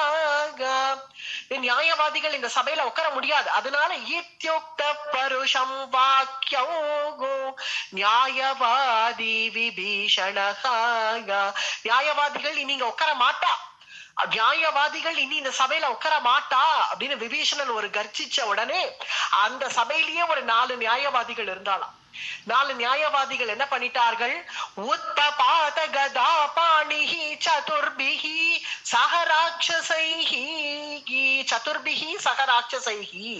நியாயவாதிகள் இந்த சபையில உட்கார முடியாது. அதனால இத்யுக்த பருஷம் வாக்கியம் நியாயவாதி விபீஷணஹ, நியாயவாதிகள் இனி இங்க உட்கார மாட்டா, நியாயவாதிகள் இனி இந்த சபையில உட்கார மாட்டா அப்படின்னு விபீஷணன் ஒரு கர்ஜிச்ச உடனே அந்த சபையிலேயே ஒரு 4 நியாயவாதிகள் இருந்தாலாம். 4 நியாயவாதிகள் என்ன பண்ணிட்டார்கள்? உத்பபாத கதா பாணிஹி சதுர்பிஹி சஹ ராக்ஷசைஹி. சதுர்பிஹி சஹ ராக்ஷசைஹி,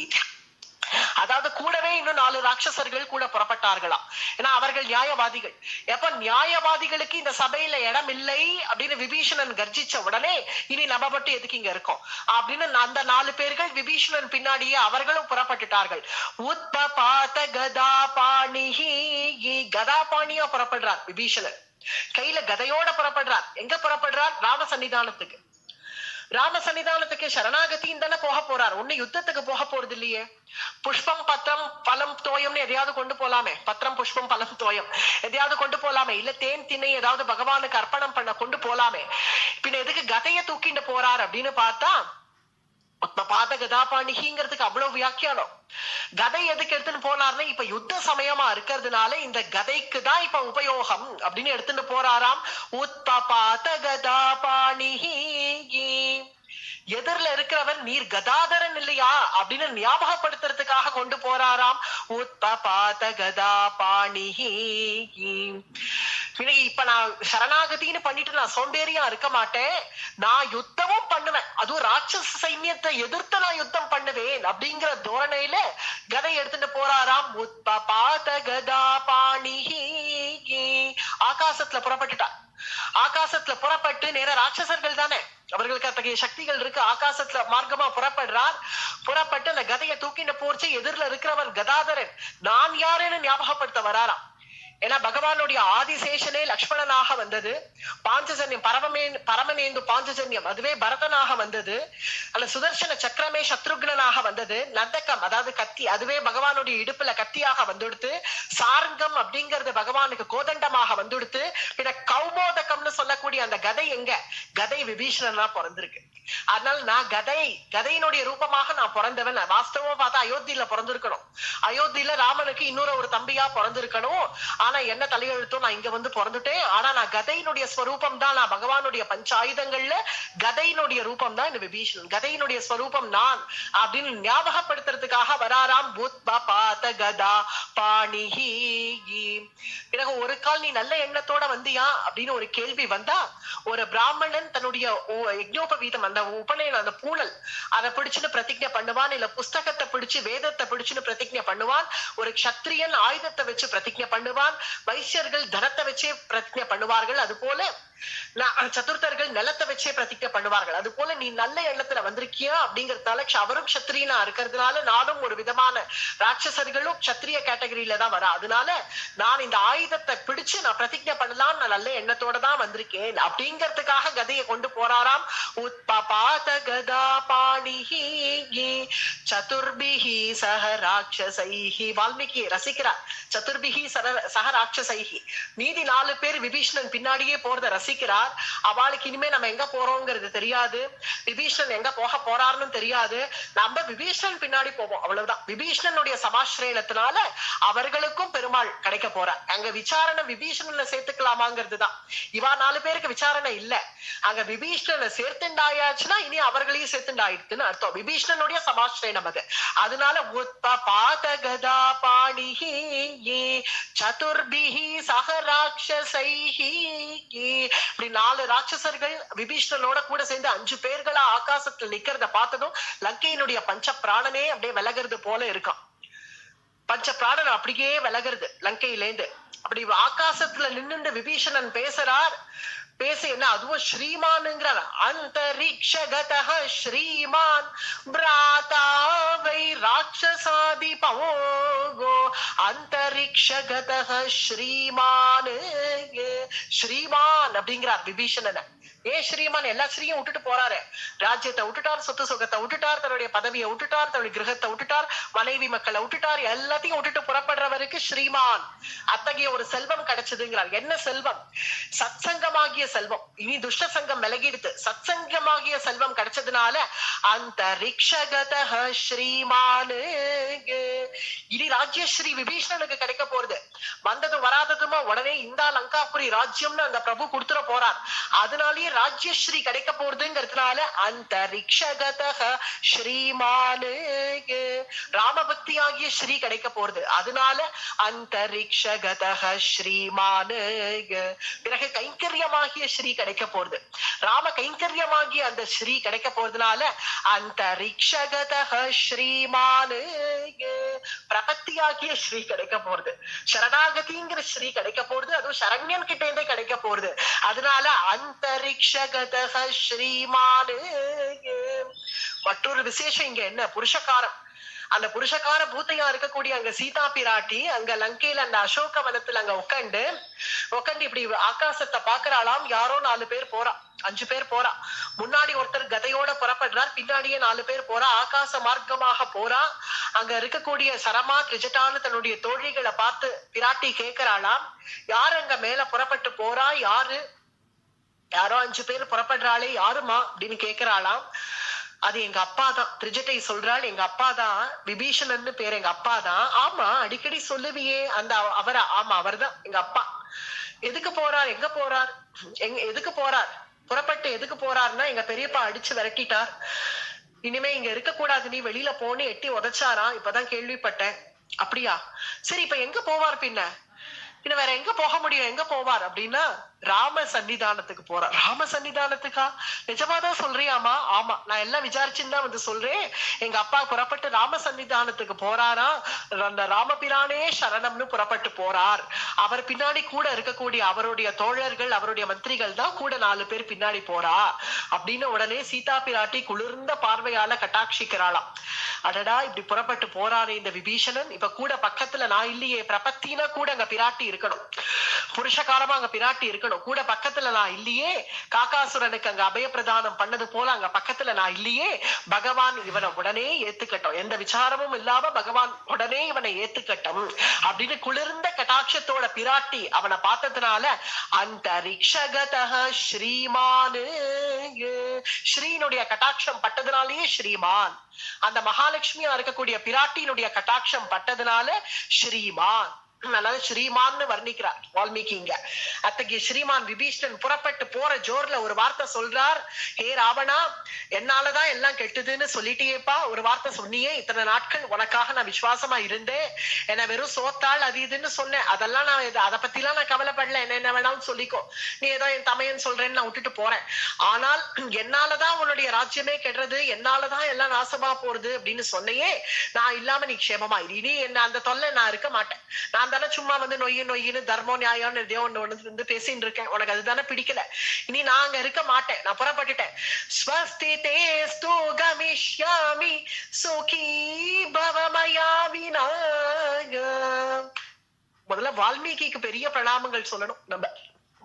அதாவது கூடவே இன்னும் 4 ராட்சசர்கள் கூட புறப்பட்டார்களாம். ஏன்னா அவர்கள் நியாயவாதிகள். எப்ப நியாயவாதிகளுக்கு இந்த சபையில இடம் இல்லை அப்படின்னு விபீஷணன் கர்ஜிச்ச உடனே இனி நம்ம மட்டும் எதுக்கு இங்க இருக்கோம் அப்படின்னு அந்த 4 பேர்கள் விபீஷணன் பின்னாடியே அவர்களும் புறப்பட்டுட்டார்கள். உத்பபாத கதா பாணிஹி, கதா பாணியா புறப்படுறார் விபீஷணன். கையில கதையோட புறப்படுறார். எங்க புறப்படுறார்? ராம சன்னிதானத்துக்கு. ராம சன்னிதானத்துக்கு சரணாகத்தின்னு தானே போக போறார். ஒண்ணு யுத்தத்துக்கு போக போறது இல்லையே. புஷ்பம் பத்திரம் பலம் தோயம்னு எதையாவது கொண்டு போலாமே. பத்திரம் புஷ்பம் பலம் தோயம் எதையாவது கொண்டு போலாமே. இல்ல தேன் திணை ஏதாவது பகவானுக்கு அர்ப்பணம் பண்ண கொண்டு போலாமே. பின்ன எதுக்கு கதைய தூக்கிட்டு போறார் அப்படின்னு பார்த்தா உத்பபாத கதாபாணிங்கிறதுக்கு அவ்வளவு வியாக்கியானம். கதை எதுக்கு எடுத்துன்னு போனார்னா இப்ப யுத்த சமயமா இருக்கிறதுனால இந்த கதைக்கு தான் இப்ப உபயோகம் அப்படின்னு எடுத்துட்டு போறாராம். உத்பபாத கதாபாணிஹி, எதிரில இருக்கிறவன் நீர் கதாதரன் இல்லையா அப்படின்னு ஞாபகப்படுத்துறதுக்காக கொண்டு போறாராம். உத்பபாத கதாபாணிஹி, இப்ப நான் சரணாகதின்னு பண்ணிட்டு நான் சோம்பேறியா இருக்க மாட்டேன், நான் யுத்தமும் பண்ணுவேன், அதுவும் ராட்சச சைன்யத்தை எதிர்த்து நான் யுத்தம் பண்ணுவேன் அப்படிங்கிற தோரணையில கதை எடுத்துட்டு போறாராம். உத்பபாத கதாபாணிஹி, ஆகாசத்துல புறப்பட்டுட்டான். ஆகாசத்துல புறப்பட்டு நேர ராட்சசர்கள் தானே, அவர்களுக்கு அத்தகைய சக்திகள் இருக்கு. ஆகாசத்துல மார்க்கமா புறப்பட்டு அந்த கதையை தூக்கிட்டு போச்சு. எதிரில இருக்கிறவன் கதாதரன் நான் யாருன்னு ஞாபகப்படுத்த வராராம். ஏன்னா பகவானுடைய ஆதிசேஷனே லக்ஷ்மணனாக வந்தது. பாஞ்சஜன்யம் பரமனேந்து பாஞ்சஜன்யம் அதுவே பரதனாக வந்தது. அல்ல சுதர்சன சக்கரமே சத்ருக்னாக வந்தது. நந்தகம் அதாவது கத்தி அதுவே பகவானுடைய இடுப்புல கத்தியாக வந்துடுத்து. சார்கம் அப்படிங்கிறது பகவானுக்கு கோதண்டமாக வந்துடுத்து. பின்ன கௌமோதகம்னு சொல்லக்கூடிய அந்த கதை எங்க? கதை விபீஷணனா பிறந்திருக்கு. அதனால நான் கதையினுடைய ரூபமாக நான் பிறந்தவன். வாஸ்தவமா பார்த்தா அயோத்தியில பிறந்திருக்கணும். அயோத்தியில ராமனுக்கு இன்னொரு தம்பியா பிறந்திருக்கணும். ஆனா என்ன தலையெழுத்தோ நான் இங்க வந்து பிறந்துட்டேன். ஆனா நான் கதையினுடைய ஸ்வரூபம் தான். நான் பகவானுடைய பஞ்சாயுதங்கள்ல கதையினுடைய ரூபம் தான் இந்த விபீஷணன். கதையினுடைய ஸ்வரூபம் நான் அப்படின்னு ஞாபகப்படுத்துறதுக்காக வராராம். உத்பபாத கதா பாணிஹி. பிறகு ஒரு கால் நீ நல்ல எண்ணத்தோட வந்தியா அப்படின்னு ஒரு கேள்வி வந்தா, ஒரு பிராமணன் தன்னுடைய யஜ்ஞோபவீதம் அந்த உபநயனம் அந்த பூணல் அதை பிடிச்சுன்னு பிரதிஜை பண்ணுவான். இல்ல புஸ்தகத்தை பிடிச்சு வேதத்தை பிடிச்சுன்னு பிரதிஜை பண்ணுவான். ஒரு க்ஷத்ரியன் ஆயுதத்தை வச்சு பிரதிஜை பண்ணுவான். வைசியர்கள் தனத்தை வச்சே பிரதிஜை பண்ணுவார்கள். அது போல சதுர்த்தர்கள் நிலத்தை வச்சே பிரதிஜை பண்ணுவார்கள். அது போல நீ நல்ல எண்ணத்துல வந்திருக்கியா அப்படிங்கறதுனால அவரும் க்ஷத்ரியனா இருக்கிறதுனால நானும் ஒரு விதமான ராட்சசர்களும் க்ஷத்ரிய கேட்டகரியில தான் வரா. அதனால நான் இந்த ஆயுதத்தை பிடிச்சு நான் பிரதிஜை பண்ணலாம், நான் நல்ல எண்ணத்தோட தான் வந்திருக்கேன் அப்படிங்கிறதுக்காக கதையை கொண்டு போறாராம். உத்பபாத கதா பாணிஹி சதுர்பிஹி சஹ ராட்ச ராட்சசைஹி. வால்மீகி ரசிக்கிறார். சதுர்பிஹி சக ராட்சசைஹி. மீதி 4 பேர் விபீஷணன் பின்னாடியே போறத ரசிக்கிறார். அவளுக்கு இனிமே நம்ம எங்க போறோங்கிறது தெரியாது, விபீஷணன் எங்க போக போறாருன்னு தெரியாது, நம்ம விபீஷணன் பின்னாடி போவோம், அவ்வளவுதான். விபீஷணனுடைய சமாஸ்ரயணத்தினால அவர்களுக்கும் பெருமாள் கிடைக்க போறார். அங்க விசாரணை விபீஷணனை சேர்த்துக்கலாமாங்கிறது தான். இவா 4 பேருக்கு விசாரணை இல்ல, அங்க விபீஷணனை சேர்த்துண்டாயாச்சுன்னா இனி அவர்களையும் சேர்த்துண்டாயிடுதுன்னு அர்த்தம். விபீஷணனுடைய சமாஸ்ரயணம் அது. அதனால உத்பாத கதா பாணிஹி சதுர்பிஹி சக ராட்சசைஹி. இப்படி 4 ராட்சசர்கள் விபீஷணனோட கூட சேர்ந்து 5 பேர்களா ஆகாசத்துல நிக்கிறத பார்த்ததும் லங்கையினுடைய பஞ்ச பிராணனே அப்படியே விலகிறது போல இருக்கான். பஞ்ச பிராணன் அப்படியே விலகிறது லங்கையிலேந்து. அப்படி ஆகாசத்துல நின்று விபீஷணன் பேசுறார். பேச என்ன, அதுவும் ஸ்ரீமானுங்கிறார். அந்தரிக்ஷகதஹ ஸ்ரீமான் பிராதாவை ராட்சசாதி பவோகோ. அந்தரிக்ஷகதஹ ஸ்ரீமான், ஸ்ரீமான் அப்படிங்கிறார் விபீஷணனை. ஏன் ஸ்ரீமான்? எல்லா ஸ்ரீயும் விட்டுட்டு போறாரு. ராஜ்யத்தை விட்டுட்டார், சொத்து சுகத்தை விட்டுட்டார், தன்னுடைய பதவியை விட்டுட்டார், தன்னுடைய கிரகத்தை விட்டுட்டார், மனைவி மக்களை விட்டுட்டார், எல்லாத்தையும் விட்டுட்டு புறப்படுறவருக்கு ஸ்ரீமான். அத்தகைய ஒரு செல்வம் கிடைச்சதுங்கிறார். என்ன செல்வம்? சத்சங்கமாகிய செல்வம். இனி துஷ்ட சங்கம் விலகிடுது, சத்சங்கமாகிய செல்வம் கிடைச்சதுனால அந்த ரிக்ஷகதஹ ஸ்ரீமான். இனி ராஜ்யஸ்ரீ விபீஷணனுக்கு கிடைக்க போறது. வந்ததும் வராததுமா உடனே இந்த லங்காபுரி ராஜ்யம்னு அந்த பிரபு கொடுத்துட போறார். அதனாலேயே ராஜ்யஸ்ரீ கிடைக்க போறதுங்கிறதுனால அந்த ரிக்ஷகதஹ ஸ்ரீமான், ராமபக்தி ஆகிய ஸ்ரீ கிடைக்க போறது. அதனால அந்த ரிக்ஷகதஹ ஸ்ரீமான். பிறகு கைங்கரியமாகிய ஸ்ரீ கிடைக்க போறது. ராம கைங்கரியமாகிய அந்த ஸ்ரீ கிடைக்க போறதுனால அந்த ரிக்ஷகதஹ ஸ்ரீமான். பிரபத்தியாகிய ஸ்ரீ கிடைக்க போறது. சரணாகதிங்கிற ஸ்ரீ கிடைக்க போறது. அதுவும் சரண்யன் கிட்ட இருந்தே கிடைக்க போறது. அதனால அந்தரிக்ஷகதஹ ஸ்ரீமான். மற்றொரு விசேஷம் இங்க என்ன, புருஷகாரம். அந்த புருஷகார பூத்தையா இருக்கக்கூடிய அங்க சீதா பிராட்டி அங்க லங்கையில அந்த அசோக வனத்துல அங்க உட்காந்து இப்படி ஆகாசத்தை பாக்குறாளாம். யாரோ 4 பேர் போறா, 5 பேர் போறா. முன்னாடி ஒருத்தர் கதையோட புறப்படுறார், பின்னாடியே 4 பேர் போறா. ஆகாச மார்க்கமாக போறா. அங்க இருக்கக்கூடிய சரமா திரிஜட்டான்னு தன்னுடைய தோழிகளை பார்த்து பிராட்டி கேட்கிறாளாம், யாரு அங்க மேல புறப்பட்டு போறா, யாரோ 5 பேர் புறப்படுறாளே, யாருமா அப்படின்னு கேட்கிறாளாம். அது எங்க அப்பா தான். திரிஜட்டை சொல்றாள், எங்க அப்பா தான், விபீஷணன் பேர் எங்க அப்பா தான். ஆமா, அடிக்கடி சொல்லுவியே அந்த அவரா? ஆமா, அவர் தான் எங்க அப்பா. எதுக்கு போறார்? எங்க போறார்? எதுக்கு போறார்? புறப்பட்டு எதுக்கு போறாருன்னா எங்க பெரியப்பா அடிச்சு விரட்டிட்டார். இனிமே இங்க இருக்க கூடாது, நீ வெளியில போன்னு எட்டி உதைச்சாரா, இப்பதான் கேள்விப்பட்டேன். அப்படியா? சரி, இப்ப எங்க போவார்? பின்ன வேற எங்க போக முடியும்? எங்க போவார் அப்படின்னா ராம சன்னிதானத்துக்கு போறார். ராம சன்னிதானத்துக்கா? நிஜமாதான் சொல்றியாமா? ஆமா, நான் எல்லாம் விசாரிச்சுன்னு தான் வந்து சொல்றேன். எங்க அப்பா புறப்பட்டு ராம சன்னிதானத்துக்கு போறாரா. அந்த ராமபிரானே சரணம்னு புறப்பட்டு போறார். அவர் பின்னாடி கூட இருக்கக்கூடிய அவருடைய தோழர்கள், அவருடைய மந்திரிகள் தான் கூட 4 பேர் பின்னாடி போறா அப்படின்னு உடனே சீதா பிராட்டி குளிர்ந்த பார்வையால கட்டாட்சிக்கிறாளாம். அடடா, இப்படி புறப்பட்டு போறாரு இந்த விபீஷணன். இப்ப கூட பக்கத்துல நான் இல்லையே. பிரபத்தினா கூட அங்க பிராட்டி இருக்கணும், புருஷகாரமா அங்க பிராட்டி இருக்கணும். கூட பக்கத்துல நான் இல்லையே. காகாசுரனுக்கு அங்க அபயப்பிரதானம் பண்ணது போல அங்க பக்கத்துல நான் இல்லையே. பகவான் இவனை உடனே ஏத்துக்கட்டும், எந்த விசாரமும் இல்லாம பகவான் உடனே இவனை ஏத்துக்கட்டும் அப்படின்னு குளிர்ந்த கட்டாட்சத்தோட பிராட்டி அவனை பார்த்ததுனால அந்த ரிக்ஷகதஹ ஸ்ரீமான். ஸ்ரீனுடைய கட்டாட்சம் பட்டதுனாலேயே ஸ்ரீமான். அந்த மகாலட்சுமியா இருக்கக்கூடிய பிராட்டியினுடைய கட்டாட்சம் பட்டதுனால ஸ்ரீமான். அதனால ஸ்ரீமான்னு வர்ணிக்கிறார் வால்மீகி இங்க. அத்தகைய ஸ்ரீமான் விபீஷணன் புறப்பட்டு போற ஜோர்ல ஒரு வார்த்தை சொல்றார். ஹே ராவணா, என்னாலதான் எல்லாம் கெட்டுதுன்னு சொல்லிட்டியேப்பா. ஒரு வார்த்தை சொன்னியே, இத்தனை நாட்கள் உனக்காக நான் விசுவாசமா இருந்தேன். என்ன வெறும் சோத்தாள் அது இதுன்னு சொன்னேன். அதெல்லாம் நான் அதை பத்தி எல்லாம் நான் கவலைப்படல. என்ன வேணாலும் சொல்லிக்கோ, நீ ஏதோ என் தமையன் சொல்றேன்னு நான் விட்டுட்டு போறேன். ஆனால் என்னாலதான் உன்னுடைய ராஜ்யமே கெடுறது, என்னாலதான் எல்லாம் நாசமா போறது அப்படின்னு சொன்னையே. நான் இல்லாம நீ க்ஷேமமா இனி என்ன அந்த தொல்லை நான் இருக்க மாட்டேன். நான் தானே சும்மா வந்து நொய்யின்னு தர்மம் நியாயம் எதையோ ஒண்ணு பேசிட்டு இருக்கேன். உனக்கு அதுதானே பிடிக்கல. இனி நான் அங்க இருக்க மாட்டேன், நான் புறப்பட்டுட்டேன். ஸ்வஸ்திதேஸ்து கமிஷ்யாமி சுகீ பவமயா விநாய. முதல்ல வால்மீகிக்கு பெரிய பிரணாமங்கள் சொல்லணும் நம்ம,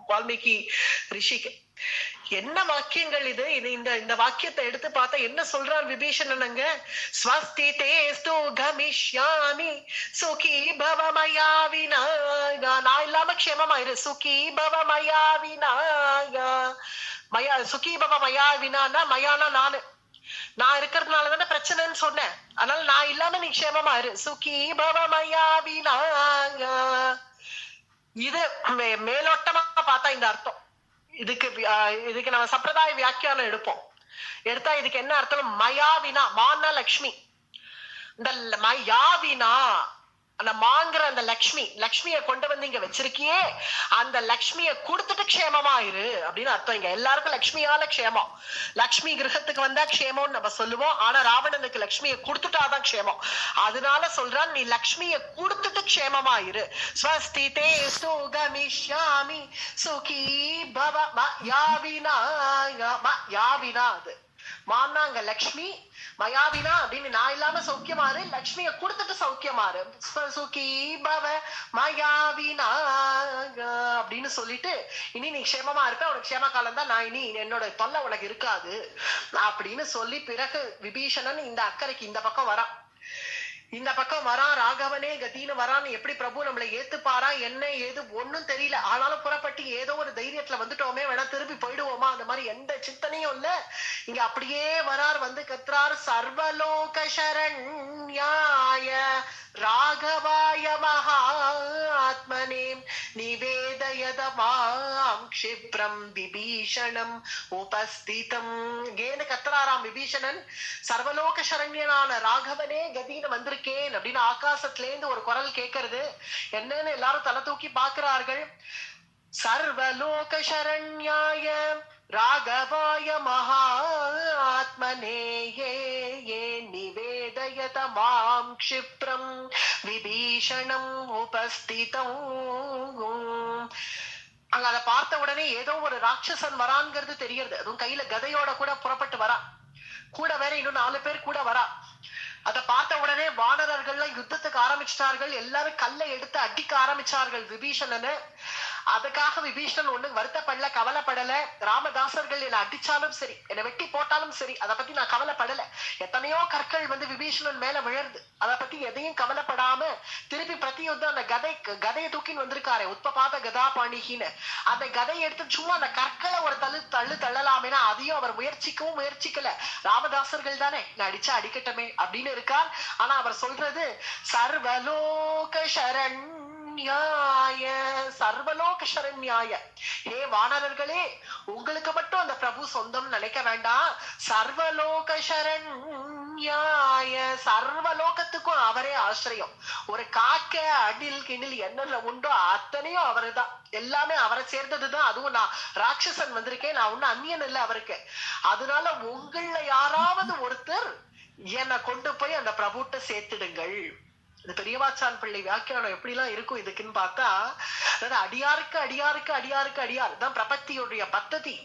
வால்மீகி ரிஷிக்கு. என்ன வாக்கியங்கள் இது? இந்த இந்த வாக்கியத்தை எடுத்து பார்த்தா என்ன சொல்றார் விபீஷணனுங்க? ஸ்வஸ்தி தேஸ்து கமிஷ்யாமி சுகி பவ மயா விநாயகா. நான் இல்லாம க்ஷேமமாயிரு. சுகி பவ மயா விநாயகா. மயா சுகி பவ மயா வினானா, மயானா நான் இருக்கிறதுனாலதானே பிரச்சனைன்னு சொன்னேன். அதனால நான் இல்லாம நீ க்ஷேமமா இரு. சுகி பவ மயா விநாயகா. இது மேலோட்டமா பார்த்தா இந்த அர்த்தம். இதுக்கு நம்ம சம்பிரதாய வியாக்கியானம் எடுப்போம். எடுத்தா இதுக்கு என்ன அர்த்தம்? மயாவினா, மான்னா லக்ஷ்மி. இந்த மயாவினா அந்த மாங்கிற அந்த லக்ஷ்மிய கொண்டு வந்து இங்க வச்சிருக்கியே, அந்த லக்ஷ்மிய கொடுத்துட்டு க்ஷேமமாயிரு அப்படின்னு அர்த்தம். இங்க எல்லாருக்கும் லக்ஷ்மியால க்ஷேமம். லக்ஷ்மி கிரகத்துக்கு வந்தா க்ஷேமம்னு நம்ம சொல்லுவோம். ஆனா ராவணனுக்கு லக்ஷ்மிய கொடுத்துட்டாதான் க்ஷேமம். அதனால சொல்றான், நீ லக்ஷ்மிய கொடுத்துட்டு க்ஷேமமாயிரு. ஸ்வஸ்தி தேஸ்து கமிஷ்யாமி சுகி பவ மயாவினா. மயாவினா அது மான்னா அங்க லக்ஷ்மி. மயாவினா அப்படின்னு நான் இல்லாம சௌக்கியமாறு, லக்ஷ்மிய கொடுத்துட்டு சௌக்கியமாறு. சுகி பவ மயாவினா அப்படின்னு சொல்லிட்டு, இனி நீ க்ஷேமமா இருக்க, உனக்கு க்ஷேம காலம் தான், நான் இனி என்னோட தொல்லை உனக்கு இருக்காது அப்படின்னு சொல்லி பிறகு விபீஷணன் இந்த அக்கறைக்கு இந்த பக்கம் வரான். இந்த பக்கம் வரான். ராகவனே கதின்னு வரான்னு எப்படி பிரபு நம்மளை ஏத்துப்பாரா என்ன ஏது ஒன்னும் தெரியல. ஆனாலும் புறப்பட்டு ஏதோ ஒரு தைரியத்துல வந்துட்டோமே, வேணா திரும்பி போயிடுவோமா, அந்த மாதிரி எந்த சிந்தனையும் இல்ல. இங்க அப்படியே வரார். வந்து கத்ரார், சர்வலோக சரண்யாய ராகவாய மகாத்மனே நிவேதயதமாம் க்ஷிப்ரம் விபீஷணம் உபஸ்திதம். ஏன்னு கத்ராராம் விபீஷணன். சர்வலோக சரண்யனான ராகவனே கதின்னு வந்திருக்கேன் அப்படின்னு ஆகாசத்துல இருந்து ஒரு குரல் கேட்கறது. என்னன்னு எல்லாரும் தலை தூக்கி பாக்குறார்கள். சர்வலோக சரண்யாய ராகவாய மகாத்மனே நிவேதயதமாம் க்ஷிப்ரம் விபீஷணம் உபஸ்திதம். அங்க அதை பார்த்த உடனே ஏதோ ஒரு ராட்சசன் வரான்ங்கிறது தெரியறது. அதுவும் கையில கதையோட கூட புறப்பட்டு வரா. கூட வேற இன்னும் 4 பேர் கூட வரா. அதை பார்த்த உடனே வானரர்கள்லாம் யுத்தத்துக்கு ஆரம்பிச்சிட்டார்கள். எல்லாரும் கல்லை எடுத்து அடிக்க ஆரம்பிச்சார்கள் விபீஷணனை. அதுக்காக விபீஷணன் ஒண்ணு வருத்தப்படல, கவலைப்படல. ராமதாசர்கள் என்னை அடிச்சாலும் சரி, என்னை வெட்டி போட்டாலும் சரி, அதை பத்தி நான் கவலைப்படல. எத்தனையோ கற்கள் வந்து விபீஷணன் மேல விழருது, அதை பத்தி எதையும் கவலைப்படாம திருப்பி பிரதியுத்தம் அந்த கதையை தூக்கின்னு வந்திருக்காரு. உத்பபாத கதா பாணிகின்னு அந்த கதையை எடுத்து சும்மா அந்த கற்களை ஒரு தள்ளலாமேனா அதையும் அவர் முயற்சிக்கல. ராமதாசர்கள் தானே, நான் அடிச்சா அடிக்கட்டமே அப்படின்னு இருக்கார். ஆனா அவர் சொல்றது சர்வலோக சரண்யாய, சர்வலோக சரண்யாய. ஹே வானரர்களே, உங்களுக்கு மட்டும் அந்த பிரபு சொந்தம் நினைக்க வேண்டாம். சர்வலோக சரண்யாய, சர்வலோகத்துக்கும் அவரே ஆசிரியம். ஒரு காக்க அடில் கிணில் என்னென்ன உண்டோ அத்தனையும் அவரு தான். எல்லாமே அவரை சேர்ந்ததுதான். அதுவும் நான் ராட்சசன் வந்திருக்கேன், நான் ஒண்ணு அந்நியன் இல்லை அவருக்கு. அதனால உங்கள யாராவது ஒருத்தர் என்னை கொண்டு போய் அந்த பிரபுட்ட சேர்த்துடுங்கள். இந்த பெரியவாச்சான் பிள்ளை வியாக்கியானம் எப்படி எல்லாம் இருக்கும் இதுக்குன்னு பார்த்தா, அதாவது அடியாருக்கு தான் பிரபத்தியோடைய பத்ததி.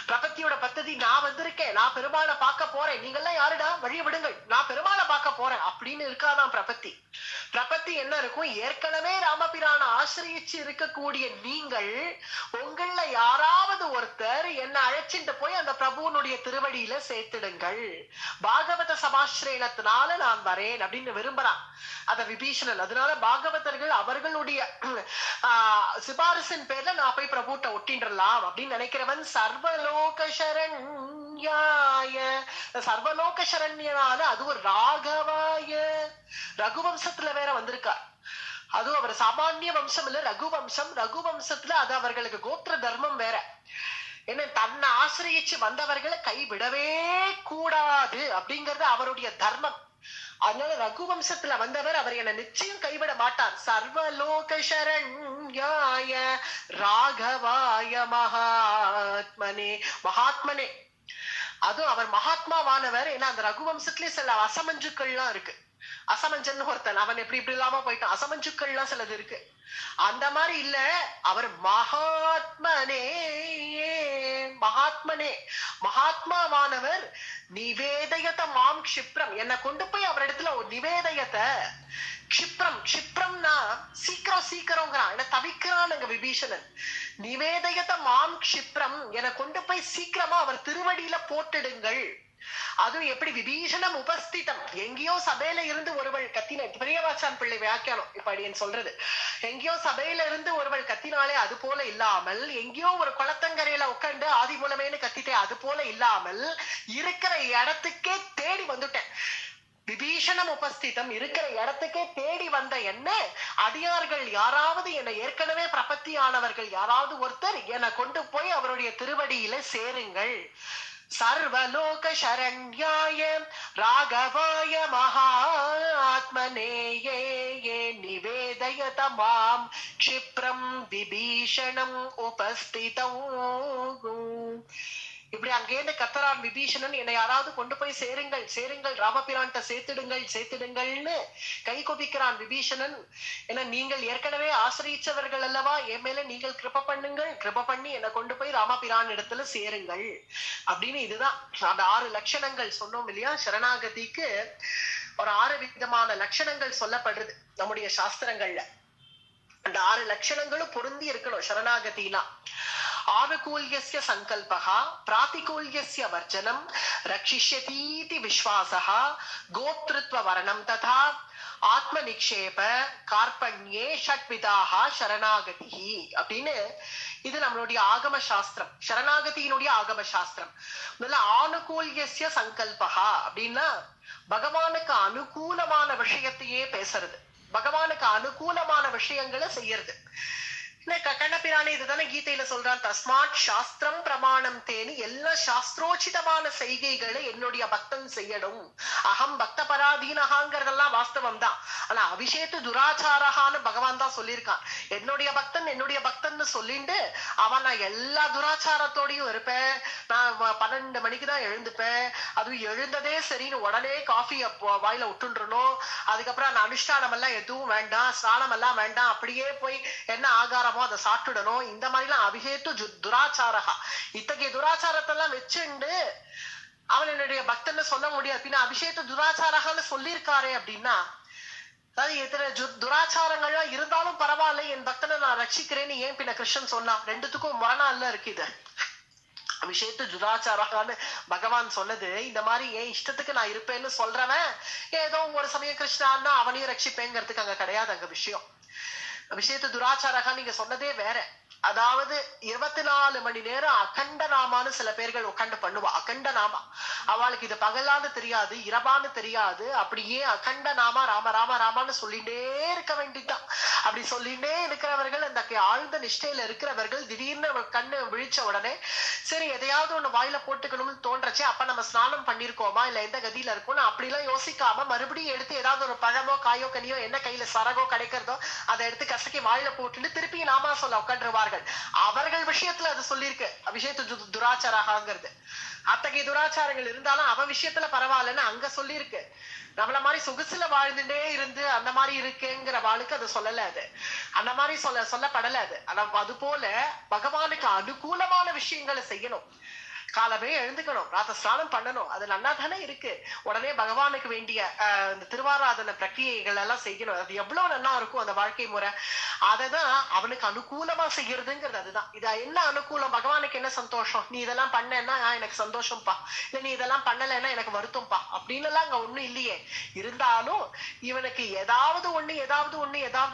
பிரபத்தியோட பத்ததி. நான் வந்திருக்கேன், நான் பெருமாளை பார்க்க போறேன், நீங்கெல்லாம் யாருடா வழிய விடுங்கள், நான் பெருமாளை பார்க்க போறேன் அப்படின்னு இருக்காதான் பிரபத்தி. பிரபத்தி என்ன இருக்கும்? ஏற்கனவே ராமபிரான ஆசிரியிச்சு இருக்கக்கூடிய நீங்கள் உங்கள யாராவது ஒருத்தர் என்ன அழைச்சிட்டு போய் அந்த பிரபுவனுடைய திருவடியில சேர்த்துடுங்கள். பாகவத சமாஸ்ரயணத்தினால நான் வரேன் அப்படின்னு விரும்புறான் அத விபீஷணன். அதனால பாகவதர்கள் அவர்களுடைய சிபாரிசின் பேர்ல நான் போய் பிரபுட்ட ஒட்டின்றலாம் அப்படின்னு நினைக்கிறவன் சர்வலோக சரண்யாய, சர்வலோக சரண்யனால அது ஒரு ராகவாய, ரகுவம்சத்துல வேற வந்திருக்கார். அதுவும் அவர் சாமானிய வம்சம் இல்ல, ரகுவம்சம். ரகுவம்சத்துல அது அவர்களுக்கு கோத்திர தர்மம் வேற. என்ன, தன்னை ஆசிரியிச்சு வந்தவர்களை கைவிடவே கூடாது அப்படிங்கிறது அவருடைய தர்மம். அதனால ரகுவம்சத்துல வந்தவர் அவர் என்ன நிச்சயம் கைவிட மாட்டார். சர்வலோக சரண்யாய ராகவாய மகாத்மனே, மகாத்மனே. அதுவும் அவர் மகாத்மாவானவர். ஏன்னா அந்த ரகுவம்சத்திலே சில அசமஞ்சுக்கள்லாம் இருக்கு. அசமஞ்சன் ஒருத்தன், அவன் எப்படி இப்படி இல்லாம போயிட்டான். அசமஞ்சுக்கள்லாம் சிலது இருக்கு. அந்த மாதிரி இல்ல, அவர் மகாத்மனே, மகாத்மனே, மகாத்மாவானவர். நிவேதயத மாம் க்ஷிப்ரம், என்னை கொண்டு போய் அவர் இடத்துல ஒரு நிவேதயத்தை. க்ஷிப்ரம், க்ஷிப்ரம்னா சீக்கிரம் சீக்கிரம்ங்கிறான், என்ன தவிக்கிறான் விபீஷணன். நிவேதயத மாம் க்ஷிப்ரம், என்னை கொண்டு போய் சீக்கிரமா அவர் திருவடியில போட்டுடுங்கள். அதுவும் எப்படி விபீஷணம் உபஸ்திதம், எங்கேயோ சபையில இருந்து ஒருவள் கத்தின, பெரியவாச்சான் பிள்ளை வியாக்கியானம் இப்ப அடியேன் சொல்றது, எங்கேயோ சபையில இருந்து ஒருவள் கத்தினாலே அது போல இல்லாமல், எங்கேயோ ஒரு குளத்தங்கரையில உட்காந்து ஆதி மூலமேனு கத்திட்டே அது போல இல்லாமல், இருக்கிற இடத்துக்கே தேடி வந்துட்டேன். விபீஷணம் உபஸ்திதம், இருக்கிற இடத்துக்கே தேடி வந்த என்ன அடியார்கள் யாராவது, என்னை ஏற்கனவே பிரபத்தி ஆனவர்கள் யாராவது ஒருத்தர் என்னை கொண்டு போய் அவருடைய திருவடியில சேருங்கள். சர்வலோக சரண்யாய ராகவாய மகாத்மனேயே நிவேதயத மாம் க்ஷிப்ரம் விபீஷணம் உபஸ்திதம். இப்படி அங்கேருந்து கத்தரான் விபீஷணன், என்னை யாராவது கொண்டு போய் சேருங்கள் சேருங்கள், ராமபிரான்ட்ட சேர்த்துடுங்கள் சேர்த்துடுங்கள்னு கை கொபிக்கிறான் விபீஷணன். ஏன்னா நீங்கள் ஏற்கனவே ஆசிரியச்சவர்கள் அல்லவா, என் மேல நீங்கள் கிருப பண்ணுங்கள், கிருப பண்ணி என்னை கொண்டு போய் ராமபிரான் இடத்துல சேருங்கள் அப்படின்னு. இதுதான் அந்த 6 லட்சணங்கள் சொன்னோம் இல்லையா. சரணாகதிக்கு ஒரு 6 விதமான லட்சணங்கள் சொல்லப்படுறது நம்முடைய சாஸ்திரங்கள்ல. அந்த 6 லட்சணங்களும் பொருந்தி இருக்கணும் சரணாகதினா. ஆனுகூல்யஸ்ய சங்கல்பஹ, பிராதிகூல்யஸ்ய வர்ஜனம், ரக்ஷிஷ்யதீதி விஸ்வாசஹ, கோத்ருத்வ வரணம் ததா ஆத்ம நிக்ஷேப கார்பண்யே ஷட்விதாக சரணாகதி அப்படின்னு. இது நம்மளுடைய ஆகம சாஸ்திரம், சரணாகதியினுடைய ஆகம சாஸ்திரம். முதல்ல ஆனுகூல்யஸ்ய சங்கல்பஹா அப்படின்னா பகவானுக்கு அனுகூலமான விஷயத்தையே பேசுறது, பகவானுக்கு அனுகூலமான விஷயங்களை செய்யறது. கண்ணபிரானே இதுதானே கீதையில சொல்றான், தஸ்மாத் சாஸ்திரம் பிரமாணம் தேனி, எல்லா சாஸ்திரோச்சிதமான செய்கைகளை என்னுடைய பக்தன் செய்யணும். அகம் பக்த பராதீனகாங்கிறதெல்லாம் வாஸ்தவம் தான். ஆனா அபிஷேத்து துராச்சாரகான்னு பகவான் தான் சொல்லியிருக்கான். என்னுடைய பக்தன் என்னுடைய பக்தன் சொல்லிட்டு அவன் நான் எல்லா துராச்சாரத்தோடையும் இருப்பேன், நான் 12 மணிக்கு தான் எழுந்துப்பேன், அதுவும் எழுந்ததே சரின்னு உடனே காஃபி வாயில விட்டுன்றணும், அதுக்கப்புறம் நான் அனுஷ்டானம் எல்லாம் எதுவும் வேண்டாம், ஸ்நானம் எல்லாம் வேண்டாம், அப்படியே போய் என்ன ஆகாரமோ அதை சாப்பிட்டுடணும். இந்த மாதிரி எல்லாம் அபிஷேத்து துராச்சாரகா. இத்தகைய துராச்சாரத்தை எல்லாம் வச்சுண்டு அவன் என்னுடைய பக்தன்னு சொல்ல முடியாது. பின்ன அபிஷேத்து துராச்சாரகான்னு சொல்லியிருக்காரு அப்படின்னா, அதாவது எத்தனை துராச்சாரங்கள்லாம் இருந்தாலும் பரவாயில்ல, என் பக்தனை நான் ரட்சிக்கிறேன்னு ஏன் பின்ன கிருஷ்ணன் சொன்னா? ரெண்டுத்துக்கும் முரணால இருக்கு இது. அபிஷேத்து துராச்சாரகான்னு பகவான் சொன்னது, இந்த மாதிரி என் இஷ்டத்துக்கு நான் இருப்பேன்னு சொல்றவன் ஏதோ ஒரு சமயம் கிருஷ்ணான்னா அவனையும் ரட்சிப்பேங்கிறதுக்கு அங்க கிடையாது அங்க விஷயம். அபிஷேத்து துராச்சாரகா நீங்க சொன்னதே வேற. அதாவது 24 மணி நேரம் அகண்ட நாமான்னு சில பேர்கள் உட்காந்து பண்ணுவா. அகண்ட நாமா அவளுக்கு இது பகலான்னு தெரியாது, இரவான்னு தெரியாது, அப்படியே அகண்ட நாமா ராம ராம ராமான்னு சொல்லிட்டே இருக்க வேண்டியதுதான். அப்படி சொல்லிட்டே இருக்கிறவர்கள், அந்த ஆழ்ந்த நிஷ்டையில இருக்கிறவர்கள் திடீர்னு கண்ணு விழிச்ச உடனே சரி எதையாவது ஒண்ணு வாயில போட்டுக்கணும்னு தோன்றச்சு, அப்ப நம்ம ஸ்நானம் பண்ணிருக்கோமா இல்ல எந்த கதியில இருக்கோம்னு அப்படிலாம் யோசிக்காம மறுபடியும் எடுத்து ஏதாவது ஒரு பழமோ காயோ கனியோ என்ன கையில சரகோ கிடைக்கிறதோ அதை எடுத்து கசக்கி வாயில போட்டுட்டு திருப்பி நாமா சொல்ல உட்காந்துருவார்கள். அவர்கள் விஷயத்துல அது சொல்லியிருக்கு அபிஷேத்து துராச்சாரங்கிறது. அத்தகைய துராச்சாரங்கள் இருந்தாலும் அவ விஷயத்துல பரவாயில்லன்னு அங்க சொல்லியிருக்கு. நம்மள மாதிரி சொகுசுல வாழ்ந்துட்டே இருந்து அந்த மாதிரி இருக்குங்கிற வாளுக்கு அது சொல்லல, அது அந்த மாதிரி சொல்லப்படல அது. ஆனா அது போல பகவானுக்கு அனுகூலமான விஷயங்களை செய்யணும். காலமே எழுந்துக்கணும், ராத்த ஸ்நானம் பண்ணணும், அது நல்லா தானே இருக்கு. உடனே பகவானுக்கு வேண்டிய இந்த திருவாராதன பிரக்கியைகள் எல்லாம் செய்யணும். அது எவ்வளவு நல்லா இருக்கும் அந்த வாழ்க்கை முறை. அததான் அவனுக்கு அனுகூலமா செய்யறதுங்கிறது. அதுதான் இது என்ன அனுகூலம், பகவானுக்கு என்ன சந்தோஷம், நீ இதெல்லாம் பண்ணேன்னா எனக்கு சந்தோஷம்ப்பா, இல்ல நீ இதெல்லாம் பண்ணலைன்னா எனக்கு வருத்தம்ப்பா அப்படின்னு எல்லாம் அங்க ஒண்ணும் இல்லையே. இருந்தாலும் இவனுக்கு ஏதாவது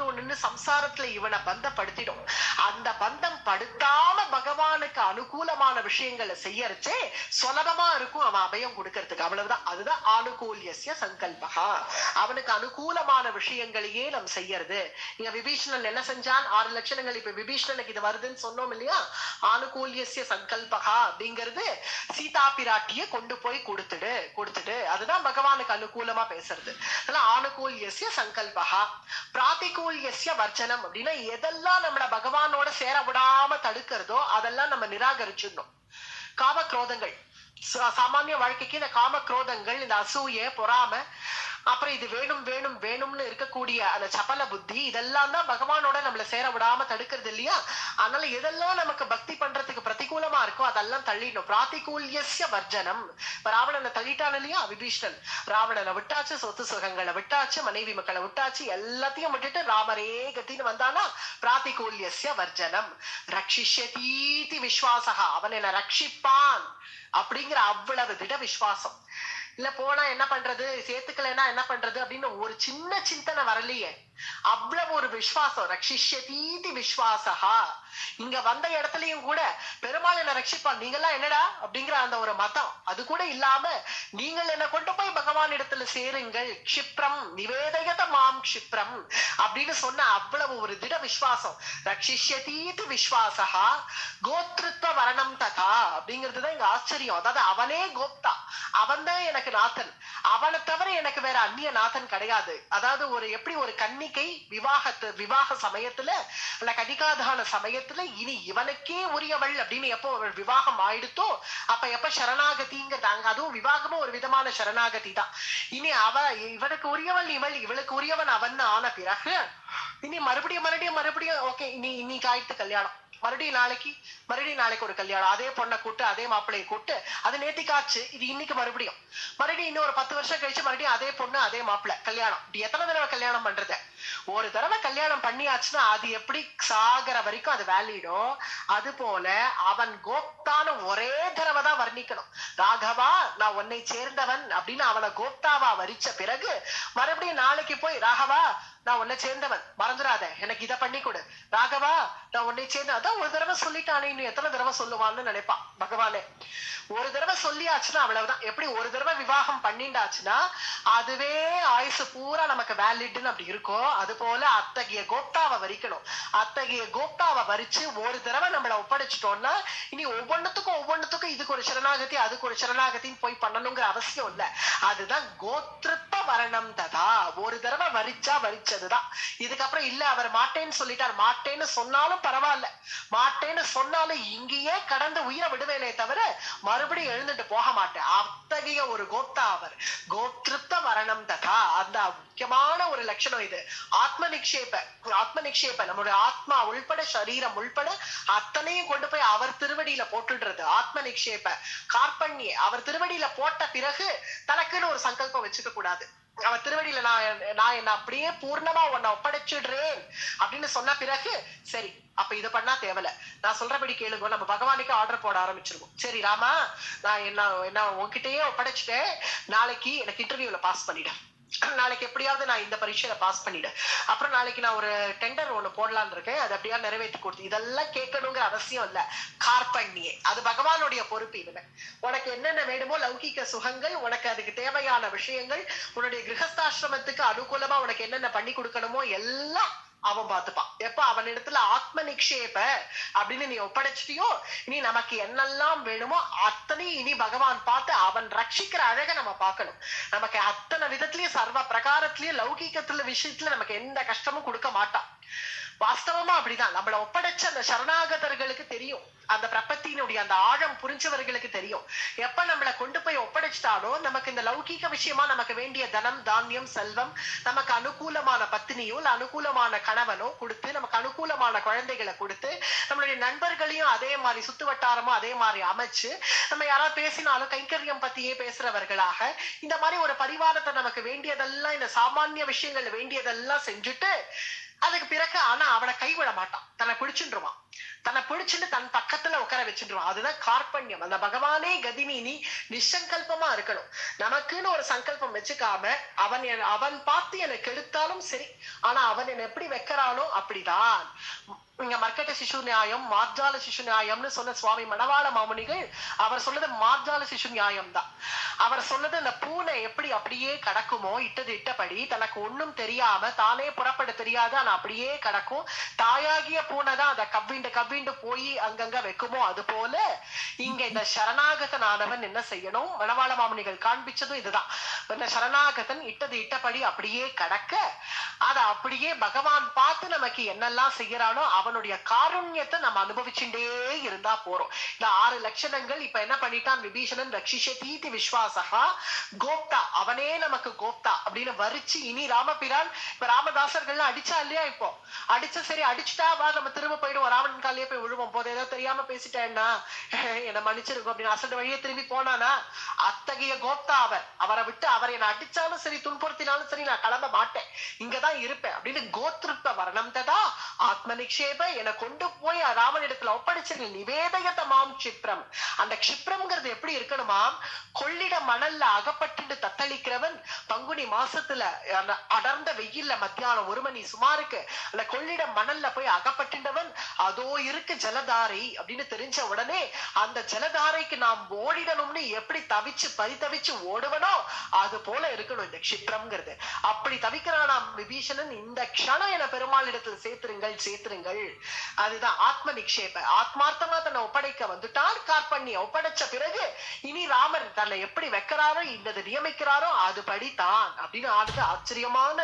ஒண்ணுன்னு சம்சாரத்துல இவனை பந்தப்படுத்திடும். அந்த பந்தம் படுத்தாம பகவானுக்கு அனுகூலமான விஷயங்களை செய்ய சுலபமா இருக்கும் அவன் அபயம் கொடுக்கறதுக்கு, அவ்வளவுதான். அதுதான் ஆனுகூல்யஸ்ய சங்கல்பஹா, அவனுக்கு அனுகூலமான விஷயங்களையே நம்ம செய்யறது. இங்க விபீஷணன் என்ன செஞ்சான்? 6 லட்சணங்கள். இப்ப விபீஷணனுக்கு இது வருதுன்னு சொன்னோம் இல்லையா. ஆனுகூல்யஸ்ய சங்கல்பஹா அப்படிங்கிறது சீதா பிராட்டிய கொண்டு போய் கொடுத்துடு, அதுதான் பகவானுக்கு அனுகூலமா பேசுறது. அதெல்லாம் ஆனுகூல்யஸ்ய சங்கல்பஹா. பிராதிகூல்யஸ்ய வர்ஜனம் அப்படின்னா எதெல்லாம் நம்மள பகவானோட சேர விடாம தடுக்கிறதோ அதெல்லாம் நம்ம நிராகரிச்சிடணும். காம குரோதங்கள், சாமானிய வாழ்க்கைக்கு இந்த காம குரோதங்கள், இந்த அசூய பொறாம அப்புறம் இது வேணும் வேணும் வேணும்னு இருக்கக்கூடிய அந்த சபல புத்தி, இதெல்லாம் தான் பகவானோட நம்மள சேர விடாம தடுக்கிறது இல்லையா? அதனால எதெல்லாம் நமக்கு பக்தி பண்றதுக்கு பிரதிகூலமா இருக்கோ அதெல்லாம் தள்ளிடணும். பிராதிகூல்யஸ்ய வர்ஜனம். ராவணனை தள்ளிட்டான் இல்லையா விபீஷணன்? ராவணனை விட்டாச்சு, சொத்து சுகங்களை விட்டாச்சு, மனைவி மக்களை விட்டாச்சு, எல்லாத்தையும் விட்டுட்டு ராமரே கத்தின்னு வந்தானா பிராதிகூல்யஸ்ய வர்ஜனம். ரக்ஷிஷ்யதீதி விஸ்வாசகா, அவன் என்ன ரட்சிப்பான் அப்படிங்கிற அவ்வளவு திட விசுவாசம். இல்ல போனா என்ன பண்றது, சேர்த்துக்கலைன்னா என்ன பண்றது அப்படின்னு ஒரு சின்ன சிந்தனை வரலையே, அவ்வளவு ஒரு விசுவாசம். ரக்ஷிஷ்யதீதி விஸ்வாசகா. இங்க வந்த இடத்துலயும் கூட பெருமாள் என்ன ரட்சிப்பான், நீங்கெல்லாம் என்னடா அப்படிங்கிற அந்த ஒரு மதம் அது கூட இல்லாம நீங்கள் என்ன கொண்டு போய் பகவான் இடத்துல சேருங்கள், க்ஷிப்ரம் நிவேதயத மாம் க்ஷிப்ரம் அப்படின்னு சொன்ன அவ்வளவு ஒரு திட விசுவாசம். ரக்ஷிஷ்யதீதி விஸ்வாசகா கோத்ருத்வ வரணம் ததா அப்படிங்கிறதுதான் இங்க ஆச்சரியம். அதாவது அவனே கோப்தா, அவன் தான் எனக்கு நாதன், அவனை தவிர எனக்கு வேற அந்நிய நாதன் கிடையாது. அதாவது ஒரு எப்படி ஒரு கன்னிகை விவாக சமயத்துல அல்ல கனிகாதான சமயத்துல இனி இவனுக்கே உரியவள் அப்படின்னு எப்போ அவள் விவாகம் ஆயிடுத்தோ அப்ப எப்ப சரணாகதிங்கிறாங்க, அதுவும் விவாகமும் ஒரு விதமான சரணாகதி தான். இனி இவனுக்கு உரியவள் இவள், இவளுக்கு உரியவன் அவன் ஆன பிறகு இனி மறுபடியும் ஓகே, இன்னைக்கு ஆயிடுத்து கல்யாணம், மறுபடியும் நாளைக்கு ஒரு கல்யாணம், அதே பொண்ணை கூட்டு அதே மாப்பிள்ளையை கூட்டு, அது நேத்திக்காச்சு, இது இன்னைக்கு மறுபடியும் இன்னும் ஒரு 10 வருஷம் கழிச்சு மறுபடியும் அதே பொண்ணு அதே மாப்பிள்ளை கல்யாணம். இப்படி எத்தனை தடவை கல்யாணம் பண்றது? ஒரு தடவை கல்யாணம் பண்ணியாச்சுன்னா அது எப்படி சாகர வரைக்கும் அது வேலிடோ, அது போல அவன் கோப்தான ஒரே தடவை தான் வர்ணிக்கணும். ராகவா நான் உன்னை சேர்ந்தவன் அப்படின்னு அவனை கோப்தாவா வரிச்ச பிறகு மறுபடியும் நாளைக்கு போய் ராகவா நான் உன்னை சேர்ந்தவன் மறந்துடாத, எனக்கு இதை பண்ணி கொடு, ராகவா நான் உன்னை சேர்ந்த, அதான் ஒரு தடவை சொல்லிட்டானே, இன்னும் எத்தனை தடவை சொல்லுவான்னு நினைப்பான் பகவானே. ஒரு தடவை சொல்லியாச்சுன்னா அவ்வளவுதான். எப்படி ஒரு தடவை விவாகம் பண்ணிண்டாச்சுன்னா அதுவே ஆயுசு பூரா நமக்கு வேலிட்னு அப்படி இருக்கும். அது போல அத்தகைய கோப்தாவை வரிக்கணும். அத்தகைய கோப்தாவை வரிச்சு ஒரு தடவை நம்மளை ஒப்படைச்சிட்டோம்னா இனி ஒவ்வொன்னுத்துக்கும் இதுக்கு ஒரு சரணாகதி அதுக்கு ஒரு சரணாகத்தின்னு போய் பண்ணணுங்கிற அவசியம் இல்லை. அதுதான் கோத்ருத்வ வரணம் ததா. ஒரு தடவை வரிச்சா வரிச்சதுதான். இதுக்கப்புறம் இல்ல அவர் மாட்டேன்னு சொல்லிட்டார், மாட்டேன்னு சொன்னாலும் பரவாயில்ல, மாட்டேன்னு சொன்னாலும் இங்கேயே கடந்து உயிரை விடுவேனே தவிர மறுபடியும் எழுந்துட்டு போக மாட்டேன். அத்தகைய ஒரு கோப்தா அவர். கோத்ருத்வ வரணம் ததா. அந்த முக்கியமான ஒரு லட்சணம் இது. ஆத்ம நிக்ஷேப நம்மளுடைய ஆத்மா உள்பட சரீரம் உள்பட அத்தனையும் கொண்டு போய் அவர் திருவடியில போட்டுடுறது. ஆத்ம நிக்ஷேப கார்பண்யே, அவர் திருவடியில போட்ட பிறகு தனக்குன்னு ஒரு சங்கல்பம் வச்சுக்க கூடாது. அவன் திருவடியில நான் என்ன அப்படியே பூர்ணமா உன்னை ஒப்படைச்சிடுறேன் அப்படின்னு சொன்ன பிறகு சரி அப்ப இதை பண்ணா தேவையில்ல, நான் சொல்றபடி கேளுங்க, நம்ம பகவானுக்கு ஆர்டர் போட ஆரம்பிச்சிருவோம். சரி ராமா நான் என்ன உன்கிட்டயே ஒப்படைச்சிட்டேன், நாளைக்கு எனக்கு இன்டர்வியூல பாஸ் பண்ணிட்டேன், நாளைக்கு எப்படியாவது நான் இந்த பரீட்சையில பாஸ் பண்ணிட்டேன், அப்புறம் நாளைக்கு நான் ஒரு டெண்டர் ஒண்ணு போடலான்னு இருக்கேன், அது அப்படியா நிறைவேற்றி கொடுத்து, இதெல்லாம் கேட்கணுங்கிற அவசியம் இல்ல. கார்பண்யே அது பகவானுடைய பொறுப்பு. இவனை உனக்கு என்னென்ன வேணுமோ லௌகிக சுகங்கள், உனக்கு அதுக்கு தேவையான விஷயங்கள், உன்னுடைய கிரகஸ்தாசிரமத்துக்கு அனுகூலமா உனக்கு என்னென்ன பண்ணி கொடுக்கணுமோ எல்லாம் அவன் பார்த்துப்பான். எப்ப அவன் இடத்துல ஆத்ம நிக்ஷேப அப்படின்னு நீ ஒப்படைச்சிட்டியோ இனி நமக்கு என்னெல்லாம் வேணுமோ அத்தனை இனி பகவான் பார்த்து அவன் ரட்சிக்கிற அழக நம்ம பார்க்கணும். நமக்கு அத்தனை விதத்திலயும் சர்வ பிரகாரத்திலயும் லௌகீகத்துல விஷயத்துல நமக்கு எந்த கஷ்டமும் கொடுக்க மாட்டான். வாஸ்தவமா அப்படிதான். நம்மள ஒப்படைச்ச அந்த சரணாகதர்களுக்கு தெரியும், அந்த பிரபத்தினுடைய அந்த ஆழம் புரிஞ்சவர்களுக்கு தெரியும். எப்ப நம்மளை கொண்டு போய் ஒப்படைச்சிட்டாலும் நமக்கு இந்த லௌகீக விஷயமா நமக்கு வேண்டிய தனம் தானியம் செல்வம், நமக்கு அனுகூலமான பத்தினியோ இல்ல அனுகூலமான கணவனோ கொடுத்து, நமக்கு அனுகூலமான குழந்தைகளை கொடுத்து, நம்மளுடைய நண்பர்களையும் அதே மாதிரி சுத்து வட்டாரமோ அதே மாதிரி அமைச்சு, நம்ம யாராவது பேசினாலும் கைங்கரியம் பத்தியே பேசுறவர்களாக இந்த மாதிரி ஒரு பரிவாரத்தை நமக்கு வேண்டியதெல்லாம் இந்த சாமானிய விஷயங்கள் வேண்டியதெல்லாம் செஞ்சுட்டு அதுக்கு பிறகு ஆனா அவனை கைவிட மாட்டான், தன்னை பிடிச்சுருவான், தன்னை பிடிச்சுட்டு தன் பக்கத்துல உட்கார வச்சுருவான். அதுதான் கார்பண்யம். அந்த பகவானே கதினி நீ நிசங்கல்பமா இருக்கணும். நமக்குன்னு ஒரு சங்கல்பம் வச்சுக்காம அவன் பார்த்து எனக்கு கெடுத்தாலும் சரி, ஆனா அவன் என்ன எப்படி வைக்கிறானோ அப்படிதான். இங்க மர்க்கட்ட சிசு நியாயம் மார்ஜால சிசு நியாயம்னு சொன்ன சுவாமி மணவாள மாமுனிகள் அவர் சொன்னது மார்ஜால சிசு நியாயம் தான். அவர் சொன்னது அந்த பூனை எப்படி அப்படியே கடக்குமோ இட்டது இட்டபடி, தனக்கு ஒண்ணும் தெரியாம தானே புறப்பட தெரியாது ஆனா அப்படியே கடக்கும், தாயாகிய பூனை தான் அதை கவ்விண்டு போய் அங்கங்க வைக்குமோ, அது போல இங்க இந்த சரணாகதனானவன் என்ன செய்யணும், மணவாள மாமுனிகள் காண்பிச்சதும் இதுதான். இந்த சரணாகதன் இட்டது இட்டபடி அப்படியே கடக்க அதை அப்படியே பகவான் பார்த்து நமக்கு என்னெல்லாம் செய்யறானோ அவனுடைய காருண்யத்தை நம்ம அனுபவிச்சுட்டே இருந்தா போறோம். இந்த 6 லட்சணங்கள் இப்ப என்ன பண்ணிட்டான் விபீஷணன், ரக்ஷிஷதீதி விஸ்வாசகா கோப்தா, அவனே நமக்கு கோப்தா அப்படின்னு வரிச்சு இனி ராமபிரான் இப்ப ராமதாசர்கள்லாம் அடிச்சா இல்லையா, இப்போ அடிச்ச சரி அடிச்சுட்டா வா நம்ம திரும்ப போயிடுவோம், ராவணன் காலையே போய் விழுவோம், போது ஏதோ தெரியாம பேசிட்டேன்னா என்ன மன்னிச்சிருக்கும் அப்படின்னு அசட்டு வழியே திரும்பி போனானா, அத்தகைய கோப்தா அவர், அவரை விட்டு அவர் என்ன அடிச்சாலும் சரி துன்புறுத்தினாலும் சரி நான் கிளம்ப மாட்டேன், இங்கதான் இருப்பேன் அப்படின்னு கோத்ருப்ப வரணம் ததா ஆத்ம நிக்ஷேப என கொண்டு போய் ராமனிடத்துல ஒப்படைச்சிருங்க நிவேதயத மாம் க்ஷிப்ரம். அந்த க்ஷிப்ரம்ங்கிறது எப்படி இருக்கணுமாம், கொள்ளிட மணல்ல அகப்பட்டு தத்தளிக்கிறவன் பங்குனி மாசத்துல அடர்ந்த வெயில்ல மத்தியானம் 1 மணி சுமாருக்கு அந்த கொள்ளிட மணல்ல போய் அகப்பட்டுண்டவன் அதோ இருக்கு ஜலதாரை அப்படின்னு தெரிஞ்ச உடனே அந்த ஜலதாரைக்கு நாம் ஓடிடணும்னு எப்படி தவிச்சு பரிதவிச்சு ஓடுவனோ அது போல இருக்கணும் இந்த க்ஷிப்ரம்ங்கிறது. அப்படி தவிக்கிறானாம் விபீஷணன். இந்த க்ஷணம் என பெருமாள் இடத்துல சேர்த்துருங்கள் சேர்த்துருங்கள். அதுதான் ஆத்ம நிக்ஷேப. ஆத்மார்த்தமா தன்னை ஒப்படைக்க வந்துட்டார், கார்பண்ய ஒப்படைச்ச பிறகு இனி ராமர் தன்னை எப்படி வைக்கிறாரோ இந்த நியமிக்கிறாரோ அது படித்தான் அப்படின்னு ஆனது ஆச்சரியமான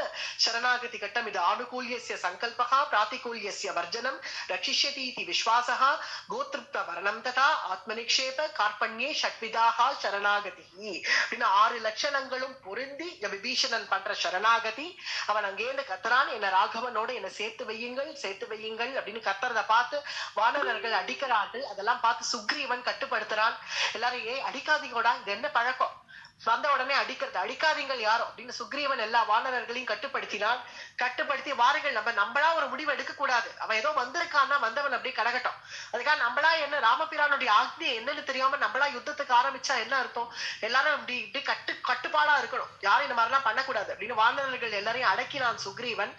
சரணாகதி கட்டம் இது. ஆனுகூல்யஸ்ய சங்கல்பகா பிராதிகூல்யஸ்ய வர்ஜனம் ரக்ஷிஷ்யதீதி விஸ்வாசகா கோத்ருப்த வரணம் ததா ஆத்மநிக்ஷேப கார்பண்யே ஷட்விதாகா சரணாகதி அப்படின்னு 6 லட்சணங்களும் பொருந்தி விபீஷணன் பண்ற சரணாகதி. அவன் அங்கேருந்து கத்துறான், என்ன ராகவனோட என்ன சேர்த்து வையுங்கள் சேர்த்து வையுங்கள் அப்படின்னு கத்துறத பார்த்து வானரர்கள் அடிக்கிறார்கள். அதெல்லாம் பார்த்து சுக்ரீவன் கட்டுப்படுத்துறான். எல்லாரும் அடிக்காதீங்கோடா, இது என்ன பழக்கம், வந்த உடனே அடிக்கிறது, அடிக்காதீங்கள் யாரும் அப்படின்னு சுக்ரீவன் எல்லா வானரர்களையும் கட்டுப்படுத்தினான். கட்டுப்படுத்தி வாருங்கள் நம்ம நம்மளா ஒரு முடிவு எடுக்க கூடாது, அவன் ஏதோ வந்திருக்கான்னா வந்தவன் அப்படியே கடகட்டும், அதுக்காக நம்மளா என்ன ராமபிரானுடைய ஆக்னி என்னன்னு தெரியாம நம்மளா யுத்தத்துக்கு ஆரம்பிச்சா என்ன அர்த்தம், எல்லாரும் இப்படி இப்படி கட்டுப்பாடா இருக்கணும், யாரும் இந்த மாதிரிலாம் பண்ணக்கூடாது அப்படின்னு வானரர்கள் எல்லாரையும் அடக்கினான் சுக்ரீவன்.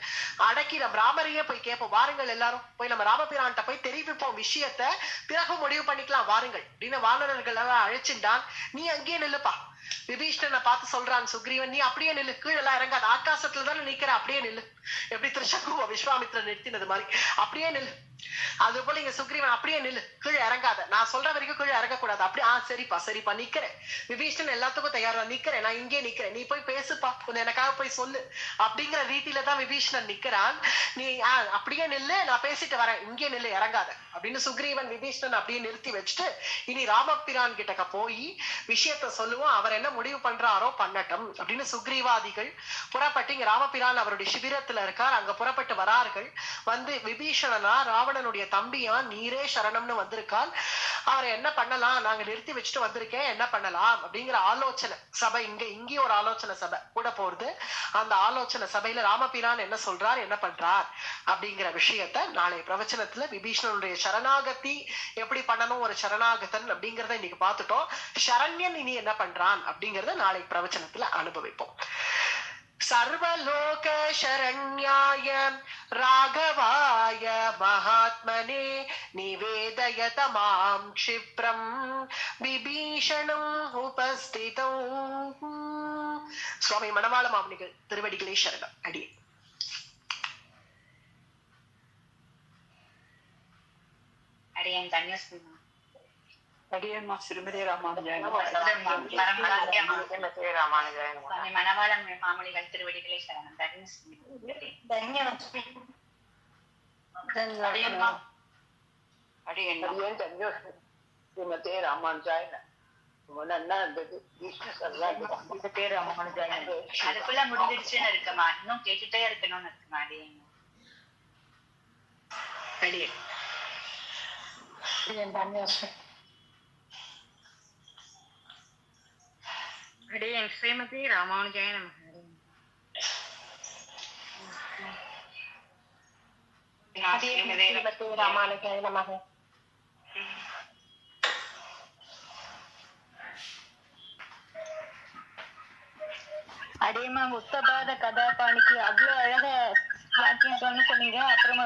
அடக்கி நம்ம ராமரையே போய் கேட்போம், வாருங்கள் எல்லாரும் போய் நம்ம ராமபிரான்ட்ட போய் தெரிவிப்போம் விஷயத்த, பிறகு முடிவு பண்ணிக்கலாம் வாருங்கள் அப்படின்னு வானரர்கள் எல்லாம் அழைச்சிட்டான். நீ அங்கேயே நில்லுப்பா. விபீஷணனை பார்த்து சொல்றான் சுக்ரீவன், நீ அப்படியே நில்லு, கீழெல்லாம் இறங்காது, ஆகாசத்துல தானே நிக்கிற, அப்படியே நில்லு, எப்படி திருஷகுவ விஸ்வாமித்திரன் நிறுத்தினது மாதிரி அப்படியே நில்லு. அது போல இங்க சுக்ரீவன் அப்படியே நில்லு, கீழே இறங்காத, நான் சொல்ற வரைக்கும் கீழே இறங்கக்கூடாது. அப்படி சரிப்பா சரிப்பா நிக்கிறேன். விபீஷணன் எல்லாத்துக்கும் தயாரா நிக்கிறேன், நான் இங்கே நிக்கிறேன், நீ போய் பேசுப்பா, கொஞ்சம் எனக்காக போய் சொல்லு அப்படிங்கிற ரீதியில தான் விபீஷணன் நிக்கிறான். நீ அப்படியே நில்லு, நான் பேசிட்டு வரேன், இங்கே நில்லு இறங்காத அப்படின்னு சுக்ரீவன் விபீஷணன் அப்படியே நிறுத்தி வச்சுட்டு இனி ராமபிரான் கிட்டக்க போய் விஷயத்த சொல்லுவோம், அவர் என்ன முடிவு பண்றாரோ பண்ணட்டும் அப்படின்னு சுக்ரீவாதிகள் புறப்பட்டு இங்க ராமபிரான் அவருடைய சிபிரத்துல இருக்கார், அங்க புறப்பட்டு வரார்கள். வந்து விபீஷணனா ராவணனுடைய தம்பியா நீரே சரணம்னு வந்திருக்கான், அவரை என்ன பண்ணலாம், நாங்க நிறுத்தி வச்சுட்டு வந்திருக்கேன், என்ன பண்ணலாம் அப்படிங்கிற ஆலோசனை சபை இங்கேயும் ஒரு ஆலோசனை சபை கூட போறது. அந்த ஆலோசனை சபையில ராமபிரான் என்ன சொல்றார் என்ன பண்றார் அப்படிங்கிற விஷயத்த நாளைய பிரவச்சனத்துல விபீஷணனுடைய சரணாகதி எப்படி பண்ணணும் ஒரு சரணாகதன் அப்படிங்கிறத இன்னைக்கு பார்த்துட்டோம். சரண்யன் இனி என்ன பண்றான் அப்படிங்கறத நாளை பிரவச்சனத்துல அனுபவிப்போம். சர்வலோக சரண்யாய ராகவாய மகாத்மனே நிவேதயத மாம் க்ஷிப்ரம் விபீஷணம் உபஸ்திதம். சுவாமி மணவாள மாமுனிகள் திருவடிகளே சரணம். அடியே அடியேன் தன்யஸ்மி அடியேன்மா ஸ்ரீமதி ராமானுஜாய மணவாள மாமுனிகள் திருவடிகளே சரணம். ஸ்ரீமதே ராமானுஜாய நல்லா இருந்தது. அதுக்குள்ள முடிஞ்சிடுச்சுன்னு இருக்குமா, இன்னும் கேட்டுட்டே இருக்கணும்னு இருக்குமா அடியேன். அடியேன் ஸ்ரீமதி ராமானுஜாய நமக. ராமானுஜாய நமக. அடேமா உத்தபாத கதாபாணிக்கு அவ்வளவு அழக வாக்கியம் சொன்னீங்க. அப்புறமா